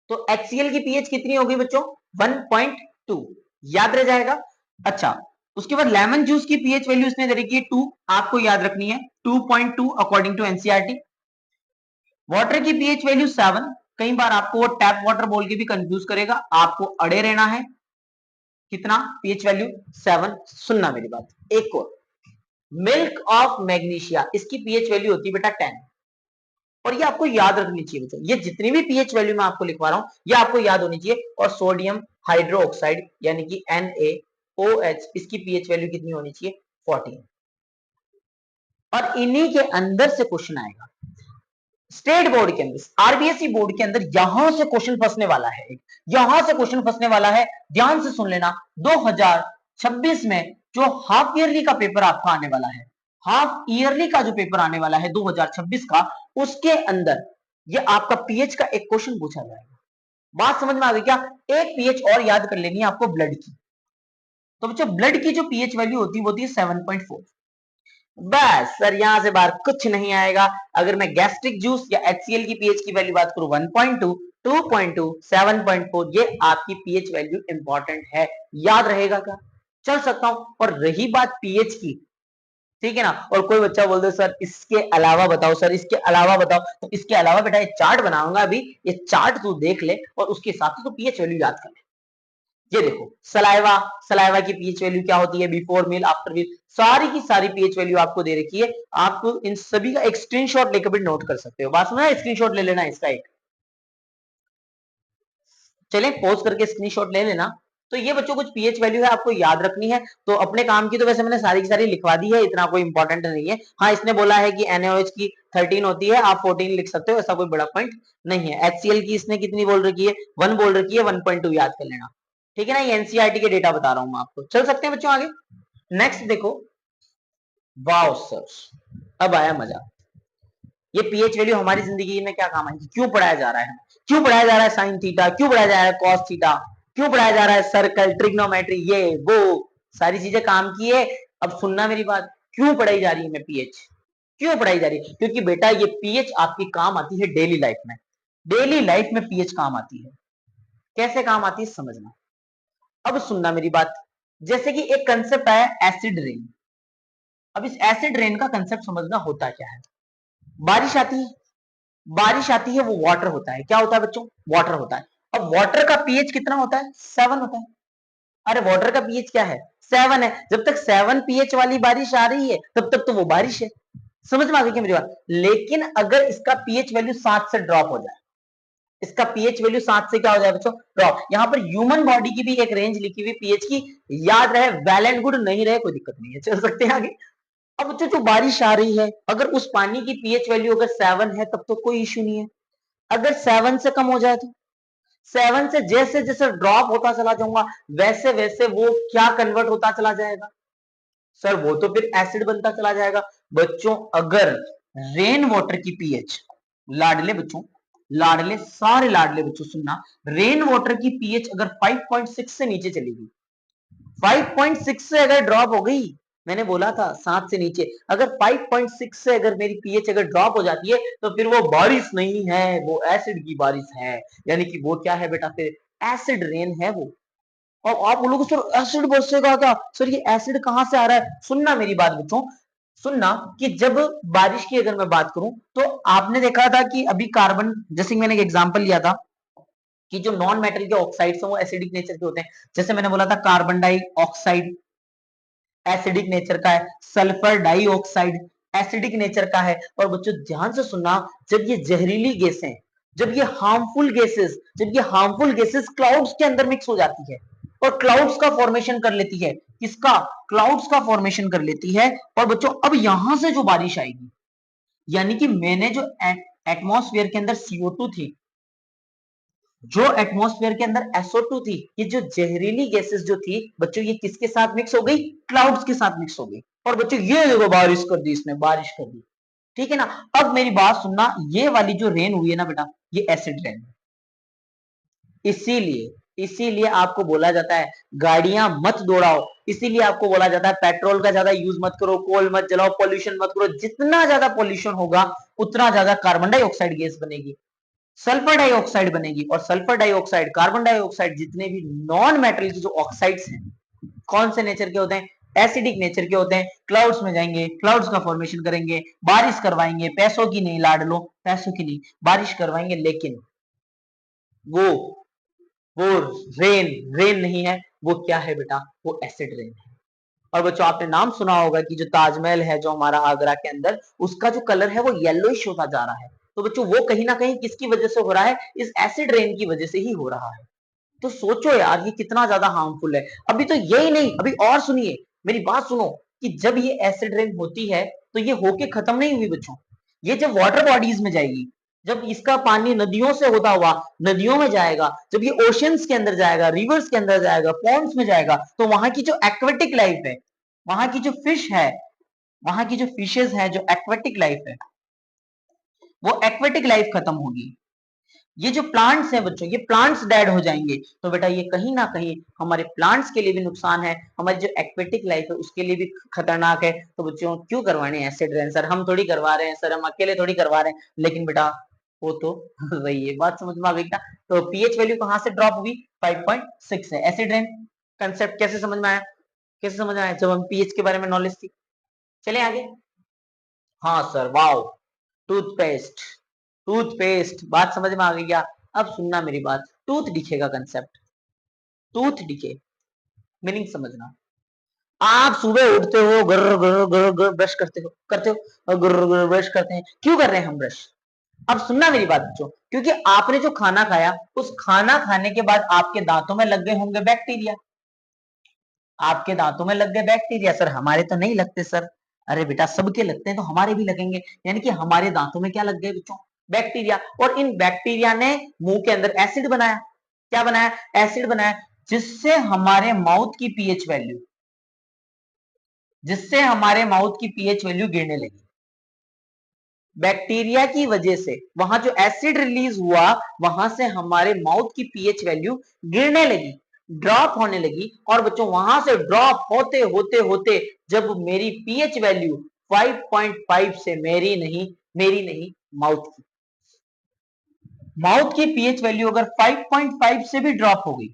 तो HCl की पीएच कितनी होगी बच्चों? 1.2, याद रह जाएगा। अच्छा, उसके बाद लेमन जूस की पीएच वैल्यू इसने दे रखी है 2, आपको याद रखनी है 2.2 अकॉर्डिंग टू एनसीईआरटी। वाटर की पीएच वैल्यू 7, कई बार आपको वो टैप वाटर बोल के भी कंफ्यूज करेगा, आपको अड़े रहना है। कितना? PH value 7। सुनना मेरी बात, एक और, मिल्क ऑफ मैग्नीशिया, इसकी पीएच वैल्यू होती है बेटा 10। और ये आपको याद रखनी चाहिए बच्चों, ये जितनी भी पीएच वैल्यू मैं आपको लिखवा रहा हूं ये आपको याद होनी चाहिए। और सोडियम हाइड्रोक्साइड यानी कि NaOH, इसकी पीएच वैल्यू कितनी होनी चाहिए? 14। और इन्हीं के अंदर से क्वेश्चन आएगा स्टेट बोर्ड के अंदर, आरबीएसई बोर्ड के अंदर, यहां से क्वेश्चन फंसने वाला है, यहां से क्वेश्चन फंसने वाला है, ध्यान से सुन लेना। 2026 में जो हाफ ईयरली का पेपर आपका आने वाला है, हाफ ईयरली का जो पेपर आने वाला है 2026 का, उसके अंदर ये आपका पीएच का एक क्वेश्चन पूछा जाएगा। बात समझ में आ गई क्या? एक पीएच और याद कर लेनी है आपको, ब्लड की। तो बच्चों ब्लड की जो पीएच वैल्यू होती है वो होती है 7.4। बस सर यहां से बाहर कुछ नहीं आएगा। अगर मैं गैस्ट्रिक जूस या HCl की पीएच की वैल्यू बात करूं 1.2, 2.2, 7.4, ये आपकी पीएच वैल्यू इंपॉर्टेंट है, याद रहेगा क्या? चल सकता हूं। और रही बात पीएच की, ठीक है ना, और कोई बच्चा बोल दे सर इसके अलावा बताओ, सर इसके अलावा बताओ, तो इसके अलावा बेटा एक चार्ट बनाऊंगा अभी, ये चार्ट तू देख ले और उसके हिसाब से तो पीएच वैल्यू याद कर ले। ये देखो सलाइवा, सलाइवा की पीएच वैल्यू क्या होती है, बिफोर मील आफ्टर मील, सारी की सारी पीएच वैल्यू आपको दे रखी है। आप इन सभी का एक स्क्रीनशॉट लेकर भी नोट कर सकते हो। बात समझा? स्क्रीनशॉट ले लेना इसका एक, चले पॉज करके स्क्रीनशॉट ले लेना। तो ये बच्चों कुछ पीएच वैल्यू है, आपको याद रखनी है। तो अपने काम की तो वैसे मैंने सारी की सारी लिखवा दी है, इतना कोई इंपॉर्टेंट नहीं है। हाँ इसने बोला है कि NaOH की 13 होती है, आप 14 लिख सकते हो, ऐसा कोई बड़ा पॉइंट नहीं है। HCl की इसने कितनी बोल रखी है? 1 बोल रखी है, 1.2 याद कर लेना, ठीक है ना। ये एनसीईआरटी के डेटा बता रहा हूं मैं आपको। चल सकते हैं बच्चों आगे। नेक्स्ट देखो, वाओ सर अब आया मजा। ये पीएच वैल्यू हमारी जिंदगी में क्या काम आएगी, क्यों पढ़ाया जा रहा है, क्यों पढ़ाया जा रहा है साइन थीटा, क्यों पढ़ाया जा रहा है कॉस थीटा, क्यों पढ़ाया जा रहा है सर्कल, ट्रिग्नोमेट्री, ये वो सारी चीजें काम की है। अब सुनना मेरी बात, क्यों पढ़ाई जा रही है मैं पीएच, क्यों पढ़ाई जा रही है? क्योंकि बेटा ये पीएच आपकी काम आती है डेली लाइफ में, डेली लाइफ में पीएच काम आती है। कैसे काम आती है समझना। अब सुनना मेरी बात, जैसे कि एक कंसेप्ट है एसिड रेन। अब इस एसिड रेन का कंसेप्ट समझना होता क्या है। बारिश आती है, बारिश आती है, वो वाटर होता है, क्या होता है बच्चों? वाटर होता है। अब वाटर का पीएच कितना होता है? 7 होता है। अरे वाटर का पीएच क्या है? 7 है। जब तक 7 पीएच वाली बारिश आ रही है तब तक तो वो बारिश है। समझ में आ गई क्या मेरी बात? लेकिन अगर इसका पीएच वैल्यू 7 से ड्रॉप हो जाए, इसका पीएच वैल्यू 7 से क्या हो जाए बच्चों? ड्रॉप। यहां पर ह्यूमन बॉडी की भी एक रेंज लिखी हुई पीएच की, याद रहे, वेल एंड गुड, नहीं रहे कोई दिक्कत नहीं है, चल सकते हैं आगे। अब बच्चों जो बारिश आ रही है, अगर उस पानी की पीएच वैल्यू अगर 7 है तब तो कोई इश्यू नहीं है। अगर 7 से कम हो जाए तो 7 से जैसे जैसे ड्रॉप होता चला जाऊंगा वैसे वैसे वो क्या कन्वर्ट होता चला जाएगा सर? वो तो फिर एसिड बनता चला जाएगा। बच्चों अगर रेन वाटर की पीएच, लाडले बच्चों, लाडले सारे लाडले बच्चों सुनना, रेन वाटर की पीएच अगर 5.6 से नीचे चली गई, 5.6 से अगर ड्रॉप हो गई, मैंने बोला था 7 से नीचे। अगर 5.6 से अगर मेरी पीएच अगर ड्रॉप हो जाती है तो फिर वो बारिश नहीं है, वो एसिड की बारिश है। यानी कि वो क्या है बेटा, फिर एसिड रेन है वो। और आप बोलोगे सर एसिड बरसेगा क्या, सर ये एसिड कहां से आ रहा है? सुनना मेरी बात बच्चों, सुनना कि जब बारिश की अगर मैं बात करूं तो आपने देखा था कि अभी कार्बन, जैसे मैंने एक एग्जांपल लिया था कि जो नॉन मेटल के ऑक्साइड्स हैं वो एसिडिक नेचर के होते हैं। जैसे मैंने बोला था कार्बन डाइऑक्साइड एसिडिक नेचर का है, सल्फर डाइऑक्साइड एसिडिक नेचर का है। और बच्चों ध्यान से सुनना, जब ये जहरीली गैसें, जब ये हार्मफुल गैसेस क्लाउड्स के अंदर मिक्स हो जाती है और क्लाउड्स का फॉर्मेशन कर लेती है, किसका? क्लाउड्स का फॉर्मेशन कर लेती है। और बच्चों अब यहां से जो बारिश आएगी, यानी कि मैंने जो एटमॉस्फेयर के अंदर CO2 थी, जो एटमॉस्फेयर के अंदर SO2 थी, ये जो जहरीली गैसेस जो थी बच्चों, ये किसके साथ मिक्स हो गई? क्लाउड्स के साथ मिक्स हो गई। और बच्चों ये देखो बारिश कर दी, इसने बारिश कर दी, ठीक है ना। अब मेरी बात सुनना, ये वाली जो रेन हुई है ना बेटा, ये एसिड रेन। इसीलिए इसीलिए आपको बोला जाता है गाड़ियां मत दौड़ाओ, इसीलिए आपको बोला जाता है पेट्रोल का ज्यादा यूज मत करो, कोल मत जलाओ, पोल्यूशन मत करो। जितना ज्यादा पोल्यूशन होगा उतना ज्यादा कार्बन डाइऑक्साइड गैस बनेगी, सल्फर डाइऑक्साइड बनेगी। और सल्फर डाइऑक्साइड, कार्बन डाइऑक्साइड, जितने भी नॉन मेटल के जो ऑक्साइड्स हैं, कौन से नेचर के होते हैं? एसिडिक नेचर के होते हैं। क्लाउड्स में जाएंगे, क्लाउड्स का फॉर्मेशन करेंगे, बारिश करवाएंगे, पैसों की नहीं लाड लो, पैसों की नहीं, बारिश करवाएंगे, लेकिन वो वो रेन रेन नहीं है, वो क्या है बेटा? वो एसिड रेन है। और बच्चों आपने नाम सुना होगा कि जो ताजमहल है जो हमारा आगरा के अंदर, उसका जो कलर है वो येलोइश होता जा रहा है। तो बच्चों वो कहीं ना कहीं किसकी वजह से हो रहा है? इस एसिड रेन की वजह से ही हो रहा है। तो सोचो यार ये कितना ज्यादा हार्मफुल है। अभी तो यही नहीं, अभी और सुनिए, मेरी बात सुनो, कि जब ये एसिड रेन होती है तो ये होके खत्म नहीं हुई बच्चों, ये जब वाटर बॉडीज में जाएगी, जब इसका पानी नदियों से होता हुआ नदियों में जाएगा, जब ये ओशंस के अंदर जाएगा, रिवर्स के अंदर जाएगा, पॉन्ड्स में जाएगा, तो वहां की जो एक्वेटिक लाइफ है, वहां की जो फिश है, वहां की जो फिशेज है, जो एक्वेटिक लाइफ है, वो एक्वेटिक लाइफ खत्म होगी। ये जो प्लांट्स हैं बच्चों, ये प्लांट्स डेड हो जाएंगे। तो बेटा ये कहीं ना कहीं हमारे प्लांट्स के लिए भी नुकसान है, हमारी जो एक्वेटिक लाइफ है उसके लिए भी खतरनाक है। तो बच्चों क्यों करवाने एसिड रेन? सर हम थोड़ी करवा रहे हैं, सर हम अकेले थोड़ी करवा रहे हैं, लेकिन बेटा वो तो वही है। बात समझ में आ गई क्या? तो पीएच वैल्यू कहां से ड्रॉप हुई? 5.6 है एसिड रेन। कंसेप्ट कैसे समझ में आया? कैसे समझ में आया जब हम पीएच के बारे में नॉलेज थी? चले आगे। हाँ सर, वाओ, टूथपेस्ट, टूथपेस्ट, बात समझ में आ गई क्या? अब सुनना मेरी बात, टूथ दिखेगा कंसेप्ट, टूथ दिखे, मीनिंग समझना। आप सुबह उठते हो, गर गर गर गर ब्रश करते हो और गर गर ब्रश करते हैं। क्यों कर रहे हैं हम ब्रश? अब सुनना मेरी बात बच्चों, क्योंकि आपने जो खाना खाया, उस खाना खाने के बाद आपके दांतों में लग गए होंगे बैक्टीरिया, आपके दांतों में लग गए बैक्टीरिया। सर हमारे तो नहीं लगते सर। अरे बेटा सबके लगते हैं तो हमारे भी लगेंगे, यानी कि हमारे दांतों में क्या लग गए बच्चों? बैक्टीरिया। और इन बैक्टीरिया ने मुंह के अंदर एसिड बनाया। क्या बनाया? एसिड बनाया, जिससे हमारे माउथ की पीएच वैल्यू, जिससे हमारे माउथ की पीएच वैल्यू गिरने लगी। बैक्टीरिया की वजह से वहां जो एसिड रिलीज हुआ, वहां से हमारे माउथ की पीएच वैल्यू गिरने लगी, ड्रॉप होने लगी। और बच्चों वहां से ड्रॉप होते होते होते जब मेरी पीएच वैल्यू 5.5 से, मेरी नहीं माउथ की, माउथ की पीएच वैल्यू अगर 5.5 से भी ड्रॉप हो गई,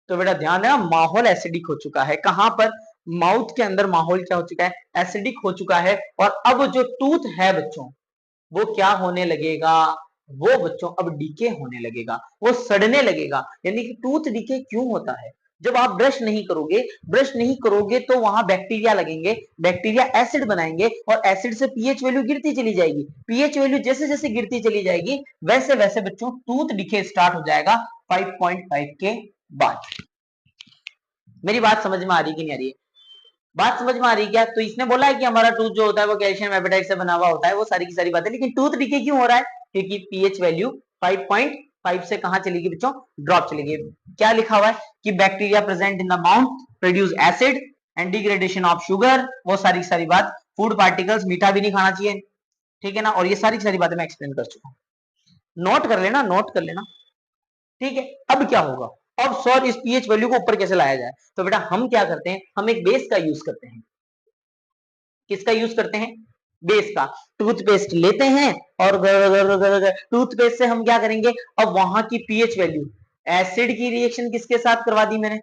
तो बेटा ध्यान देना माहौल एसिडिक हो चुका है। कहां पर? माउथ के अंदर माहौल क्या हो चुका है? एसिडिक हो चुका है। और अब जो टूथ है बच्चों, वो क्या होने लगेगा? वो बच्चों अब डीके होने लगेगा, वो सड़ने लगेगा। यानी कि टूथ डीके क्यों होता है? जब आप ब्रश नहीं करोगे तो वहां बैक्टीरिया लगेंगे, बैक्टीरिया एसिड बनाएंगे और एसिड से पीएच वैल्यू गिरती चली जाएगी। पीएच वैल्यू जैसे जैसे गिरती चली जाएगी, वैसे वैसे बच्चों टूथ डीके स्टार्ट हो जाएगा 5.5 के बाद। मेरी बात समझ में आ रही कि नहीं आ रही है? बात समझ में आ रही क्या? तो इसने बोला है कि हमारा टूथ जो होता है वो कैल्शियम एपेटाइट से बना हुआ होता है, वो सारी की सारी बातें, लेकिन टूथ डीके क्यों हो रहा है? क्योंकि पीएच वैल्यू 5.5 से कहां चलेगी बच्चों? ड्रॉप चलेगी। क्या लिखा हुआ है कि bacteria present in the mouth produce acid and degradation of sugar, वो सारी की सारी बात। फूड पार्टिकल्स, मीठा भी नहीं खाना चाहिए, ठीक है ना। और ये सारी की सारी बातें मैं एक्सप्लेन कर चुका हूं, नोट कर लेना, नोट कर लेना, ठीक है। अब क्या होगा? अब सर इस पीएच वैल्यू को ऊपर कैसे लाया जाए? तो बेटा हम क्या करते हैं, हम एक बेस का यूज करते हैं। किसका यूज करते हैं? बेस का। टूथपेस्ट लेते हैं और टूथपेस्ट से हम क्या करेंगे? अब वहां की पीएच वैल्यू, एसिड की रिएक्शन किसके साथ करवा दी मैंने?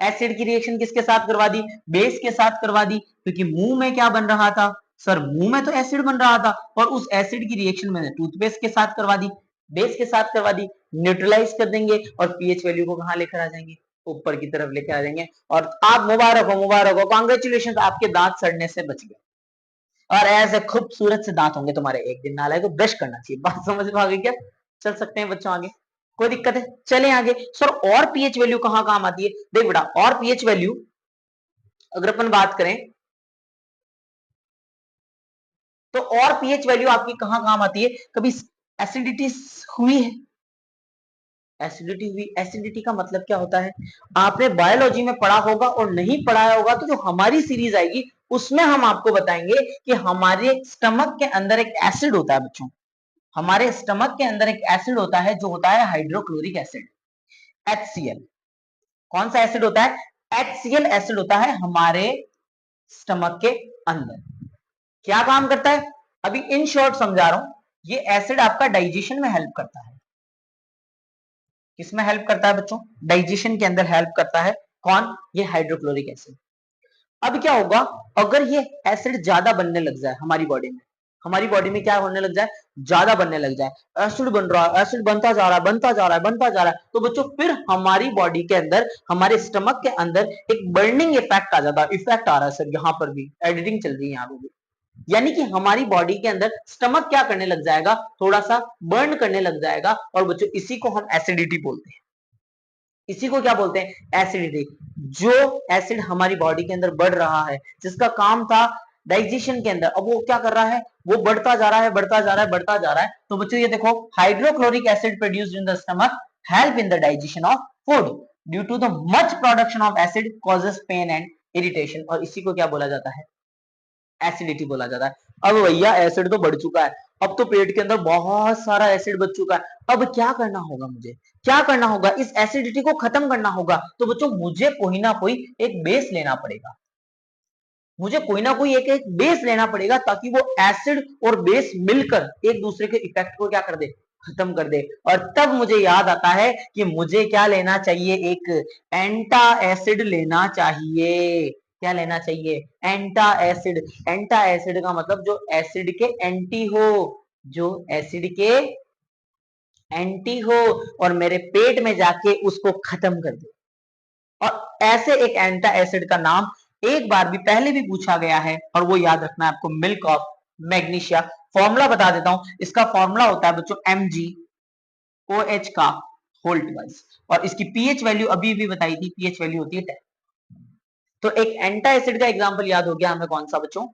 एसिड की रिएक्शन किसके साथ करवा दी? बेस के साथ करवा दी, क्योंकि मुंह में क्या बन रहा था सर? मुंह में तो एसिड बन रहा था और उस एसिड की रिएक्शन मैंने टूथपेस्ट के साथ करवा दी, बेस के साथ करवा दी, न्यूट्रलाइज कर देंगे और पीएच वैल्यू को कहां लेकर आ जाएंगे? ऊपर की तरफ लेकर आ जाएंगे। और आप मुबारक हो, कॉन्ग्रेचुलेशन, आपके दांत सड़ने से बच गए और ऐसे खूबसूरत से दांत होंगे तुम्हारे। एक दिन नालायक को ब्रश करना चाहिए। बात समझ में आ गई क्या? चल सकते हैं बच्चों आगे, कोई दिक्कत है? चले आगे। सर और पीएच वैल्यू कहां काम आती है? देख बेटा, और पीएच वैल्यू अगर अपन बात करें तो और पीएच वैल्यू आपकी कहां काम आती है? कभी एसिडिटी हुई है? एसिडिटी हुई? एसिडिटी का मतलब क्या होता है? आपने बायोलॉजी में पढ़ा होगा और नहीं पढ़ाया होगा तो जो हमारी सीरीज आएगी उसमें हम आपको बताएंगे कि हमारे स्टमक के अंदर एक एसिड होता है बच्चों। हमारे स्टमक के अंदर एक एसिड होता है जो होता है हाइड्रोक्लोरिक एसिड, HCl। कौन सा एसिड होता है? HCl एसिड होता है हमारे स्टमक के अंदर। क्या काम करता है? अभी इन शॉर्ट समझा रहा हूं। ये एसिड आपका डाइजेशन में हेल्प करता है। किसमें हेल्प करता है बच्चों? डाइजेशन के अंदर हेल्प करता है। कौन? ये हाइड्रोक्लोरिक एसिड। अब क्या होगा अगर ये एसिड ज्यादा बनने लग जाए हमारी बॉडी में? हमारी बॉडी में क्या होने लग जाए? ज्यादा बनने लग जाए, एसिड बन रहा है, एसिड बनता जा रहा है, बनता जा रहा है, बनता जा रहा है, तो बच्चों फिर हमारी बॉडी के अंदर, हमारे स्टमक के अंदर एक बर्निंग इफेक्ट आ जाता है। इफेक्ट आ रहा है सर, यहाँ पर भी एडिटिंग चल रही है यहाँ पर भी। यानी कि हमारी बॉडी के अंदर स्टमक क्या करने लग जाएगा? थोड़ा सा बर्न करने लग जाएगा। और बच्चों इसी को हम एसिडिटी बोलते हैं। इसी को क्या बोलते हैं? एसिडिटी। जो एसिड हमारी बॉडी के अंदर बढ़ रहा है, जिसका काम था डाइजेशन के अंदर, अब वो क्या कर रहा है? वो बढ़ता जा रहा है, बढ़ता जा रहा है, बढ़ता जा रहा है। तो बच्चों ये देखो, hydrochloric acid produced in the stomach help in the digestion of food due to the much production of acid causes pain and irritation. और इसी को क्या बोला जाता है? एसिडिटी बोला जाता है। अब भैया एसिड तो बढ़ चुका है, अब तो पेट के अंदर बहुत सारा एसिड बच चुका है। अब क्या करना होगा मुझे? क्या करना होगा? इस एसिडिटी को खत्म करना होगा। तो बच्चों मुझे कोई ना कोई एक बेस लेना पड़ेगा। मुझे कोई ना कोई एक बेस लेना पड़ेगा ताकि वो एसिड और बेस मिलकर एक दूसरे के इफेक्ट को क्या कर दे? खत्म कर दे। और तब मुझे याद आता है कि मुझे क्या लेना चाहिए? एक एंटा एसिड लेना चाहिए। क्या लेना चाहिए? एंटा एसिड। एंटा एसिड का मतलब जो एसिड के एंटी हो, जो एसिड के एंटी हो और मेरे पेट में जाके उसको खत्म कर दे। और ऐसे एक एंटा एसिड का नाम एक बार भी पहले भी पूछा गया है और वो याद रखना है आपको, मिल्क ऑफ मैग्नीशिया। फॉर्मूला बता देता हूं, इसका फॉर्मूला होता है बच्चों MgOH का होल ट्वाइस। और इसकी पीएच वैल्यू अभी भी बताई थी, पीएच वैल्यू होती है 10। तो एक एंटा एसिड का एग्जांपल याद हो गया हमें, कौन सा बच्चों?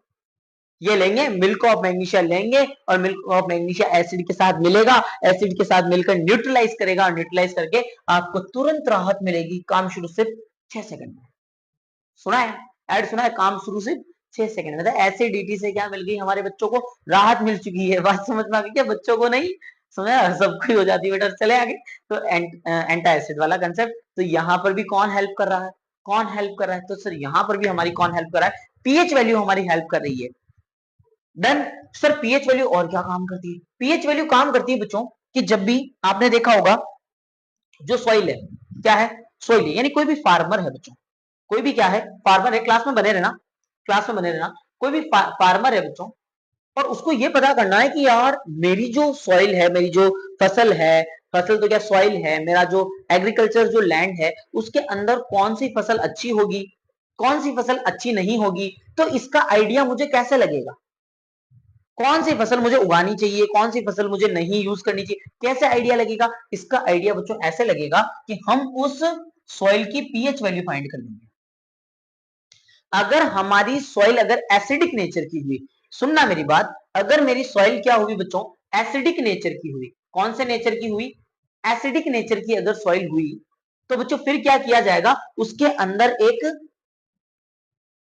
ये लेंगे, मिल्क ऑफ मैग्नीशिया लेंगे और मिल्क ऑफ मैग्नीशिया एसिड के साथ मिलेगा, एसिड के साथ मिलकर न्यूट्रलाइज करेगा और न्यूट्रलाइज करके आपको तुरंत राहत मिलेगी। काम शुरू सिर्फ 6 सेकंड में। सुना है? ऐड सुना है? काम शुरू सिर्फ 6 सेकंड में। मतलब एसिडिटी से क्या मिल गई? हमारे बच्चों को राहत मिल चुकी है। बात समझ में आ गई क्या? बच्चों को नहीं, समझा? सबको ही हो जाती है बेटा। चले आगे। तो एंटा एसिड वाला कंसेप्ट। तो यहाँ पर भी कौन हेल्प कर रहा है? कौन हेल्प कर रहा है? तो सर यहाँ पर भी हमारी कौन हेल्प कर रहा है? पीएच वैल्यू हमारी हेल्प कर रही है। देन सर पीएच वैल्यू और क्या काम करती है? पीएच वैल्यू काम करती है बच्चों कि जब भी आपने देखा होगा जो सॉइल है, क्या है? सॉइल है, यानी कोई भी फार्मर है बच्चों, कोई भी क्या है? फार्मर है। क्लास में बने रहना, क्लास में बने रहना। कोई भी फार्मर है बच्चों और उसको ये पता करना है कि यार मेरी जो सॉइल है, मेरी जो फसल है, फसल तो क्या सॉइल है, मेरा जो एग्रीकल्चर जो लैंड है उसके अंदर कौन सी फसल अच्छी होगी, कौन सी फसल अच्छी नहीं होगी। तो इसका आइडिया मुझे कैसे लगेगा? कौन सी फसल मुझे उगानी चाहिए, कौन सी फसल मुझे नहीं यूज करनी चाहिए, कैसे आइडिया लगेगा? इसका आइडिया बच्चों ऐसे लगेगा कि हम उस सॉइल की पीएच वैल्यू फाइंड कर लेंगे। अगर हमारी सॉइल अगर एसिडिक नेचर की हुई, सुनना मेरी बात, अगर मेरी सॉइल क्या हुई बच्चों? एसिडिक नेचर की हुई। कौन से नेचर की हुई? एसिडिक नेचर की अगर सॉइल हुई तो बच्चों फिर क्या किया जाएगा? उसके अंदर एक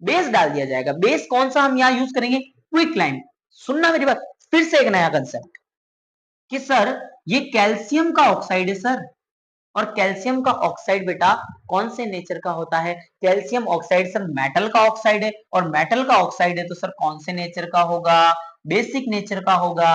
बेस डाल दिया जाएगा। बेस कौन सा हम यहां यूज करेंगे? क्विकलाइम। सुनना मेरी बात, फिर से एक नया कंसेप्ट कि सर ये कैल्शियम का ऑक्साइड है सर, और कैल्शियम का ऑक्साइड बेटा कौन से नेचर का होता है? कैल्शियम ऑक्साइड सर मेटल का ऑक्साइड है, और मेटल का ऑक्साइड है तो सर कौन से नेचर का होगा? बेसिक नेचर का होगा।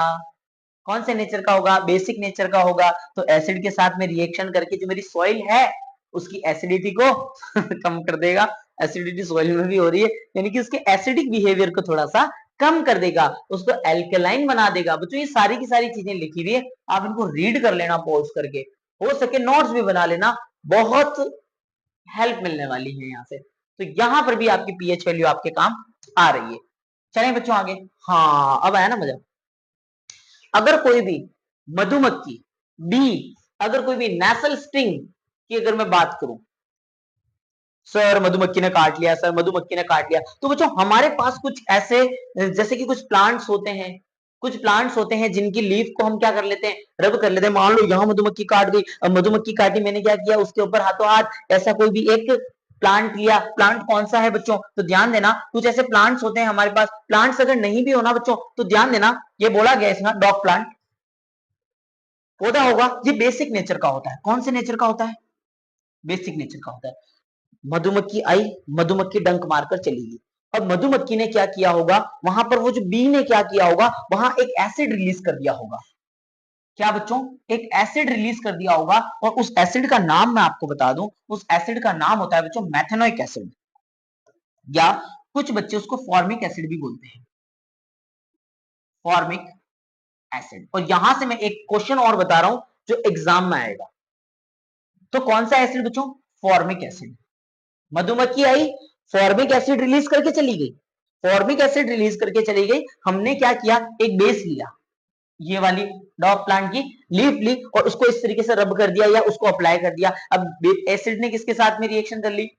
कौन से नेचर का होगा? बेसिक नेचर का होगा। तो एसिड के साथ में रिएक्शन करके जो मेरी सॉइल है उसकी एसिडिटी को कम कर देगा। एसिडिटी सॉइल में भी हो रही है, यानी कि उसके एसिडिक बिहेवियर को थोड़ा सा कम कर देगा, उसको एल्कलाइन बना देगा। बच्चों ये सारी की सारी चीजें लिखी हुई है, आप इनको रीड कर लेना पॉज करके, हो सके नोट्स भी बना लेना, बहुत हेल्प मिलने वाली है यहाँ से। तो यहाँ पर भी आपकी पीएच वैल्यू आपके काम आ रही है। चलें बच्चों आगे। हाँ अब आया ना मजा। अगर कोई भी मधुमक्खी बी, अगर कोई भी नेसल स्टिंग की अगर मैं बात करूं, सर मधुमक्खी ने काट लिया, सर मधुमक्खी ने काट लिया, तो बच्चों हमारे पास कुछ ऐसे जैसे कि कुछ प्लांट्स होते हैं, कुछ प्लांट्स होते हैं जिनकी लीफ को हम क्या कर लेते हैं? रब कर लेते हैं। मान लो यहाँ मधुमक्खी काट गई, अब मधुमक्खी काटी, मैंने क्या किया? उसके ऊपर हाथों हाथ ऐसा कोई भी एक प्लांट लिया। प्लांट कौन सा है बच्चों? तो ध्यान देना, कुछ ऐसे प्लांट्स होते हैं हमारे पास। प्लांट्स अगर नहीं भी होना बच्चों तो ध्यान देना, ये बोला गया इसमें डॉग प्लांट पौधा होगा, ये बेसिक नेचर का होता है। कौन से नेचर का होता है? बेसिक नेचर का होता है। मधुमक्खी आई, मधुमक्खी डंक मारकर चली गई। अब मधुमक्खी ने क्या किया होगा? वहां पर वो जो बी ने क्या किया होगा? वहां एक एसिड रिलीज कर दिया होगा। क्या बच्चों? एक एसिड रिलीज कर दिया होगा, और उस एसिड का नाम मैं आपको बता दूं, उस एसिड का नाम होता है बच्चों मेथेनोइक एसिड, या कुछ बच्चे उसको फॉर्मिक एसिड भी बोलते हैं, फॉर्मिक एसिड। और यहां से मैं एक क्वेश्चन और बता रहा हूं जो एग्जाम में आएगा। तो कौन सा एसिड बच्चों? Formic acid. मधुमक्खी आई, फॉर्मिक एसिड रिलीज करके चली गई, फॉर्मिक एसिड रिलीज करके चली गई। हमने क्या किया? एक बेस लिया, ये वाली डॉग प्लांट की लीफ ली, और उसको इस तरीके से रब कर दिया या उसको अप्लाई कर दिया। अब एसिड ने किसके साथ में रिएक्शन कर ली?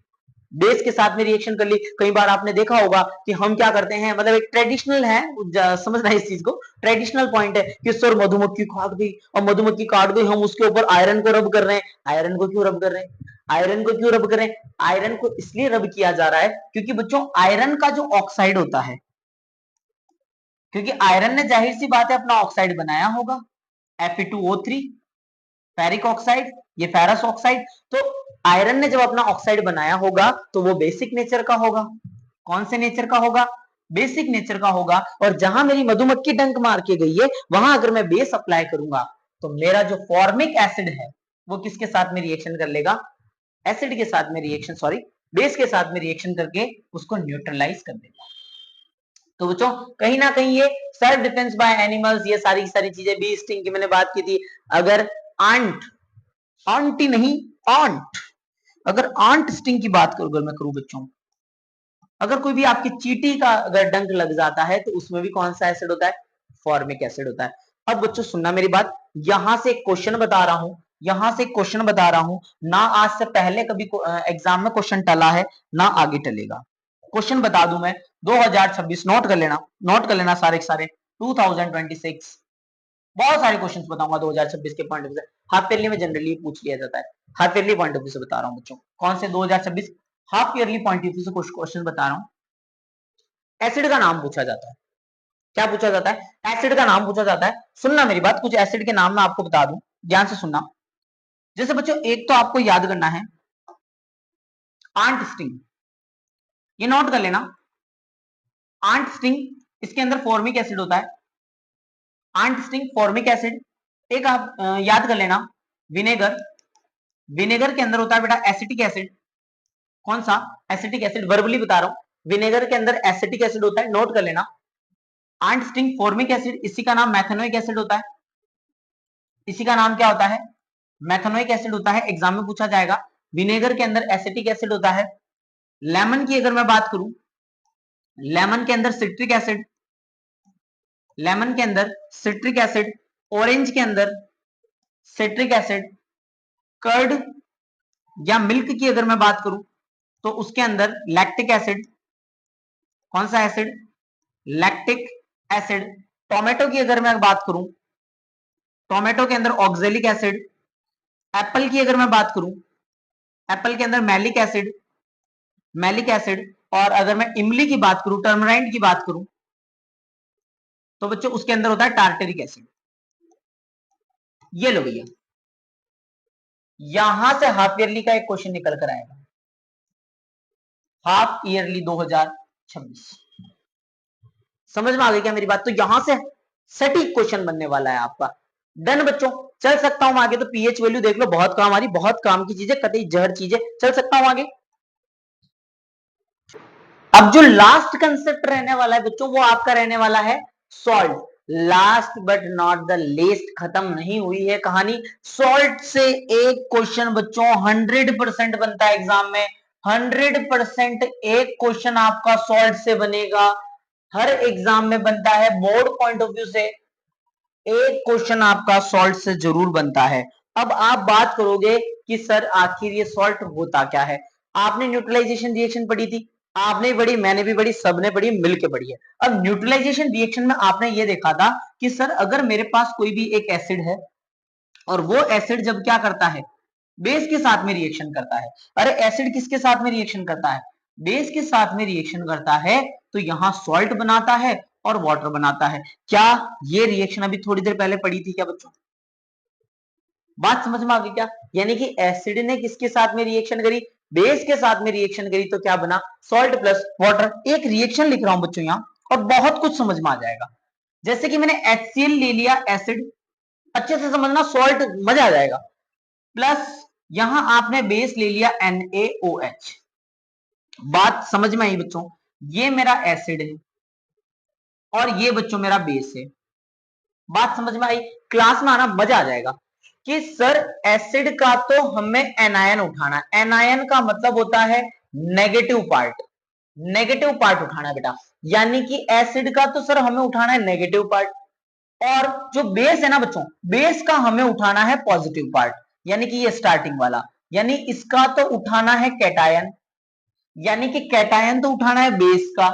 बेस के साथ में रिएक्शन कर ली। कई बार आपने देखा होगा कि हम क्या करते हैं, मतलब एक ट्रेडिशनल है, समझना इस चीज को, ट्रेडिशनल पॉइंट है कि सर मधुमक्खी काट गई, और मधुमक्खी काट गई, हम उसके ऊपर आयरन को रब कर रहे हैं। आयरन को क्यों रब कर रहे हैं? आयरन को क्यों रब कर रहे हैं? आयरन को इसलिए रब किया जा रहा है क्योंकि बच्चों आयरन का जो ऑक्साइड होता है, क्योंकि आयरन ने जाहिर सी बात है अपना ऑक्साइड बनाया होगा, Fe2O3 फेरिक ऑक्साइड, ये फेरस ऑक्साइड। तो आयरन ने जब अपना ऑक्साइड बनाया होगा तो वो बेसिक नेचर का होगा। कौन से नेचर का होगा? बेसिक नेचर का होगा। और जहां मेरी मधुमक्खी डंक मार के गई है, वहां अगर मैं बेस अप्लाई करूंगा तो मेरा जो फॉर्मिक एसिड है वो किसके साथ में रिएक्शन कर लेगा? एसिड के साथ में रिएक्शन, सॉरी बेस के साथ में रिएक्शन करके उसको न्यूट्रलाइज कर देगा। तो बच्चों कहीं ना कहीं ये सेल्फ डिफेंस बाय एनिमल्स, ये सारी सारी चीजें, बी स्टिंग की मैंने बात की थी। अगर आंट, आंटी नहीं आंट, अगर आंट स्टिंग की बात करूं, अगर मैं करूं बच्चों, अगर कोई भी आपकी चींटी का अगर डंक लग जाता है तो उसमें भी कौन सा एसिड होता है? फॉर्मिक एसिड होता है। अब बच्चों सुनना मेरी बात, यहां से क्वेश्चन बता रहा हूं, यहां से क्वेश्चन बता रहा हूं, ना आज से पहले कभी एग्जाम में क्वेश्चन टला है, ना आगे टलेगा। क्वेश्चन बता दूं मैं, 2026, नोट कर लेना, नोट कर लेना सारे के सारे, 2026 बहुत सारे क्वेश्चंस बताऊंगा 2026 के पॉइंट ऑफ व्यू से। हाफ ईयरली में जनरली पूछ लिया जाता है, half yearly point of view से बता रहा हूं बच्चों। कौन से 2026 half yearly point of view से कुछ क्वेश्चन बता रहा हूं। एसिड का नाम पूछा जाता है। क्या पूछा जाता है? एसिड का नाम पूछा जाता है। सुनना मेरी बात, कुछ एसिड के नाम मैं आपको बता दूं, ध्यान से सुनना। जैसे बच्चों एक तो आपको याद करना है आंट स्टिंग, ये नोट कर लेना। आंट स्टिंग, इसके अंदर फॉर्मिक एसिड होता है। Ant sting formic acid. एक आप याद कर लेना विनेगर, विनेगर के अंदर होता है बेटा एसिटिक एसिड। कौन सा? एसिटिक एसिड, वर्बली बता रहा हूं, विनेगर के अंदर एसिटिक एसिड होता है, नोट कर लेना। आंट स्टिंग फॉर्मिक एसिड, इसी का नाम मैथेनोइक एसिड होता है। इसी का नाम क्या होता है? मैथेनोइक एसिड होता है, एग्जाम में पूछा जाएगा। विनेगर के अंदर एसिटिक एसिड होता है। लेमन की अगर मैं बात करूं, लेमन के अंदर सिट्रिक एसिड, लेमन के अंदर सिट्रिक एसिड। ऑरेंज के अंदर सिट्रिक एसिड। कर्ड या मिल्क की अगर मैं बात करूं तो उसके अंदर लैक्टिक एसिड। कौन सा एसिड? Lactic acid. टोमेटो की अगर मैं बात करूं, टोमेटो के अंदर ऑक्जेलिक एसिड। एप्पल की अगर मैं बात करूं, एप्पल के अंदर मैलिक एसिड, मैलिक एसिड। और अगर मैं इमली की बात करूं, टर्मराइंट की बात करूं, तो बच्चों उसके अंदर होता है टार्टेरिक एसिड। ये लो भैया, यहां से हाफ ईयरली का एक क्वेश्चन निकल कर आएगा, हाफ ईयरली 2026। समझ में आ गई क्या मेरी बात? तो यहां से सटीक क्वेश्चन बनने वाला है आपका। डन बच्चों, चल सकता हूं आगे। तो पीएच वैल्यू देख लो, बहुत काम आ रही, बहुत काम की चीजें, कतई जहर चीजें। चल सकता हूं आगे। अब जो लास्ट कंसेप्ट रहने वाला है बच्चों, वो आपका रहने वाला है salt. Last but not the least, खत्म नहीं हुई है कहानी। सॉल्ट से एक क्वेश्चन बच्चों 100% बनता है एग्जाम में। 100% एक क्वेश्चन आपका सॉल्ट से बनेगा, हर एग्जाम में बनता है। बोर्ड पॉइंट ऑफ व्यू से एक क्वेश्चन आपका सॉल्ट से जरूर बनता है। अब आप बात करोगे कि सर आखिर ये सॉल्ट होता क्या है। आपने न्यूट्रलाइजेशन रिएक्शन पढ़ी थी, आपने पढ़ी, मैंने भी पढ़ी, सबने पढ़ी, मिलके पढ़ी है। अब न्यूट्रलाइजेशन रिएक्शन में आपने ये देखा था कि सर अगर मेरे पास कोई भी एक एसिड है और वो एसिड जब क्या करता है, बेस के साथ में रिएक्शन करता है। अरे एसिड किसके साथ में रिएक्शन करता है? बेस के साथ में रिएक्शन करता है, तो यहां सॉल्ट बनाता है और वाटर बनाता है। क्या ये रिएक्शन अभी थोड़ी देर पहले पड़ी थी क्या बच्चों? बात समझ में आ गई क्या? यानी कि एसिड ने किसके साथ में रिएक्शन करी? बेस के साथ में रिएक्शन करी, तो क्या बना? Salt plus water. एक रिएक्शन लिख रहा हूं बच्चों यहां, और बहुत कुछ समझ में आ जाएगा। जैसे कि मैंने HCl ले लिया, एसिड, अच्छे से समझना, सॉल्ट मजा आ जाएगा। प्लस यहां आपने बेस ले लिया NaOH। बात समझ में आई बच्चों? ये मेरा एसिड है और ये बच्चों मेरा बेस है। बात समझ में आई? क्लास में आना, मजा आ जाएगा कि सर एसिड का तो हमें एनायन उठाना है। एनायन का मतलब होता है नेगेटिव पार्ट, नेगेटिव पार्ट उठाना है बेटा। यानी कि एसिड का तो सर हमें उठाना है नेगेटिव पार्ट, और जो बेस है ना बच्चों, बेस का हमें उठाना है पॉजिटिव पार्ट, यानी कि ये स्टार्टिंग वाला। यानी इसका तो उठाना है कैटायन, यानी कि कैटायन तो उठाना है बेस का,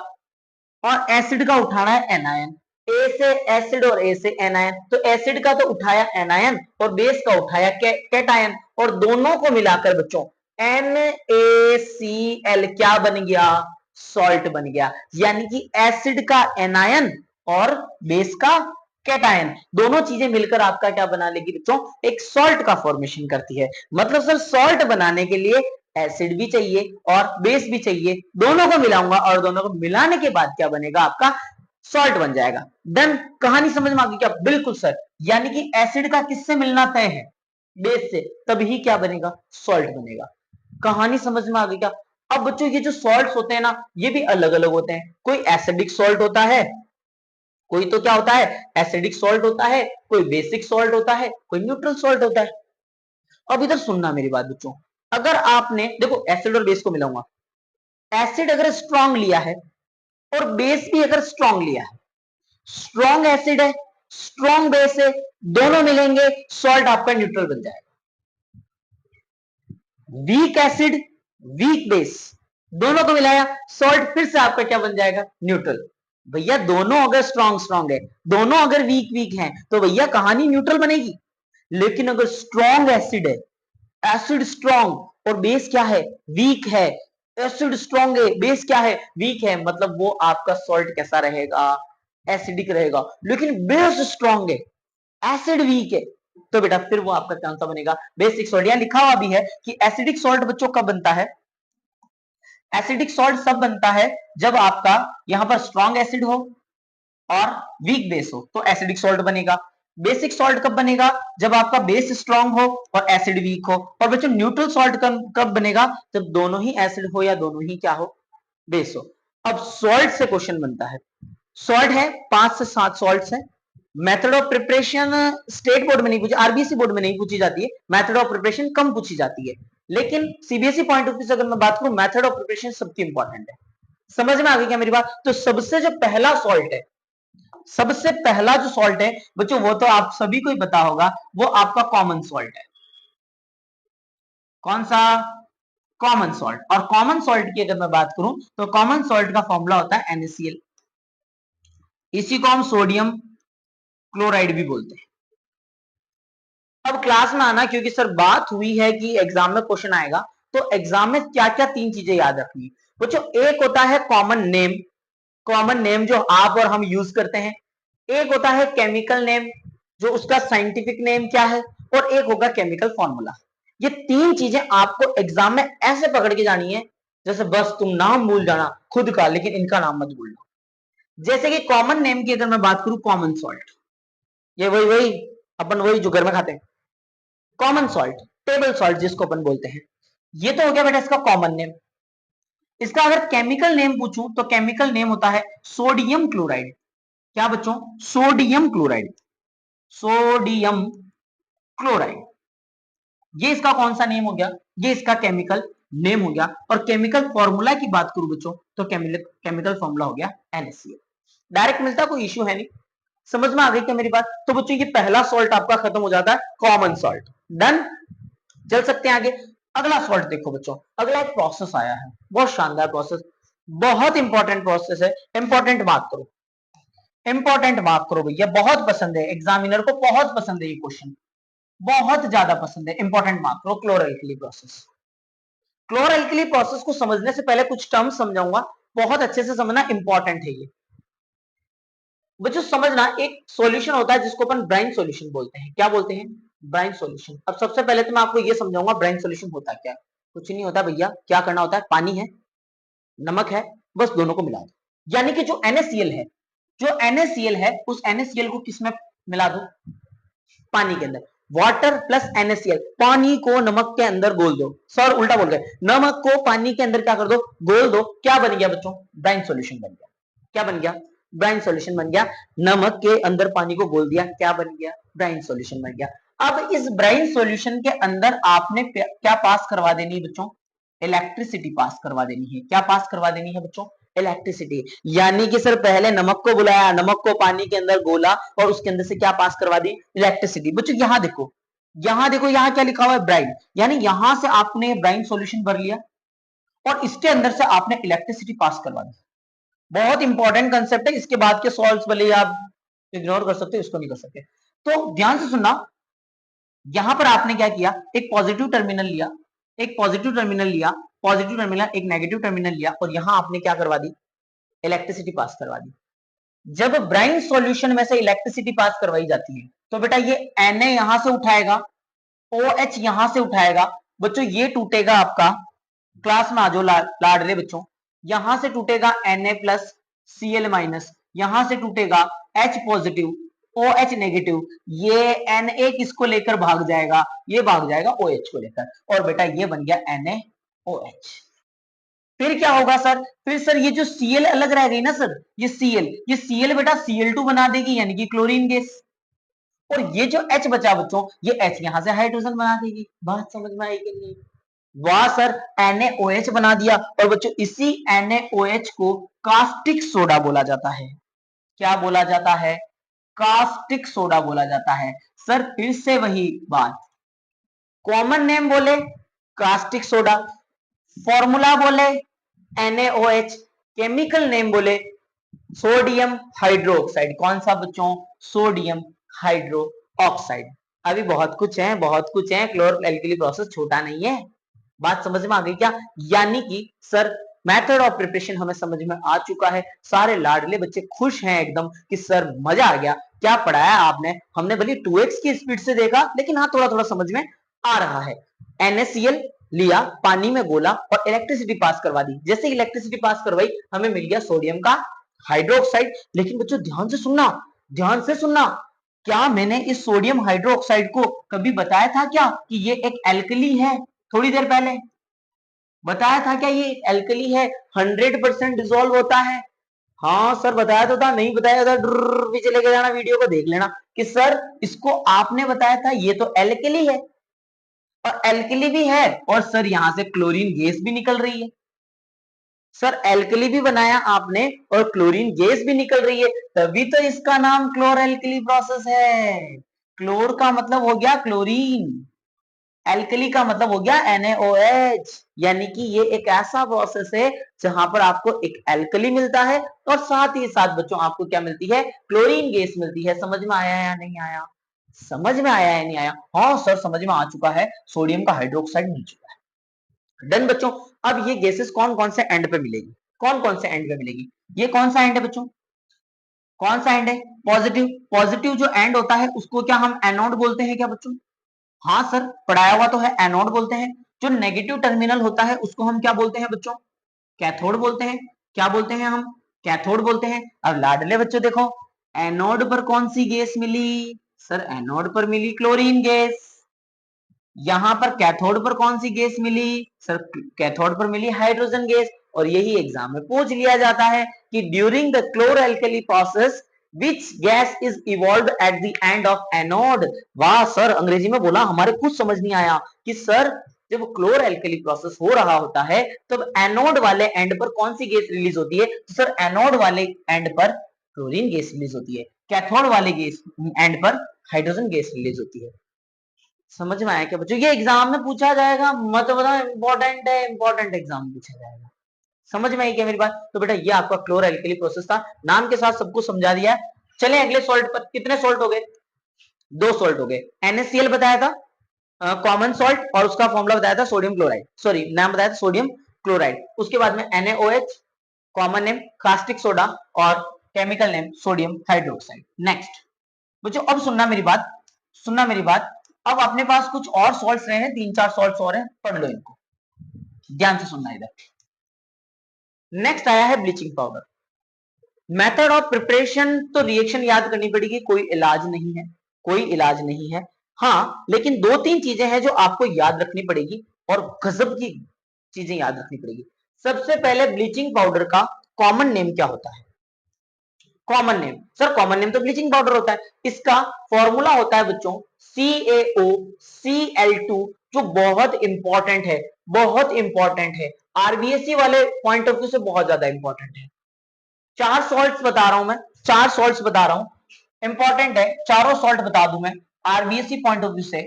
और एसिड का उठाना है एनायन। ए से एसिड और ए से एनायन, तो एसिड का तो उठाया एनायन और बेस का उठाया कैटायन, और दोनों को मिलाकर बच्चों NaCl क्या बन गया? सॉल्ट बन गया। यानी कि एसिड का एनायन और बेस का कैटायन, दोनों चीजें मिलकर आपका क्या बना लेगी बच्चों? एक सॉल्ट का फॉर्मेशन करती है। मतलब सर सॉल्ट बनाने के लिए एसिड भी चाहिए और बेस भी चाहिए, दोनों को मिलाऊंगा और दोनों को मिलाने के बाद क्या बनेगा? आपका सॉल्ट बन जाएगा। डन, कहानी समझ में आ गई क्या? बिल्कुल सर, यानी कि एसिड का किससे मिलना तय है? बेस से, तभी क्या बनेगा? सॉल्ट बनेगा। कहानी समझ में आ गई क्या? अब बच्चों ये जो सॉल्ट्स होते हैं ना, ये भी अलग अलग होते हैं। कोई एसिडिक सॉल्ट होता है, कोई तो क्या होता है? एसिडिक सॉल्ट होता है, कोई बेसिक सॉल्ट होता है, कोई न्यूट्रल सॉल्ट होता है। अब इधर सुनना मेरी बात बच्चों, अगर आपने देखो एसिड और बेस को मिलाऊंगा, एसिड अगर स्ट्रॉन्ग लिया है और बेस भी अगर स्ट्रॉन्ग लिया है, स्ट्रॉन्ग एसिड है, स्ट्रॉन्ग बेस है, दोनों मिलेंगे, सॉल्ट आपका न्यूट्रल बन जाएगा। वीक एसिड, वीक बेस, दोनों को मिलाया, सॉल्ट फिर से आपका क्या बन जाएगा? न्यूट्रल। भैया दोनों अगर स्ट्रॉन्ग स्ट्रॉन्ग है, दोनों अगर वीक वीक हैं, तो भैया कहानी न्यूट्रल बनेगी। लेकिन अगर स्ट्रॉन्ग एसिड है, एसिड स्ट्रॉन्ग और बेस क्या है? वीक है। एसिड स्ट्रॉन्ग है, बेस क्या है? वीक है, मतलब वो आपका सॉल्ट कैसा रहेगा? एसिडिक रहेगा। लेकिन बेस स्ट्रॉन्ग है, एसिड वीक है, तो बेटा फिर वो आपका कौन सा बनेगा? Basic salt. यहां लिखा हुआ भी है कि एसिडिक सॉल्ट बच्चों कब बनता है? एसिडिक सॉल्ट सब बनता है जब आपका यहां पर स्ट्रॉन्ग एसिड हो और वीक बेस हो, तो एसिडिक सॉल्ट बनेगा। बेसिक सॉल्ट कब बनेगा? जब आपका बेस स्ट्रॉन्ग हो और एसिड वीक हो। और बच्चों न्यूट्रल सॉल्ट कब बनेगा? जब दोनों ही एसिड हो या दोनों ही क्या हो? बेस हो। अब सॉल्ट से क्वेश्चन बनता है। सॉल्ट है, 5 से 7 सॉल्ट्स है। Method of preparation state board में नहीं पूछी, आरबीसी बोर्ड में नहीं पूछी जाती है। मेथड ऑफ प्रिपरेशन कम पूछी जाती है, लेकिन सीबीएसई पॉइंट ऑफ व्यू से अगर मैं बात करूं, मेथड ऑफ प्रिपरेशन सबकी इंपॉर्टेंट है। समझ में आ गई क्या मेरी बात? तो सबसे जो पहला सॉल्ट है, सबसे पहला जो सॉल्ट है बच्चों, वो तो आप सभी को ही पता होगा, वो आपका कॉमन सॉल्ट है। कौन सा? Common salt. और कॉमन सॉल्ट की अगर मैं बात करूं, तो कॉमन सॉल्ट का फॉर्मूला होता है NaCl। इसी को हम सोडियम क्लोराइड भी बोलते हैं। अब क्लास में आना, क्योंकि सर बात हुई है कि एग्जाम में क्वेश्चन आएगा, तो एग्जाम में क्या क्या 3 चीजें याद रखनी बच्चों। एक होता है कॉमन नेम, कॉमन नेम जो आप और हम यूज करते हैं। एक होता है केमिकल नेम, जो उसका साइंटिफिक नेम क्या है, और एक होगा केमिकल फॉर्मूला। ये तीन चीजें आपको एग्जाम में ऐसे पकड़ के जानी है जैसे बस तुम नाम भूल जाना खुद का, लेकिन इनका नाम मत भूलना। जैसे कि कॉमन नेम की अगर मैं बात करूं, कॉमन सॉल्ट, ये वही वही अपन वही जो घर में खाते हैं, कॉमन सॉल्ट, टेबल सॉल्ट जिसको अपन बोलते हैं, ये तो हो गया बेटा इसका कॉमन नेम। इसका अगर केमिकल नेम पूछूं तो केमिकल नेम होता है सोडियम क्लोराइड। क्या बच्चों? सोडियम क्लोराइड, सोडियम क्लोराइड, ये इसका कौन सा नेम हो गया? ये इसका केमिकल नेम हो गया। और केमिकल फॉर्मूला की बात करूं बच्चों तो केमिकल फॉर्मूला हो गया NaCl। डायरेक्ट मिलता, कोई इश्यू है नहीं। समझ में आ गई क्या मेरी बात? तो बच्चों ये पहला सॉल्ट आपका खत्म हो जाता है, कॉमन सॉल्ट। डन, चल सकते हैं आगे। अगला सॉल्ट देखो बच्चों, अगला एक प्रोसेस आया है, बहुत शानदार प्रोसेस, बहुत इंपॉर्टेंट प्रोसेस है। इंपॉर्टेंट बात करो, इंपॉर्टेंट बात करो भैया, बहुत पसंद है एग्जामिनर को, बहुत पसंद है ये क्वेश्चन, बहुत ज्यादा पसंद है। इंपॉर्टेंट बात करो, क्लोरोएल्कली प्रोसेस। क्लोरोएल्कली प्रोसेस को समझने से पहले कुछ टर्म समझाऊंगा, बहुत अच्छे से समझना, इंपॉर्टेंट है ये बच्चों। समझना, एक सॉल्यूशन होता है जिसको अपन ब्राइन सॉल्यूशन बोलते हैं। क्या बोलते हैं? Brine solution. अब सबसे पहले तो मैं आपको ये समझाऊंगा ब्राइन सॉल्यूशन होता क्या। कुछ नहीं होता भैया, क्या करना होता है, पानी है, नमक है, बस दोनों को मिला दो। यानी कि जो NaCl है, जो NaCl है उस NaCl को किसमें मिला दो? पानी के अंदर। वाटर प्लस NaCl, पानी को नमक के अंदर घोल दो। सर उल्टा बोल गए, नमक को पानी के अंदर क्या कर दो? घोल दो। क्या बन गया बच्चों? ब्राइन सॉल्यूशन बन गया। क्या बन गया? ब्राइन सॉल्यूशन बन गया। नमक के अंदर पानी को घोल दिया, क्या बन गया? ब्राइन सॉल्यूशन बन गया। अब इस ब्राइन सॉल्यूशन के अंदर आपने क्या पास करवा देनी है बच्चों? इलेक्ट्रिसिटी पास करवा देनी है। क्या पास करवा देनी है बच्चों? इलेक्ट्रिसिटी। यानी कि सर पहले नमक को बुलाया, नमक को पानी के अंदर घोला और उसके अंदर से क्या पास करवा दी? इलेक्ट्रिसिटी। बच्चों यहां देखो, यहां देखो, यहां क्या लिखा हुआ है? ब्राइन। यानी यहां से आपने ब्राइन सॉल्यूशन भर लिया और इसके अंदर से आपने इलेक्ट्रिसिटी पास करवा दी। बहुत इंपॉर्टेंट कंसेप्ट है। इसके बाद के सॉल्व्स भले आप इग्नोर कर सकते हो, इसको नहीं कर सकते। तो ध्यान से सुनना, यहां पर आपने क्या किया? एक पॉजिटिव टर्मिनल लिया, एक पॉजिटिव टर्मिनल लिया, पॉजिटिव टर्मिनल, एक नेगेटिव टर्मिनल लिया और यहां आपने क्या करवा दी? इलेक्ट्रिसिटी पास करवा दी। जब ब्राइन सॉल्यूशन में से इलेक्ट्रिसिटी पास करवाई जाती है तो बेटा ये Na यहां से उठाएगा, OH यहां से उठाएगा। बच्चों ये टूटेगा आपका, क्लास में आ जाओ लाडले बच्चों, यहां से टूटेगा Na प्लस Cl माइनस, यहां से टूटेगा H पॉजिटिव, OH नेगेटिव। ये Na किसको लेकर भाग जाएगा? ये भाग जाएगा OH को लेकर, और बेटा ये बन गया NaOH। फिर क्या होगा सर? फिर सर ये जो Cl अलग रह गई ना सर, ये Cl बेटा Cl2 बना देगी, यानी कि क्लोरीन गैस। और ये जो H बचा बच्चों, ये H यहां से हाइड्रोजन बना देगी। बात समझ में आई कि नहीं? वाह सर, NaOH बना दिया। और बच्चों इसी NaOH को कास्टिक सोडा बोला जाता है। क्या बोला जाता है? कास्टिक सोडा बोला जाता है। सर फिर से वही बात, कॉमन नेम बोले कास्टिक सोडा, फॉर्मूला बोले NaOH, केमिकल नेम बोले सोडियम हाइड्रोक्साइड। कौन सा बच्चों? Sodium hydro oxide. अभी बहुत कुछ है, बहुत कुछ है, क्लोरोएल्कली प्रोसेस छोटा नहीं है। बात समझ में आ गई क्या? यानी कि सर मेथड ऑफ प्रिपरेशन हमें समझ में आ चुका है। सारे लाडले बच्चे खुश हैं एकदम कि सर मजा आ गया, क्या पढ़ाया आपने। हमने भले 2x की स्पीड से देखा, लेकिन हाँ थोड़ा थोड़ा समझ में आ रहा है। NaCl लिया, पानी में घोला और इलेक्ट्रिसिटी पास करवा दी। जैसे इलेक्ट्रिसिटी पास करवाई, हमें मिल गया सोडियम का हाइड्रोक्साइड। लेकिन बच्चों ध्यान से सुनना, ध्यान से सुनना, क्या मैंने इस सोडियम हाइड्रोक्साइड को कभी बताया था क्या कि ये एक एल्कली है? थोड़ी देर पहले बताया था क्या ये एल्कली है, 100% डिसॉल्व होता है? हाँ सर बताया तो था, नहीं बताया था पीछे लेके जाना, वीडियो को देख लेना कि सर इसको आपने बताया था ये तो एल्कली है, और एल्कली भी है और सर यहां से क्लोरीन गैस भी निकल रही है। सर एल्कली भी बनाया आपने और क्लोरीन गैस भी निकल रही है, तभी तो इसका नाम क्लोरोएल्कली प्रोसेस है। क्लोर का मतलब हो गया क्लोरीन, एल्कली का मतलब हो गया NaOH। यानी कि ये एक ऐसा प्रोसेस है जहां पर आपको एक एल्कली मिलता है और साथ ही साथ बच्चों आपको क्या मिलती है? क्लोरीन गैस मिलती है। समझ में आया या नहीं आया? समझ में आया या नहीं आया? हाँ सर समझ में आ चुका है, सोडियम का हाइड्रोक्साइड मिल चुका है। डन बच्चों। अब ये गैसेस कौन कौन से एंड पे मिलेगी? कौन कौन से एंड पे मिलेगी? ये कौन सा एंड है बच्चों? कौन सा एंड है? पॉजिटिव। पॉजिटिव जो एंड होता है उसको क्या हम एनोड बोलते हैं क्या बच्चों? हाँ सर, पढ़ाया हुआ तो है, एनोड बोलते हैं। जो नेगेटिव टर्मिनल होता है उसको हम क्या बोलते हैं बच्चों? कैथोड बोलते हैं। क्या बोलते हैं हम? कैथोड बोलते हैं। अब लाडले बच्चों देखो, एनोड पर कौन सी गैस मिली? सर एनोड पर मिली क्लोरीन गैस। यहां पर कैथोड पर कौन सी गैस मिली? सर कैथोड पर मिली हाइड्रोजन गैस। और यही एग्जाम में पूछ लिया जाता है कि during the chloroalkali process which gas is evolved at the end of anode। वाह सर, अंग्रेजी में बोला, हमारे कुछ समझ नहीं आया कि सर जब क्लोर एल्कली प्रोसेस हो रहा होता है तब एनोड वाले एंड पर कौन सी गैस रिलीज होती है? तो सर एनोड वाले एंड पर क्लोरीन गैस रिलीज होती है, कैथोड वाले गैस एंड पर हाइड्रोजन गैस रिलीज होती है। समझ में आया क्या बच्चों? ये एग्जाम में पूछा जाएगा, मत बताओ, इंपॉर्टेंट है, इंपॉर्टेंट एग्जाम में पूछा जाएगा। समझ में आई क्या मेरी बात? तो बेटा ये आपका क्लोर एल्कली प्रोसेस था, नाम के साथ सबको समझा दिया है। चले अगले सॉल्ट पर। कितने सॉल्ट हो गए? 2 सॉल्ट हो गए। NaCl बताया था कॉमन सॉल्ट, और उसका फॉर्मूला बताया था सोडियम क्लोराइड, सॉरी नाम बताया था सोडियम क्लोराइड। उसके बाद में NaOH common name, caustic soda, और chemical name sodium hydroxide. Next बच्चों, अब सुनना मेरी बात, सुनना मेरी बात। अब अपने पास कुछ और सॉल्ट्स रहे हैं, 3-4 सॉल्ट्स और हैं, पढ़ लो इनको, ध्यान से सुनना इधर। नेक्स्ट आया है bleaching powder. Method of preparation तो रिएक्शन याद करनी पड़ेगी, कोई इलाज नहीं है, कोई इलाज नहीं है। हाँ लेकिन 2-3 चीजें हैं जो आपको याद रखनी पड़ेगी, और गजब की चीजें याद रखनी पड़ेगी। सबसे पहले ब्लीचिंग पाउडर का कॉमन नेम क्या होता है? Common name, sir common name तो ब्लीचिंग पाउडर होता है। इसका फॉर्मूला होता है बच्चों CaOCl2, जो बहुत इंपॉर्टेंट है, बहुत इंपॉर्टेंट है, आरबीएससी वाले पॉइंट ऑफ व्यू से बहुत ज्यादा इंपॉर्टेंट है। 4 सॉल्ट्स बता रहा हूं मैं, 4 सॉल्ट्स बता रहा हूं, इंपॉर्टेंट है, चारों सॉल्ट बता दूं मैं आरबीएससी पॉइंट ऑफ व्यू से,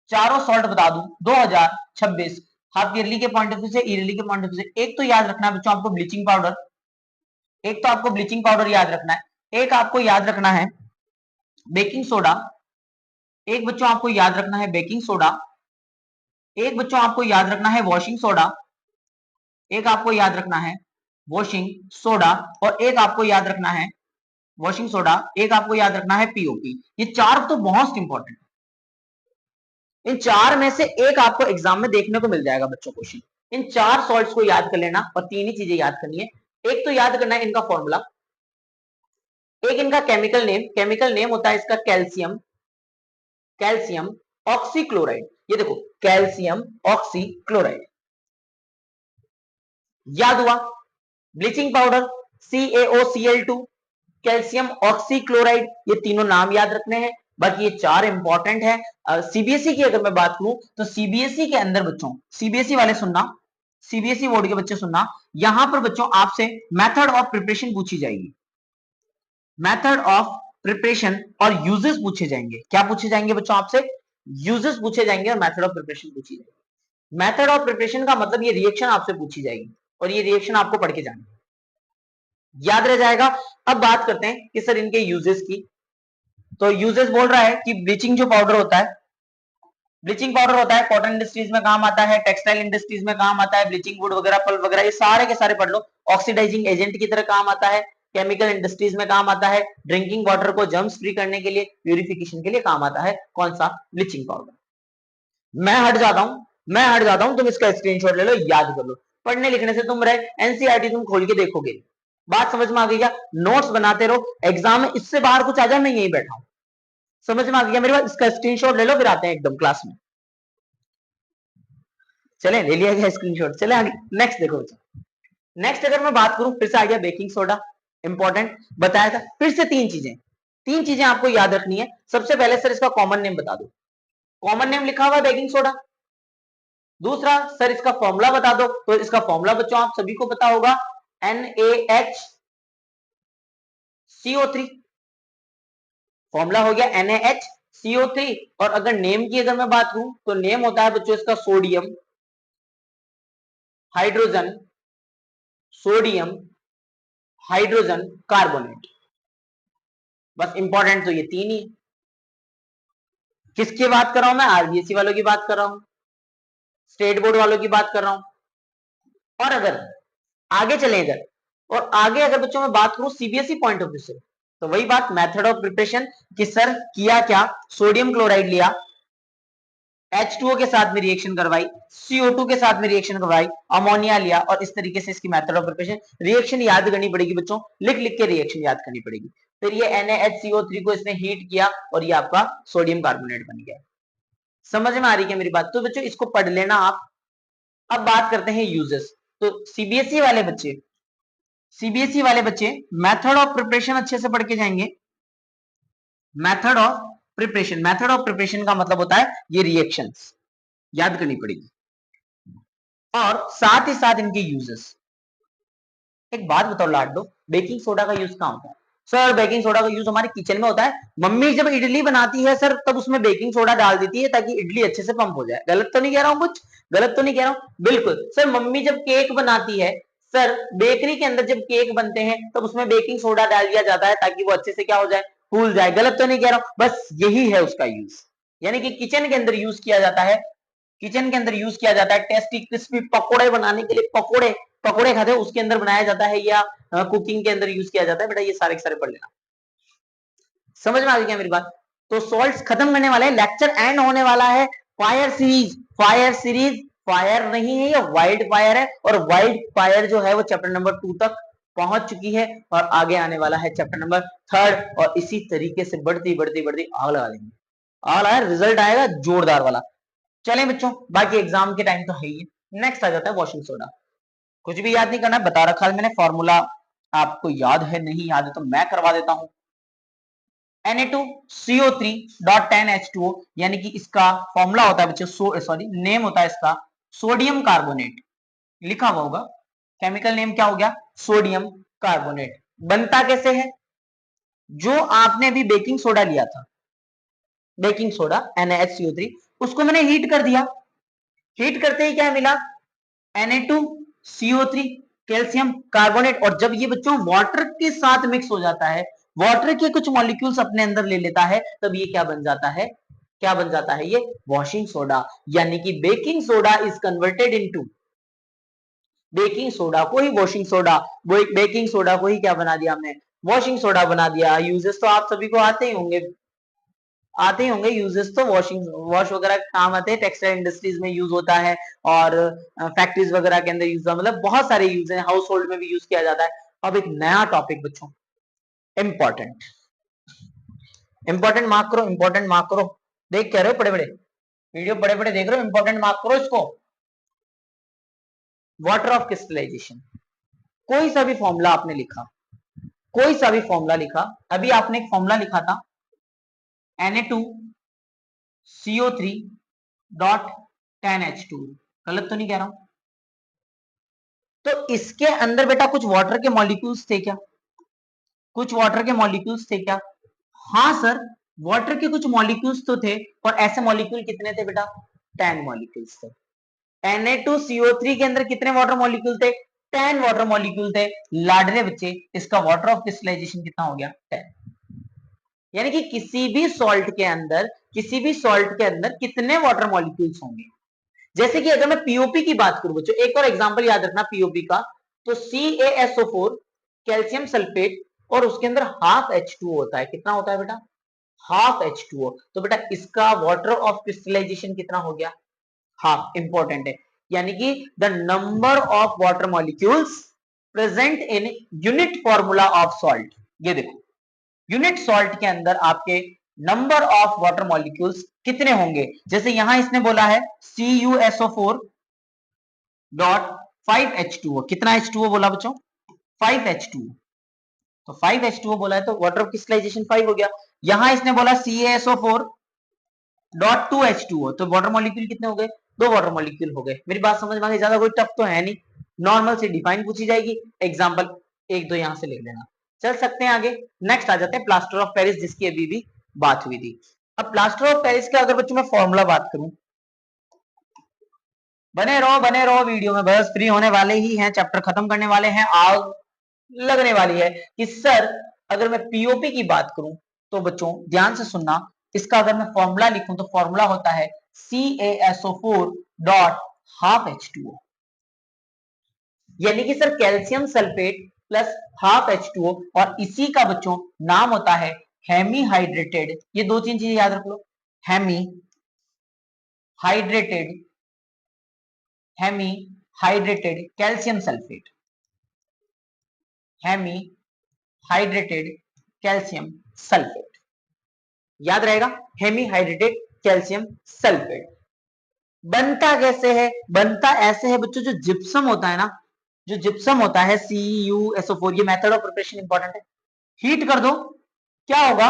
चारों सॉल्ट बता दूं 2026 हाफ ईयरली के पॉइंट ऑफ व्यू से, ईयरली के पॉइंट ऑफ व्यू से। एक तो याद रखना है बच्चों आपको ब्लीचिंग पाउडर, एक तो आपको ब्लीचिंग पाउडर याद रखना है, एक आपको याद रखना है बेकिंग सोडा, एक बच्चों आपको याद रखना है बेकिंग सोडा, एक बच्चों आपको याद रखना है वॉशिंग सोडा, एक आपको याद रखना है वॉशिंग सोडा, और एक आपको याद रखना है वॉशिंग सोडा, एक आपको याद रखना है पीओपी। ये 4 तो बहुत इंपॉर्टेंट है। इन 4 में से एक आपको एग्जाम में देखने को मिल जाएगा बच्चों क्वेश्चन। इन 4 सॉल्ट्स को याद कर लेना, और 3 ही चीजें याद करनी है। एक तो याद करना है इनका फॉर्मूला, एक इनका केमिकल नेम, केमिकल नेम होता है इसका कैल्शियम, कैल्शियम ऑक्सीक्लोराइड। ये देखो कैल्शियम ऑक्सीक्लोराइड, याद हुआ? Bleaching powder CaOCl2, calcium oxychloride, ये तीनों नाम याद रखने हैं। बाकी ये 4 इंपॉर्टेंट है। सीबीएसई की अगर मैं बात करूं तो सीबीएसई के अंदर बच्चों, सीबीएसई वाले सुनना, सीबीएसई बोर्ड के बच्चे सुनना, यहां पर बच्चों आपसे मेथड ऑफ प्रिपरेशन पूछी जाएगी, मेथड ऑफ प्रिपरेशन और यूजेस पूछे जाएंगे। क्या पूछे जाएंगे बच्चों आपसे? यूजेस पूछे जाएंगे और मेथड ऑफ प्रिपरेशन पूछी जाएगी। मेथड ऑफ प्रिपरेशन का मतलब ये रिएक्शन आपसे पूछी जाएगी, और ये रिएक्शन आपको पढ़ के जानी है, याद रह जाएगा। अब बात करते हैं कि सर इनके यूजेस की। तो यूजेस बोल रहा है कि ब्लीचिंग जो पाउडर होता है, ब्लीचिंग पाउडर होता है कॉटन इंडस्ट्रीज में काम आता है, टेक्सटाइल इंडस्ट्रीज में काम आता है, ब्लीचिंग वुड वगैरह, पल्प वगैरह, ये सारे के सारे पढ़ लो। ऑक्सीडाइजिंग एजेंट की तरह काम आता है, केमिकल इंडस्ट्रीज में काम आता है, ड्रिंकिंग वाटर को जर्म्स फ्री करने के लिए, प्यूरिफिकेशन के लिए काम आता है। कौन सा? Bleaching powder. मैं हट जाता हूं, मैं हट जाता हूं, तुम इसका स्क्रीनशॉट ले लो, याद कर लो। पढ़ने लिखने से तुम रहे, एनसीईआरटी तुम खोल के देखोगे। बात समझ में आ गई क्या? नोट्स बनाते रहो, एग्जाम में इससे बाहर कुछ आ जाए, मैं यही बैठा हूं। समझ में आ गया मेरे पास? इसका स्क्रीनशॉट ले लो, फिर आते हैं एकदम क्लास में। चले, ले लिया गया स्क्रीनशॉट, चले आगे। नेक्स्ट देखो बच्चा, नेक्स्ट अगर मैं बात करूं, फिर से आ गया बेकिंग सोडा, इंपॉर्टेंट बताया था। फिर से 3 चीजें, 3 चीजें आपको याद रखनी है। सबसे पहले सर इसका कॉमन नेम बता दो, कॉमन नेम लिखा हुआ है बेकिंग सोडा। दूसरा सर इसका फॉर्मूला बता दो, तो इसका फॉर्मूला बच्चों आप सभी को पता होगा, NaHCO3, फॉर्मूला हो गया NaHCO3। और अगर नेम की अगर मैं बात करूं तो नेम होता है बच्चों इसका sodium hydrogen, sodium hydrogen carbonate. बस इंपॉर्टेंट तो ये 3 ही। किसकी बात कर रहा हूं मैं? आरबीएससी वालों की बात कर रहा हूं, स्टेट बोर्ड वालों की बात कर रहा हूं। और अगर आगे चले इधर, और आगे अगर बच्चों मैं बात करूं सीबीएसई पॉइंट ऑफ व्यू से, तो वही बात मेथड ऑफ प्रिपरेशन कि सर किया क्या, सोडियम क्लोराइड लिया, H2O के साथ में रिएक्शन करवाई, CO2 के साथ में रिएक्शन करवाई, अमोनिया लिया और इस तरीके से इसकी मेथड ऑफ प्रिपरेशन रिएक्शन याद करनी पड़ेगी बच्चों, लिख लिख के रिएक्शन याद करनी पड़ेगी। फिर ये NaHCO3 को इसने हीट किया और ये आपका सोडियम कार्बोनेट बन गया। समझ में आ रही है मेरी बात? तो बच्चों इसको पढ़ लेना आप। अब बात करते हैं यूजेस। तो सीबीएसई वाले बच्चे मेथड ऑफ प्रिपरेशन अच्छे से पढ़ के जाएंगे। मेथड ऑफ प्रिपरेशन का मतलब होता है ये रिएक्शंस याद करनी पड़ेगी और साथ ही साथ इनके यूजेस। एक बात बताओ लाडो, बेकिंग सोडा का यूज कहाँ होता है? सर बेकिंग सोडा का यूज हमारे किचन में होता है। मम्मी जब इडली बनाती है सर तब उसमें बेकिंग सोडा डाल देती है ताकि इडली अच्छे से पंप हो जाए। गलत तो नहीं कह रहा हूं? कुछ गलत तो नहीं कह रहा हूं? बिल्कुल। सर मम्मी जब केक बनाती है, सर बेकरी के अंदर जब केक बनते हैं तब उसमें बेकिंग सोडा डाल दिया जाता है ताकि वो अच्छे से क्या हो जाए, फूल जाए। गलत तो नहीं कह रहा हूं? बस यही है उसका यूज, यानी कि किचन के अंदर यूज किया जाता है। किचन के अंदर यूज किया जाता है टेस्टी क्रिस्पी पकोड़े बनाने के लिए। पकोड़े खाते हैं उसके अंदर बनाया जाता है, या कुकिंग के अंदर यूज किया जाता है। बेटा ये सारे के सारे पढ़ लेना। समझ में आ गई क्या मेरी बात? तो सॉल्ट्स खत्म करने वाले हैं, लेक्चर एंड होने वाला है। फायर सीरीज फायर नहीं है, ये वाइल्ड फायर है और वाइल्ड फायर जो है वो चैप्टर नंबर 2 तक पहुंच चुकी है और आगे आने वाला है चैप्टर नंबर 3 और इसी तरीके से बढ़ती बढ़ती बढ़ती आग लगा देंगे। आग लगा, रिजल्ट आएगा जोरदार वाला। चलें बच्चों, बाकी एग्जाम के टाइम तो है ही। नेक्स्ट आ जाता है वॉशिंग सोडा। कुछ भी याद नहीं करना, बता रखा है मैंने फॉर्मूला। आपको याद है, नहीं याद है तो मैं करवा देता हूं। Na2CO3.10H2O, यानी कि इसका फॉर्मूला होता है बच्चों, सॉरी नेम होता है इसका सोडियम कार्बोनेट। लिखा हुआ होगा, केमिकल नेम क्या हो गया? Sodium carbonate. बनता कैसे है? जो आपने अभी बेकिंग सोडा लिया था, बेकिंग सोडा NaHCO3, उसको मैंने हीट कर दिया। हीट करते ही क्या मिला? Na2CO3 calcium carbonate. और जब ये बच्चों वाटर के साथ मिक्स हो जाता है, वाटर के कुछ मॉलिक्यूल्स अपने अंदर ले लेता है, तब ये क्या बन जाता है? क्या बन जाता है? ये वॉशिंग सोडा। यानी कि baking soda is converted into, baking soda को ही वॉशिंग सोडा, बेकिंग सोडा को ही क्या बना दिया हमने? वॉशिंग सोडा बना दिया। यूजेस तो आप सभी को आते ही होंगे यूजेस तो। वॉश वगैरह काम आते हैं, टेक्सटाइल इंडस्ट्रीज में यूज होता है और फैक्ट्रीज वगैरह के अंदर यूज होता है, मतलब बहुत सारे यूज है, हाउस होल्ड में भी यूज किया जाता है। अब एक नया टॉपिक बच्चों, इंपॉर्टेंट इंपॉर्टेंट मार्क करो, इंपॉर्टेंट मार्क करो। देख कह रहे हो बड़े बड़े वीडियो, बड़े बड़े देख रहे हो, इंपॉर्टेंट मार्क करो इसको। Water of crystallisation. कोई सा भी फॉर्मूला आपने लिखा, कोई सा भी फॉर्मूला लिखा, अभी आपने एक फॉर्मूला लिखा था Na2CO3.10H2, गलत तो नहीं कह रहा हूं? तो इसके अंदर बेटा कुछ वाटर के मॉलिक्यूल्स थे क्या? कुछ वाटर के मॉलिक्यूल्स थे क्या? हाँ सर, वाटर के कुछ मॉलिक्यूल्स तो थे। और ऐसे मॉलिक्यूल कितने थे बेटा? 10 मॉलिक्यूल्स थे। Na2CO3 के अंदर कितने वाटर मॉलिक्यूल थे? 10 वाटर मॉलिक्यूल थे। लाडले बच्चे, इसका वाटर ऑफ क्रिस्टलाइजेशन कितना हो गया? 10। यानी कि किसी भी सॉल्ट के अंदर कितने वाटर मॉलिक्यूल्स होंगे? जैसे कि अगर मैं पीओपी की बात करूं बच्चों, एक और एग्जांपल याद रखना पीओपी का, तो CaSO4 कैल्शियम सल्फेट और उसके अंदर हाफ H2O होता है। कितना होता है बेटा? Half H2O। तो बेटा इसका वाटर ऑफ क्रिस्टलाइजेशन कितना हो गया? हाफ। इंपॉर्टेंट है, यानी कि the number of water molecules present in unit formula of salt. ये देखो, यूनिट सॉल्ट के अंदर आपके नंबर ऑफ वाटर मॉलिक्यूल्स कितने होंगे? जैसे यहां इसने बोला है CuSO4 डॉट 5H2O। कितना H2O बोला बच्चों? 5H2O। तो 5H2O बोला है तो वाटर ऑफ क्रिस्टलाइजेशन 5 हो गया। यहां इसने बोला CaSO4 डॉट 2H2O, तो वाटर मॉलिक्यूल कितने हो गए? 2 वाटर मॉलिक्यूल हो गए। मेरी बात समझ में आ गई? ज्यादा कोई टफ तो है नहीं, नॉर्मल से डिफाइन पूछी जाएगी। एग्जांपल एक दो यहां से ले लेना। चल सकते हैं आगे। नेक्स्ट आ जाते हैं प्लास्टर ऑफ पेरिस, जिसकी अभी भी बात हुई थी। अब प्लास्टर ऑफ पेरिस का अगर बच्चों मैं फॉर्मूला बात करूं, बने रहो वीडियो में, बस फ्री होने वाले ही हैं, चैप्टर खत्म करने वाले हैं, आग लगने वाली है कि सर अगर मैं पीओपी की बात करूं तो बच्चों ध्यान से सुनना, इसका अगर मैं फॉर्मूला लिखूं तो फॉर्मूला होता है CaSO4 डॉट हाफ H2O। यानी कि sir calcium sulphate plus half H2O, और इसी का बच्चों नाम होता है हेमी हाइड्रेटेड। ये दो तीन चीजें याद रख लो, hemi hydrated hemi hydrated calcium sulphate, hemi hydrated calcium sulphate, याद रहेगा, हेमी हाइड्रेटेड कैल्शियम सल्फेट। बनता कैसे है? बनता ऐसे है बच्चों, जो जिप्सम होता है ना, जो जिप्सम होता है CuSO4, ये मेथड ऑफ प्रिपरेशन इंपॉर्टेंट है। हीट कर दो, क्या होगा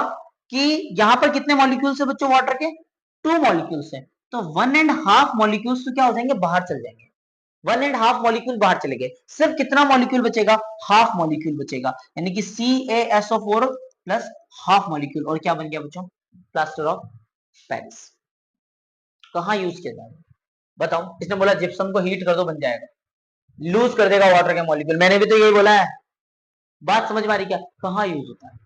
कि यहां पर कितने मॉलिक्यूल्स है बच्चों वाटर के? 2 मॉलिक्यूल्स है, तो 1.5 मॉलिक्यूल्स तो क्या हो जाएंगे? बाहर चल जाएंगे। 1.5 मॉलिक्यूल बाहर चले गए, सिर्फ कितना मॉलिक्यूल बचेगा? हाफ मॉलिक्यूल बचेगा, यानी कि CaSO4 प्लस हाफ मॉलिक्यूल, और क्या बन गया बच्चों? Plaster of Paris. कहां यूज किया जाएगा बताओ? इसने बोला जिप्सम को हीट कर दो बन जाएगा, लूज कर देगा वाटर के मॉलिक्यूल, मैंने भी तो यही बोला है। बात समझ में आ रही क्या? कहां यूज होता है?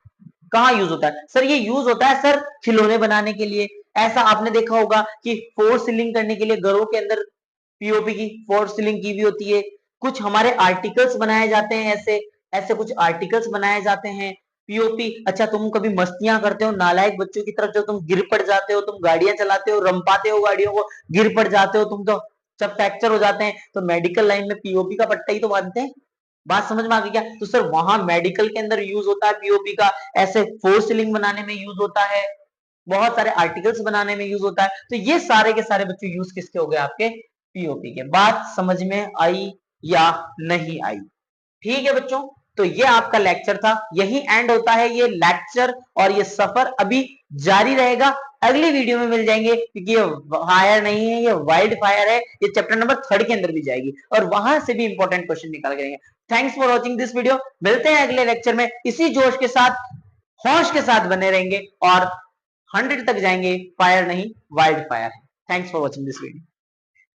कहां यूज होता है सर? ये यूज होता है सर खिलौने बनाने के लिए। ऐसा आपने देखा होगा कि फोर सीलिंग करने के लिए घरों के अंदर पीओपी की फोर सीलिंग की भी होती है। कुछ हमारे आर्टिकल्स बनाए जाते हैं, ऐसे ऐसे कुछ आर्टिकल्स बनाए जाते हैं पीओपी। अच्छा, तुम कभी मस्तियां करते हो नालायक बच्चों की तरफ, जो तुम गिर पड़ जाते हो, तुम गाड़ियां चलाते हो, रंपाते हो गाड़ियों को, गिर पड़ जाते हो तुम, तो जब फ्रैक्चर हो जाते हैं तो मेडिकल लाइन में पीओपी का पट्टा ही तो बांधते हैं। बात समझ में आ गई क्या? तो सर वहां मेडिकल के अंदर यूज होता है पीओपी का, ऐसे फोर सीलिंग बनाने में यूज होता है, बहुत सारे आर्टिकल्स बनाने में यूज होता है। तो ये सारे के सारे बच्चों यूज किसके हो गए? आपके पीओपी के। बात समझ में आई या नहीं आई? ठीक है बच्चों, तो ये आपका लेक्चर था, यही एंड होता है ये लेक्चर, और ये सफर अभी जारी रहेगा। अगली वीडियो में मिल जाएंगे, क्योंकि ये फायर नहीं है, ये वाइल्ड फायर है, ये चैप्टर नंबर 3 के अंदर भी जाएगी, और वहां से भी इंपॉर्टेंट क्वेश्चन निकाल करेंगे। Thanks for watching this video. मिलते हैं अगले लेक्चर में, इसी जोश के साथ, होश के साथ बने रहेंगे, और 100 तक जाएंगे। फायर नहीं, वाइल्ड फायर है। Thanks for watching this video.